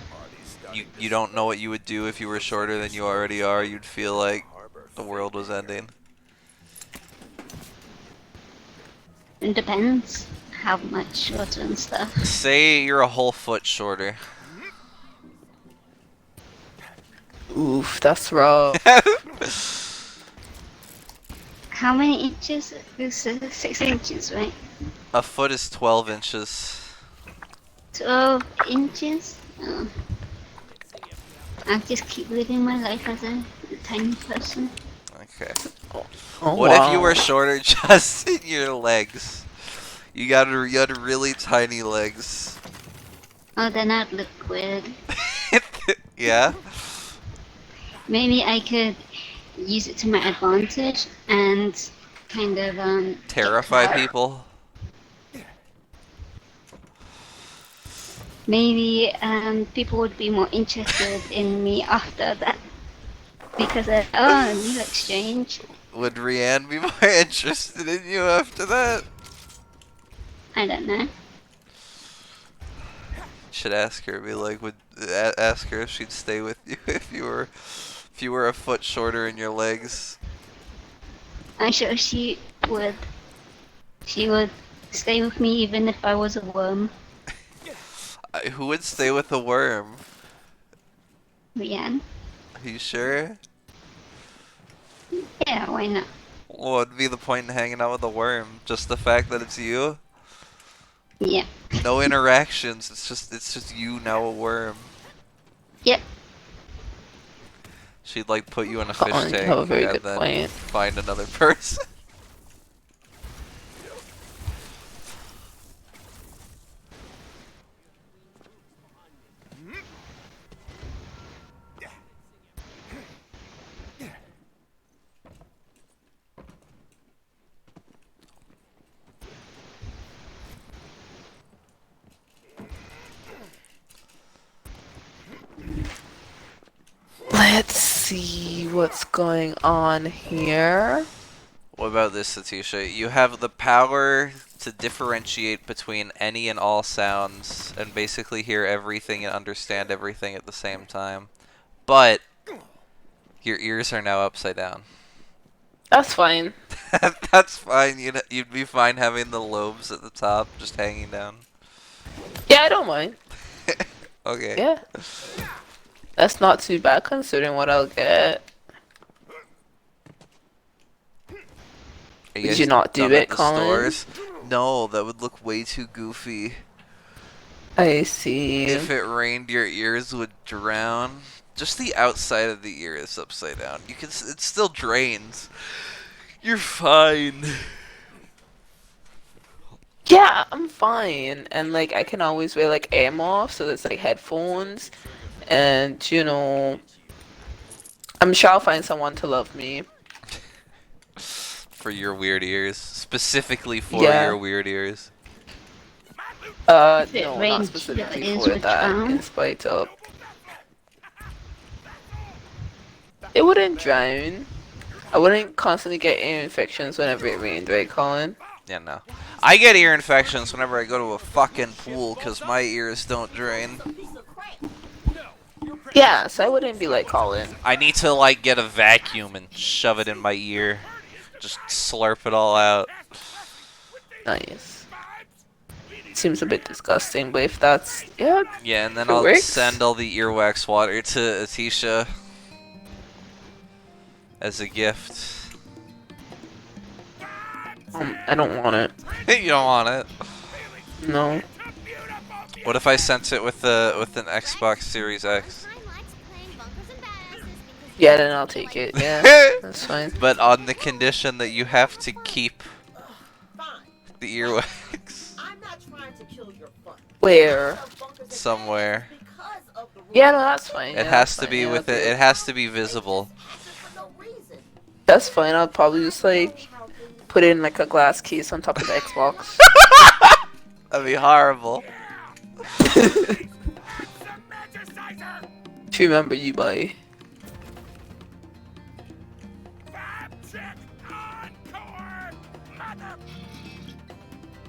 You don't know what you would do if you were shorter than you already are. You'd feel like the world was ending. It depends how much shorter and stuff. Say you're a whole foot shorter. Oof, that's rough. How many inches? This is 6 inches, right? A foot is 12 inches. 12 inches? Oh. I'll just keep living my life as a tiny person. Okay. Oh, What if you wow. were shorter just in your legs? You had really tiny legs. Oh, then I'd look weird. Yeah? Maybe I could use it to my advantage and kind of Terrify get clout. people? Maybe people would be more interested in me after that because oh, you look strange. Would Rianne be more interested in you after that? I don't know. Should ask her. Be like, ask her if she'd stay with you if you were a foot shorter in your legs. I'm sure she would. She would stay with me even if I was a worm. Who would stay with a worm? Rianne? Are you sure? Yeah, why not? What would be the point in hanging out with a worm? Just the fact that it's you? Yeah. No interactions. It's just you now a worm. Yep. She'd like put you in a fish Colin, you tank have a very and good then point. find another person. Let's see what's going on here. What about this, Satisha? You have the power to differentiate between any and all sounds and basically hear everything and understand everything at the same time. But your ears are now upside down. That's fine. That's fine. You'd be fine having the lobes at the top just hanging down. Yeah, I don't mind. Okay. Yeah. That's not too bad considering what I'll get. Are Did you not do done it, at the Collin? stores? No, that would look way too goofy. I see. If it rained, your ears would drown. Just the outside of the ear is upside down. You can. It still drains. You're fine. Yeah, I'm fine. And like I can always wear like earmuffs, so it's like headphones. And you know, I'm sure I'll find someone to love me. For your weird ears, specifically for Yeah. your weird ears. If it No, not rains, specifically your ears for would that. drown. In spite of, it wouldn't drown. I wouldn't constantly get ear infections whenever it rained, right, Colin? Yeah, no. I get ear infections whenever I go to a fucking pool because my ears don't drain. Yeah, so I wouldn't be like Colin. I need to like get a vacuum and shove it in my ear. Just slurp it all out. Nice. Seems a bit disgusting, but if that's yeah. Yeah, and then It I'll works. send all the earwax water to Atisha as a gift. I don't want it. You don't want it. No. What if I sent it with an Xbox Series X? Yeah, then I'll take it. Yeah, that's fine. But on the condition that you have to keep the earwax I'm not trying to kill your fun. Where? somewhere. Yeah, no, that's fine. It yeah, has that's to fine, be yeah, with I'll it. do It has to be visible. That's fine. I'll probably just like put it in like a glass case on top of the Xbox. That'd be horrible. To remember you by.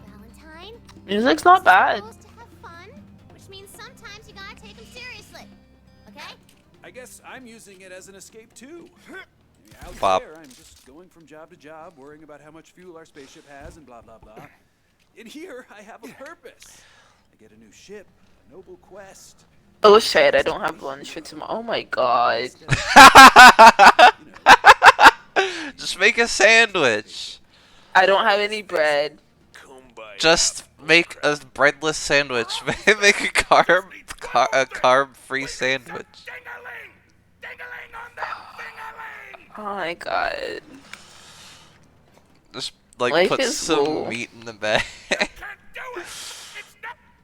Valentine, Music's not bad. supposed to have fun, which means sometimes you gotta take them seriously. Okay? I guess I'm using it as an escape too. Out Pop. there, I'm just going from job to job, worrying about how much fuel our spaceship has and blah blah blah. In here, I have a purpose. I get a new ship, a noble quest. Oh shit! I don't have lunch for tomorrow. Oh my god. Just make a sandwich. I don't have any bread. Just make a breadless sandwich. Make a carb-free sandwich. Oh my god. Just like Life put is some cool. meat in the bag.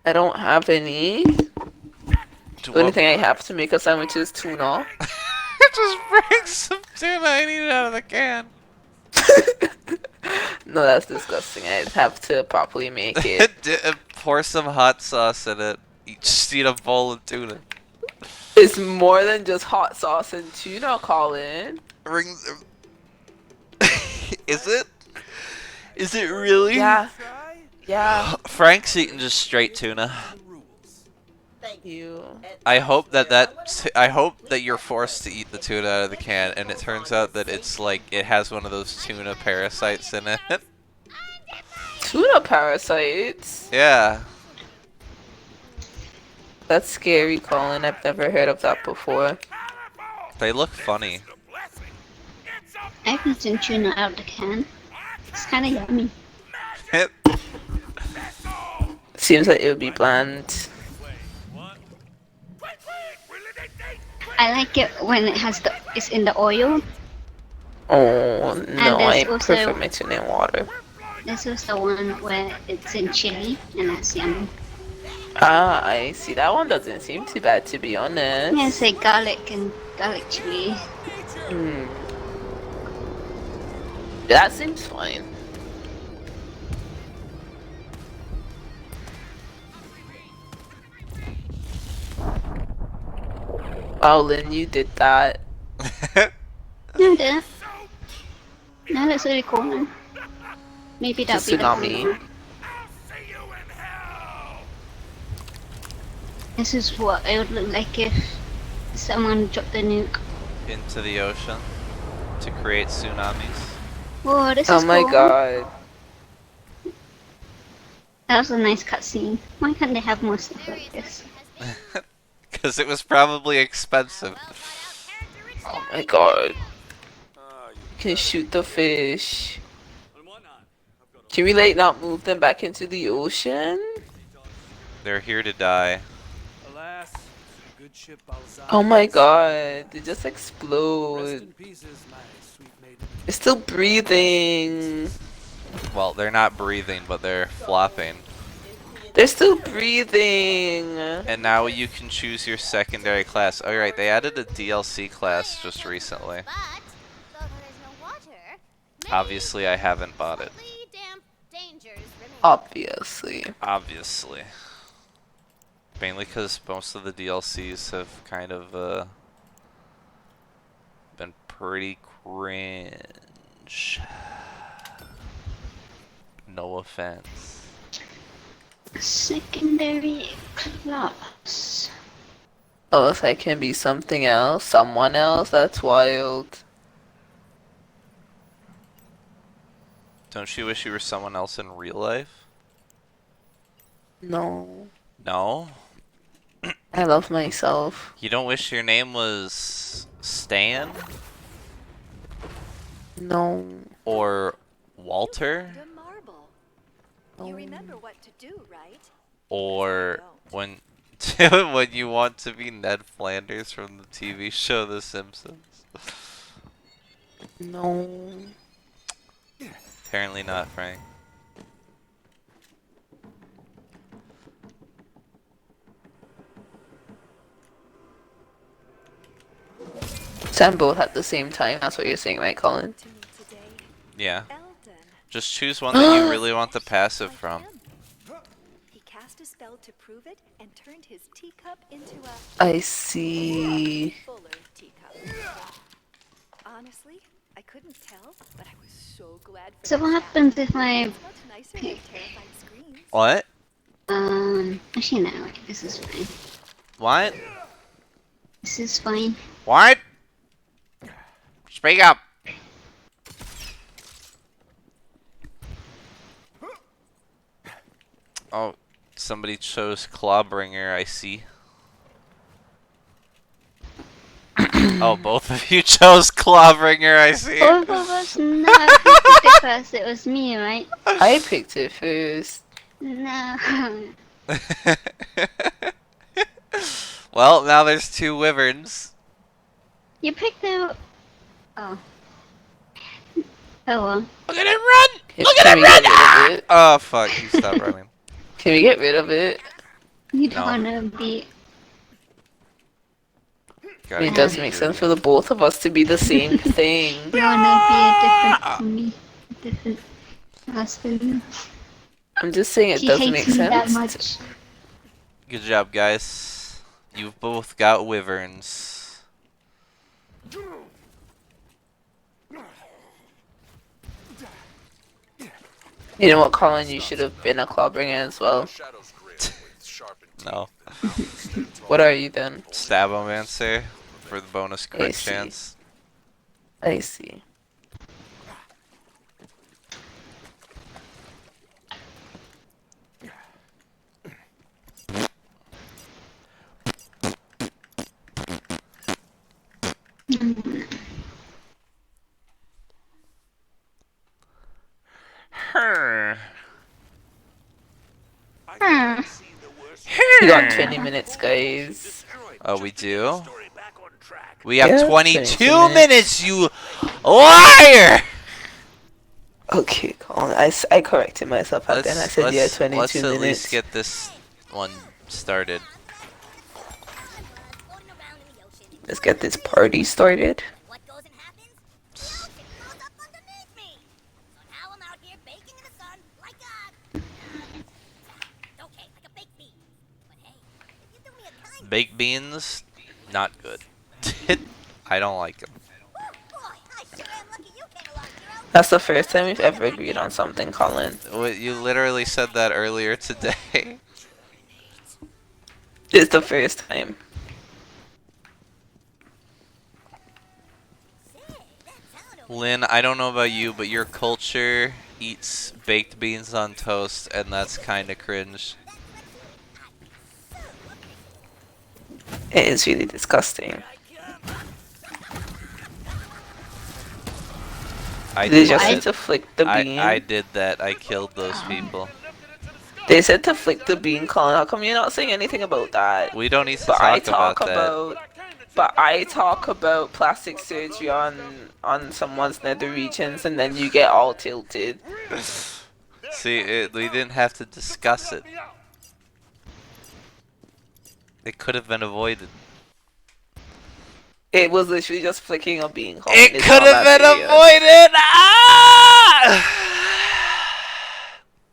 I don't have any. The only thing I have to make a sandwich is tuna. Just bring some tuna and eat it out of the can. No, that's disgusting. I'd have to properly make it. Pour some hot sauce in it. Just eat a bowl of tuna. It's more than just hot sauce and tuna, Colin. Is it? Is it really? Yeah. Yeah. Frank's eating just straight tuna. You. I hope that you're forced to eat the tuna out of the can, and it turns out that it's like it has one of those tuna parasites in it. Tuna parasites? Yeah. That's scary, Colin. I've never heard of that before. They look funny. I've eaten tuna out of the can. It's kind of yummy. Seems like it would be bland. I like it when it's in the oil. Oh no, I there's also- prefer mixing in water. This is the one where it's in chili, and that's yummy. Ah, I see. That one doesn't seem too bad, to be honest. Yeah, it's like garlic and garlic chili. Hmm. That seems fine. Wow, Lynn, you did that. No, I didn't. No, that's really cool, man. Maybe that'll It's be a the tsunami. one. This is what it would look like if someone dropped a nuke. Into the ocean to create tsunamis. Whoa, this Oh is my cool. god. That was a nice cutscene. Why can't they have more stuff like this? Because it was probably expensive. Oh my god. Can shoot the fish. Can we like not move them back into the ocean? They're here to die. Alas, the good ship Balzac Oh my has god, they just rest explode. in pieces, my sweet maiden. They're still breathing. Well, they're not breathing, but they're flopping. They're still breathing. And now you can choose your secondary class. Alright, they added a DLC class just recently. But, though there is no water, Obviously, I haven't bought it. slightly damp dangers remain. Obviously. Obviously. Mainly because most of the DLCs have kind of been pretty cringe. No offense. Secondary class. Oh, if I can be something else, someone else, that's wild. Don't you wish you were someone else in real life? No. No? I love myself. You don't wish your name was Stan? No. Or Walter? The marble. You remember what to do, right? Or when when you want to be Ned Flanders from the TV show The Simpsons? No. Apparently not, Frank. Send both at the same time, that's what you're saying, right, Colin? To me today, Yeah. Eldon. Just choose one that you really want the passive from. He cast a spell to prove it and turned his teacup into a I see. fuller teacup. Honestly, I couldn't tell, but I was so glad for So that. what happens if I It's much nicer than terrified screams. What? actually no, wait, this is fine. What? This is fine. What? Speak up. Oh, somebody chose Clawbringer, I see. Oh, both of you chose Clawbringer, I see. Both of us? No, who picked it first? It was me, right? I picked it first. No. Well, now there's two wyverns. You picked out... Oh. Oh well. Look at him run! Look at him run! Get rid of it? Oh, fuck, he stopped running. Can we get rid of it? You don't No. wanna be... I mean, it does make sense for the both of us to be the same thing. You wanna be a different me. A different husband. I'm just saying it She doesn't hates make me that sense. much. Good job, guys. You've both got wyverns. You know what, Colin? You should have been a Clawbringer as well. No. What are you then? Stabomancer for the bonus I crit see. chance. I see. Her. We got 20 minutes, guys. Oh, we do? We have Yeah, 22 20 minutes, you liar! Okay, Colin. I corrected myself at then. I said, yeah, 22 let's minutes. at least get this one started. Let's get this party started. What goes and happens? The ocean goes up underneath me. So now I'm out here baking in the sun like a... okay, like a baked bean. But hey, if you do me a kind... Baked beans, not good. I don't like them. Boy, I sure am lucky you came along, Hero. That's the first time we've ever agreed on something, Colin. You literally said that earlier today. It's the first time. Lynn, I don't know about you, but your culture eats baked beans on toast, and that's kind of cringe. It is really disgusting. I They did just that. need to flick the bean. I did that. I killed those people. They said to flick the bean, Colin. How come you're not saying anything about that? We don't need to But I talk talk about that. plastic surgery on someone's nether regions, and then you get all tilted. See, we didn't have to discuss it. It could have been avoided. It was literally just flicking a bean. Colin. It It's could not have that been serious. avoided! Ah!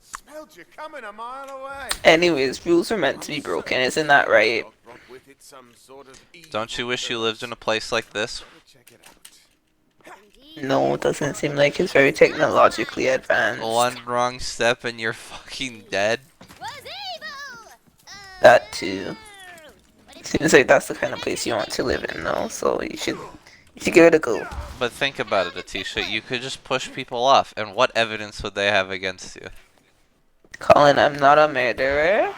Smelled you coming a mile away. Anyways, rules are meant to be broken, isn't that right? Brought with it some sort of Don't you wish you lived in a place like this? Check it out. No, it doesn't seem like it's very technologically advanced. One wrong step and you're fucking dead. That too. Seems like that's the kind of place you want to live in, though. So you should give it a go. But think about it, Atisha. You could just push people off, and what evidence would they have against you? Colin, I'm not a murderer.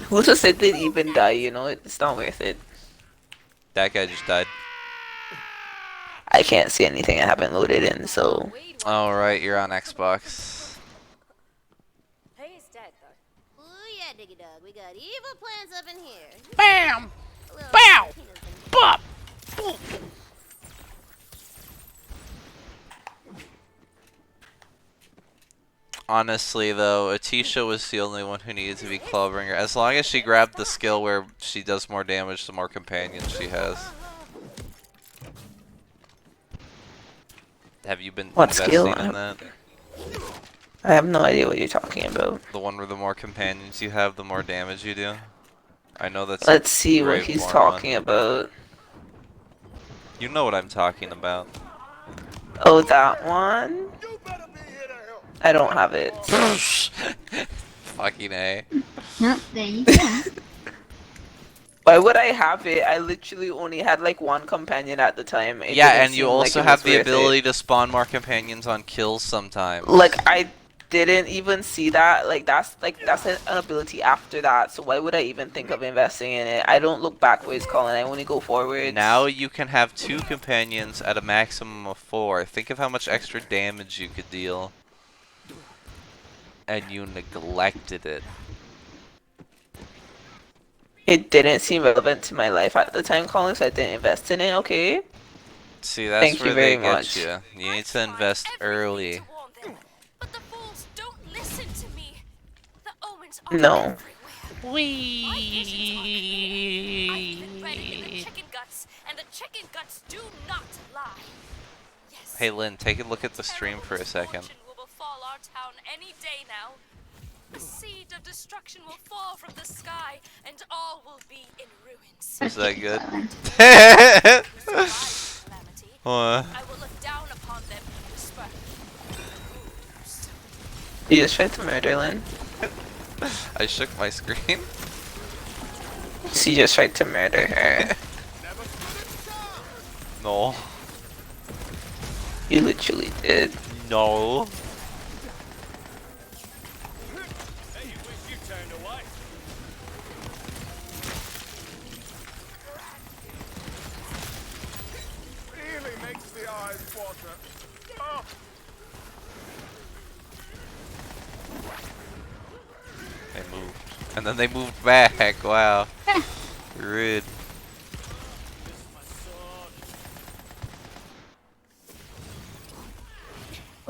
Who just said they'd even die? You know, it's not worth it. That guy just died. I can't see anything I haven't loaded in, so. Alright, you're on Xbox. He's dead, though. Ooh, yeah, Diggy Dog. We got evil plans up in here. Bam! Bow! Bop! Boom! Honestly, though, Atisha was the only one who needed to be Clawbringer. As long as she grabbed the skill where she does more damage, the more companions she has. Have you been What investing skill? in that? I have no idea what you're talking about. The one where the more companions you have, the more damage you do? I know that's Let's see what Grave he's Born talking one. about. You know what I'm talking about. Oh, that one? I don't have it. Fucking A. No, there you go. Why would I have it? I literally only had like one companion at the time. It Yeah, didn't and you seem like also it have was the worth it. ability to spawn more companions on kills sometimes. Like I didn't even see that. That's an ability after that. So why would I even think of investing in it? I don't look backwards, Colin. I only go forwards. Now you can have 2 companions at a maximum of 4. Think of how much extra damage you could deal. And you neglected it. It didn't seem relevant to my life at the time, Colin, so I didn't invest in it. Okay. See, that's Thank where you very they get much. you. You need to invest early. But the fools don't listen to me. The omens are No. everywhere. My visions are clear. I've been ready in the chicken guts, and the chicken guts do not lie. Yes. Hey Lynn, take a look at the stream for a second. Misfortune will befall our town any day now. A seed of destruction will fall from the sky, and all will be in ruins. Is that good? What? I will look down upon them and whisper. You just tried to murder Lynn. I shook my screen. So you just tried to murder her. No. You literally did. No. Really makes the eyes water. Oh. They moved. And then they moved back. Wow. Rude.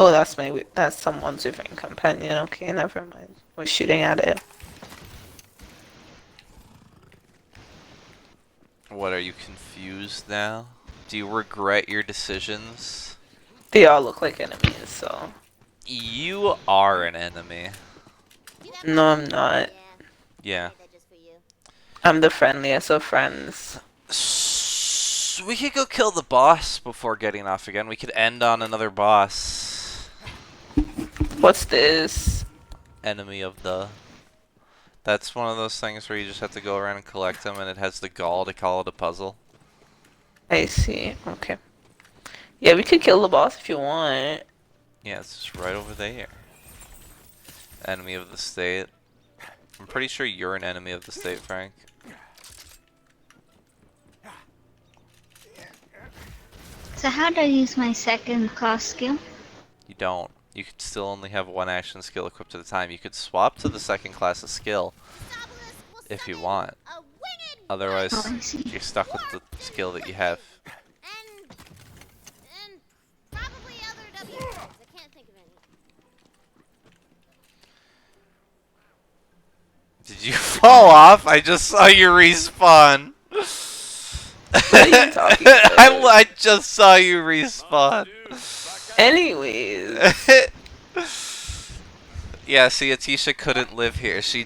Oh, that's someone's different companion. Okay, never mind. We're shooting at it. What, are you confused now? Do you regret your decisions? They all look like enemies, so. You are an enemy. No, I'm not. Yeah. I'm the friendliest of friends. We could go kill the boss before getting off again. We could end on another boss. What's this? Enemy of the... That's one of those things where you just have to go around and collect them, and it has the gall to call it a puzzle. I see. Okay. Yeah, we could kill the boss if you want. Yeah, it's just right over there. Enemy of the state. I'm pretty sure you're an enemy of the state, Frank. So how do I use my second class skill? You don't. You could still only have one action skill equipped at a time. You could swap to the second class of skill if you want. Otherwise, Oh, I see. you're stuck with the skill that you have. And probably other W words. I can't think of any. Did you fall off? I just saw you respawn. What are you talking about? I just saw you respawn. Anyways, yeah, see, Atisha couldn't live here. She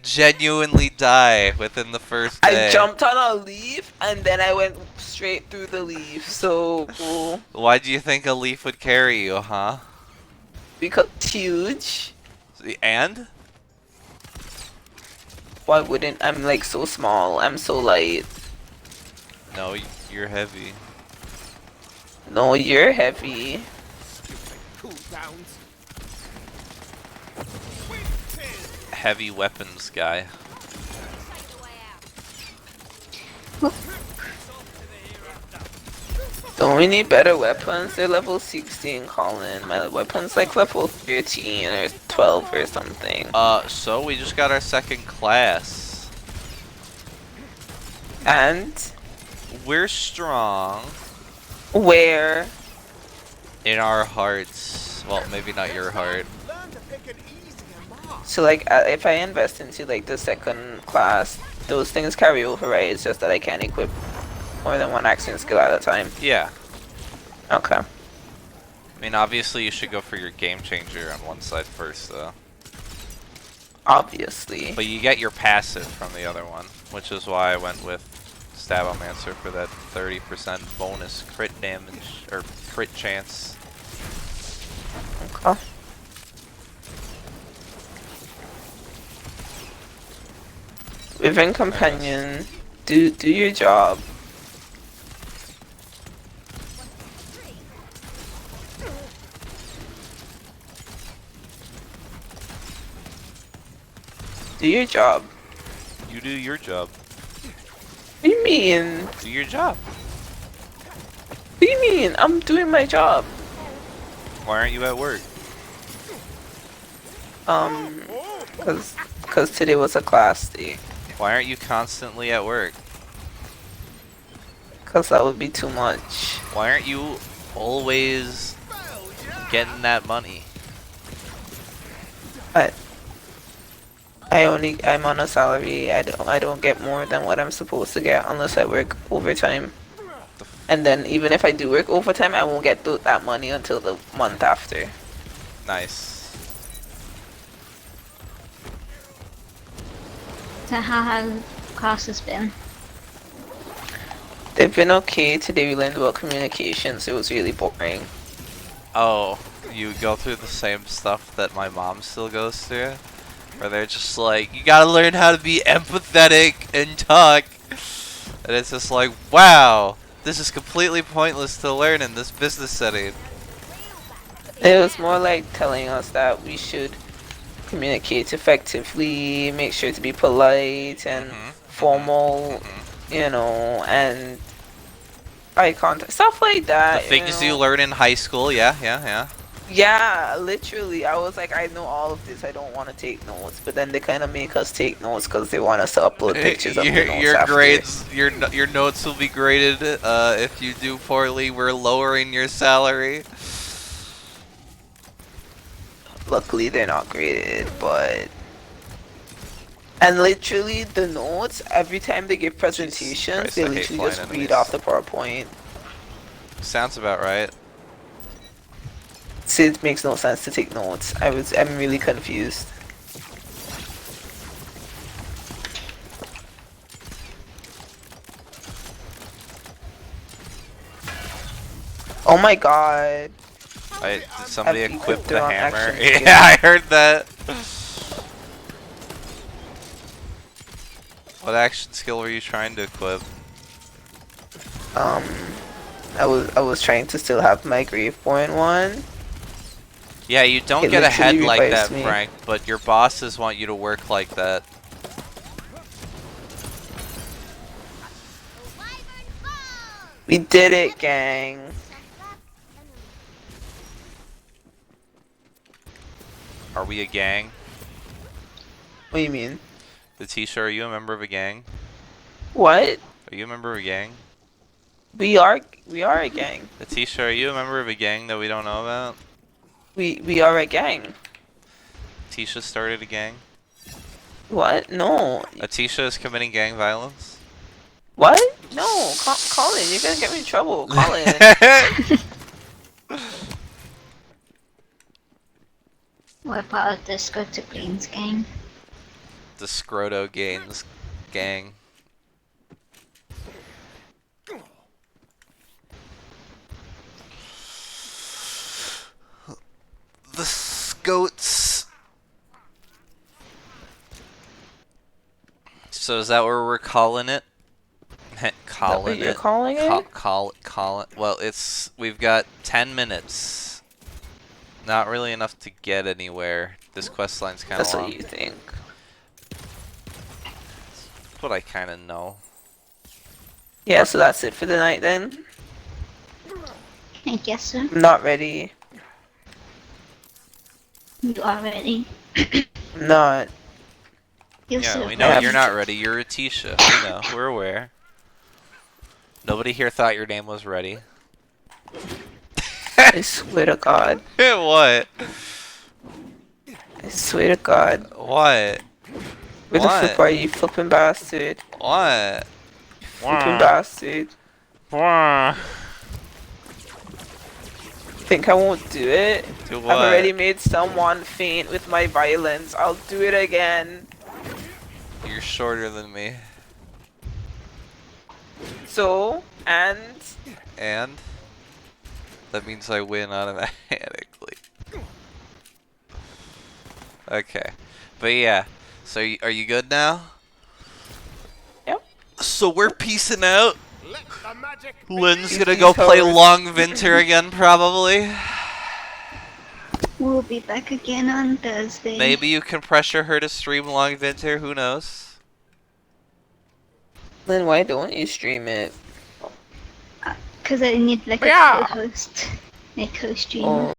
genuinely died within the first day. I jumped on a leaf and then I went straight through the leaf. So Why do you think a leaf would carry you, huh? because it's huge. And? Why wouldn't I'm like so small? I'm so light. No, you're heavy. No, you're heavy. Cool downs. Heavy weapons guy. Don't we need better weapons? They're level 16, Collin. My weapon's like level 13 or 12 or something. So we just got our second class. And We're strong where? in our hearts. Well, maybe not your heart. Learn to pick an easier mark. So like if I invest into like the second class, those things carry over, right? It's just that I can't equip more than one action skill at a time. Yeah. Okay. I mean, obviously you should go for your game changer on one side first, though. Obviously. But you get your passive from the other one, which is why I went with Stabomancer for that 30% bonus crit damage, or crit chance. Okay. Riven Companion, do your job. Do your job. You do your job. What do you mean? Do your job. What do you mean? I'm doing my job. Why aren't you at work? Cause today was a class day. Why aren't you constantly at work? Cause that would be too much. Why aren't you always getting that money? I'm on a salary. I don't get more than what I'm supposed to get unless I work overtime. And then even if I do work overtime, I won't get that money until the month after. Nice. So how have classes been? They've been okay. Today we learned about communications. It was really boring. Oh, you go through the same stuff that my mom still goes through? Where they're just like, you gotta learn how to be empathetic and talk. And it's just like, wow, this is completely pointless to learn in this business setting. It was more like telling us that we should communicate effectively, make sure to be polite and formal, you know, and eye contact, stuff like that. The things you learn in high school, yeah. Yeah, literally. I was like, I know all of this. I don't want to take notes, but then they kind of make us take notes because they want us to upload pictures of the notes your after. grades, your notes will be graded. If you do poorly, we're lowering your salary. Luckily, they're not graded, but. And literally, the notes, every time they give presentations, Christ, they I hate literally flying just read enemies. off the PowerPoint. Sounds about right. So it makes no sense to take notes. I'm really confused. Oh my god. Did somebody I've equip equipped the the wrong hammer? action skill. Yeah, I heard that. What action skill were you trying to equip? I was trying to still have my Graveborn one. Yeah, you don't It get ahead literally like that, revives me. Frank, but your bosses want you to work like that. We did it, gang. Are we a gang? What do you mean? Letitia, are you a member of a gang? What? Are you a member of a gang? We are a gang. Letitia, are you a member of a gang that we don't know about? We are a gang. Letitia started a gang? What? No. Letitia is committing gang violence? What? No, Colin, you're gonna get me in trouble, Colin. We're part of the Scroto Greens gang. The Scroto Games gang. The Scots. So is that where we're calling it? What you're calling it? Call it. Well, we've got 10 minutes. Not really enough to get anywhere. This quest line's kind of That's long. what you think. That's what I kind of know. Yeah, so that's it for the night then. I guess so. I'm not ready. You are ready. I'm not. You're Yeah, so we know ready. you're not ready. You're Atisha. We know. We're aware. Nobody here thought your name was ready. I swear to God. What? I swear to God. What? Where the flip are you, flipping bastard? What? Flipping bastard. Think I won't do it? Do I've what? already made someone faint with my violence. I'll do it again. You're shorter than me. So, and And? That means I win automatically. Okay. But yeah. So are you good now? Yep. So we're peacing out. Let the magic Lynn's begin. gonna go play toes. Long Winter again, probably. We'll be back again on Thursday. Maybe you can pressure her to stream Long Winter, who knows? Lynn, why don't you stream it? Because I need like Yeah. a co-host. A co-streamer. Oh.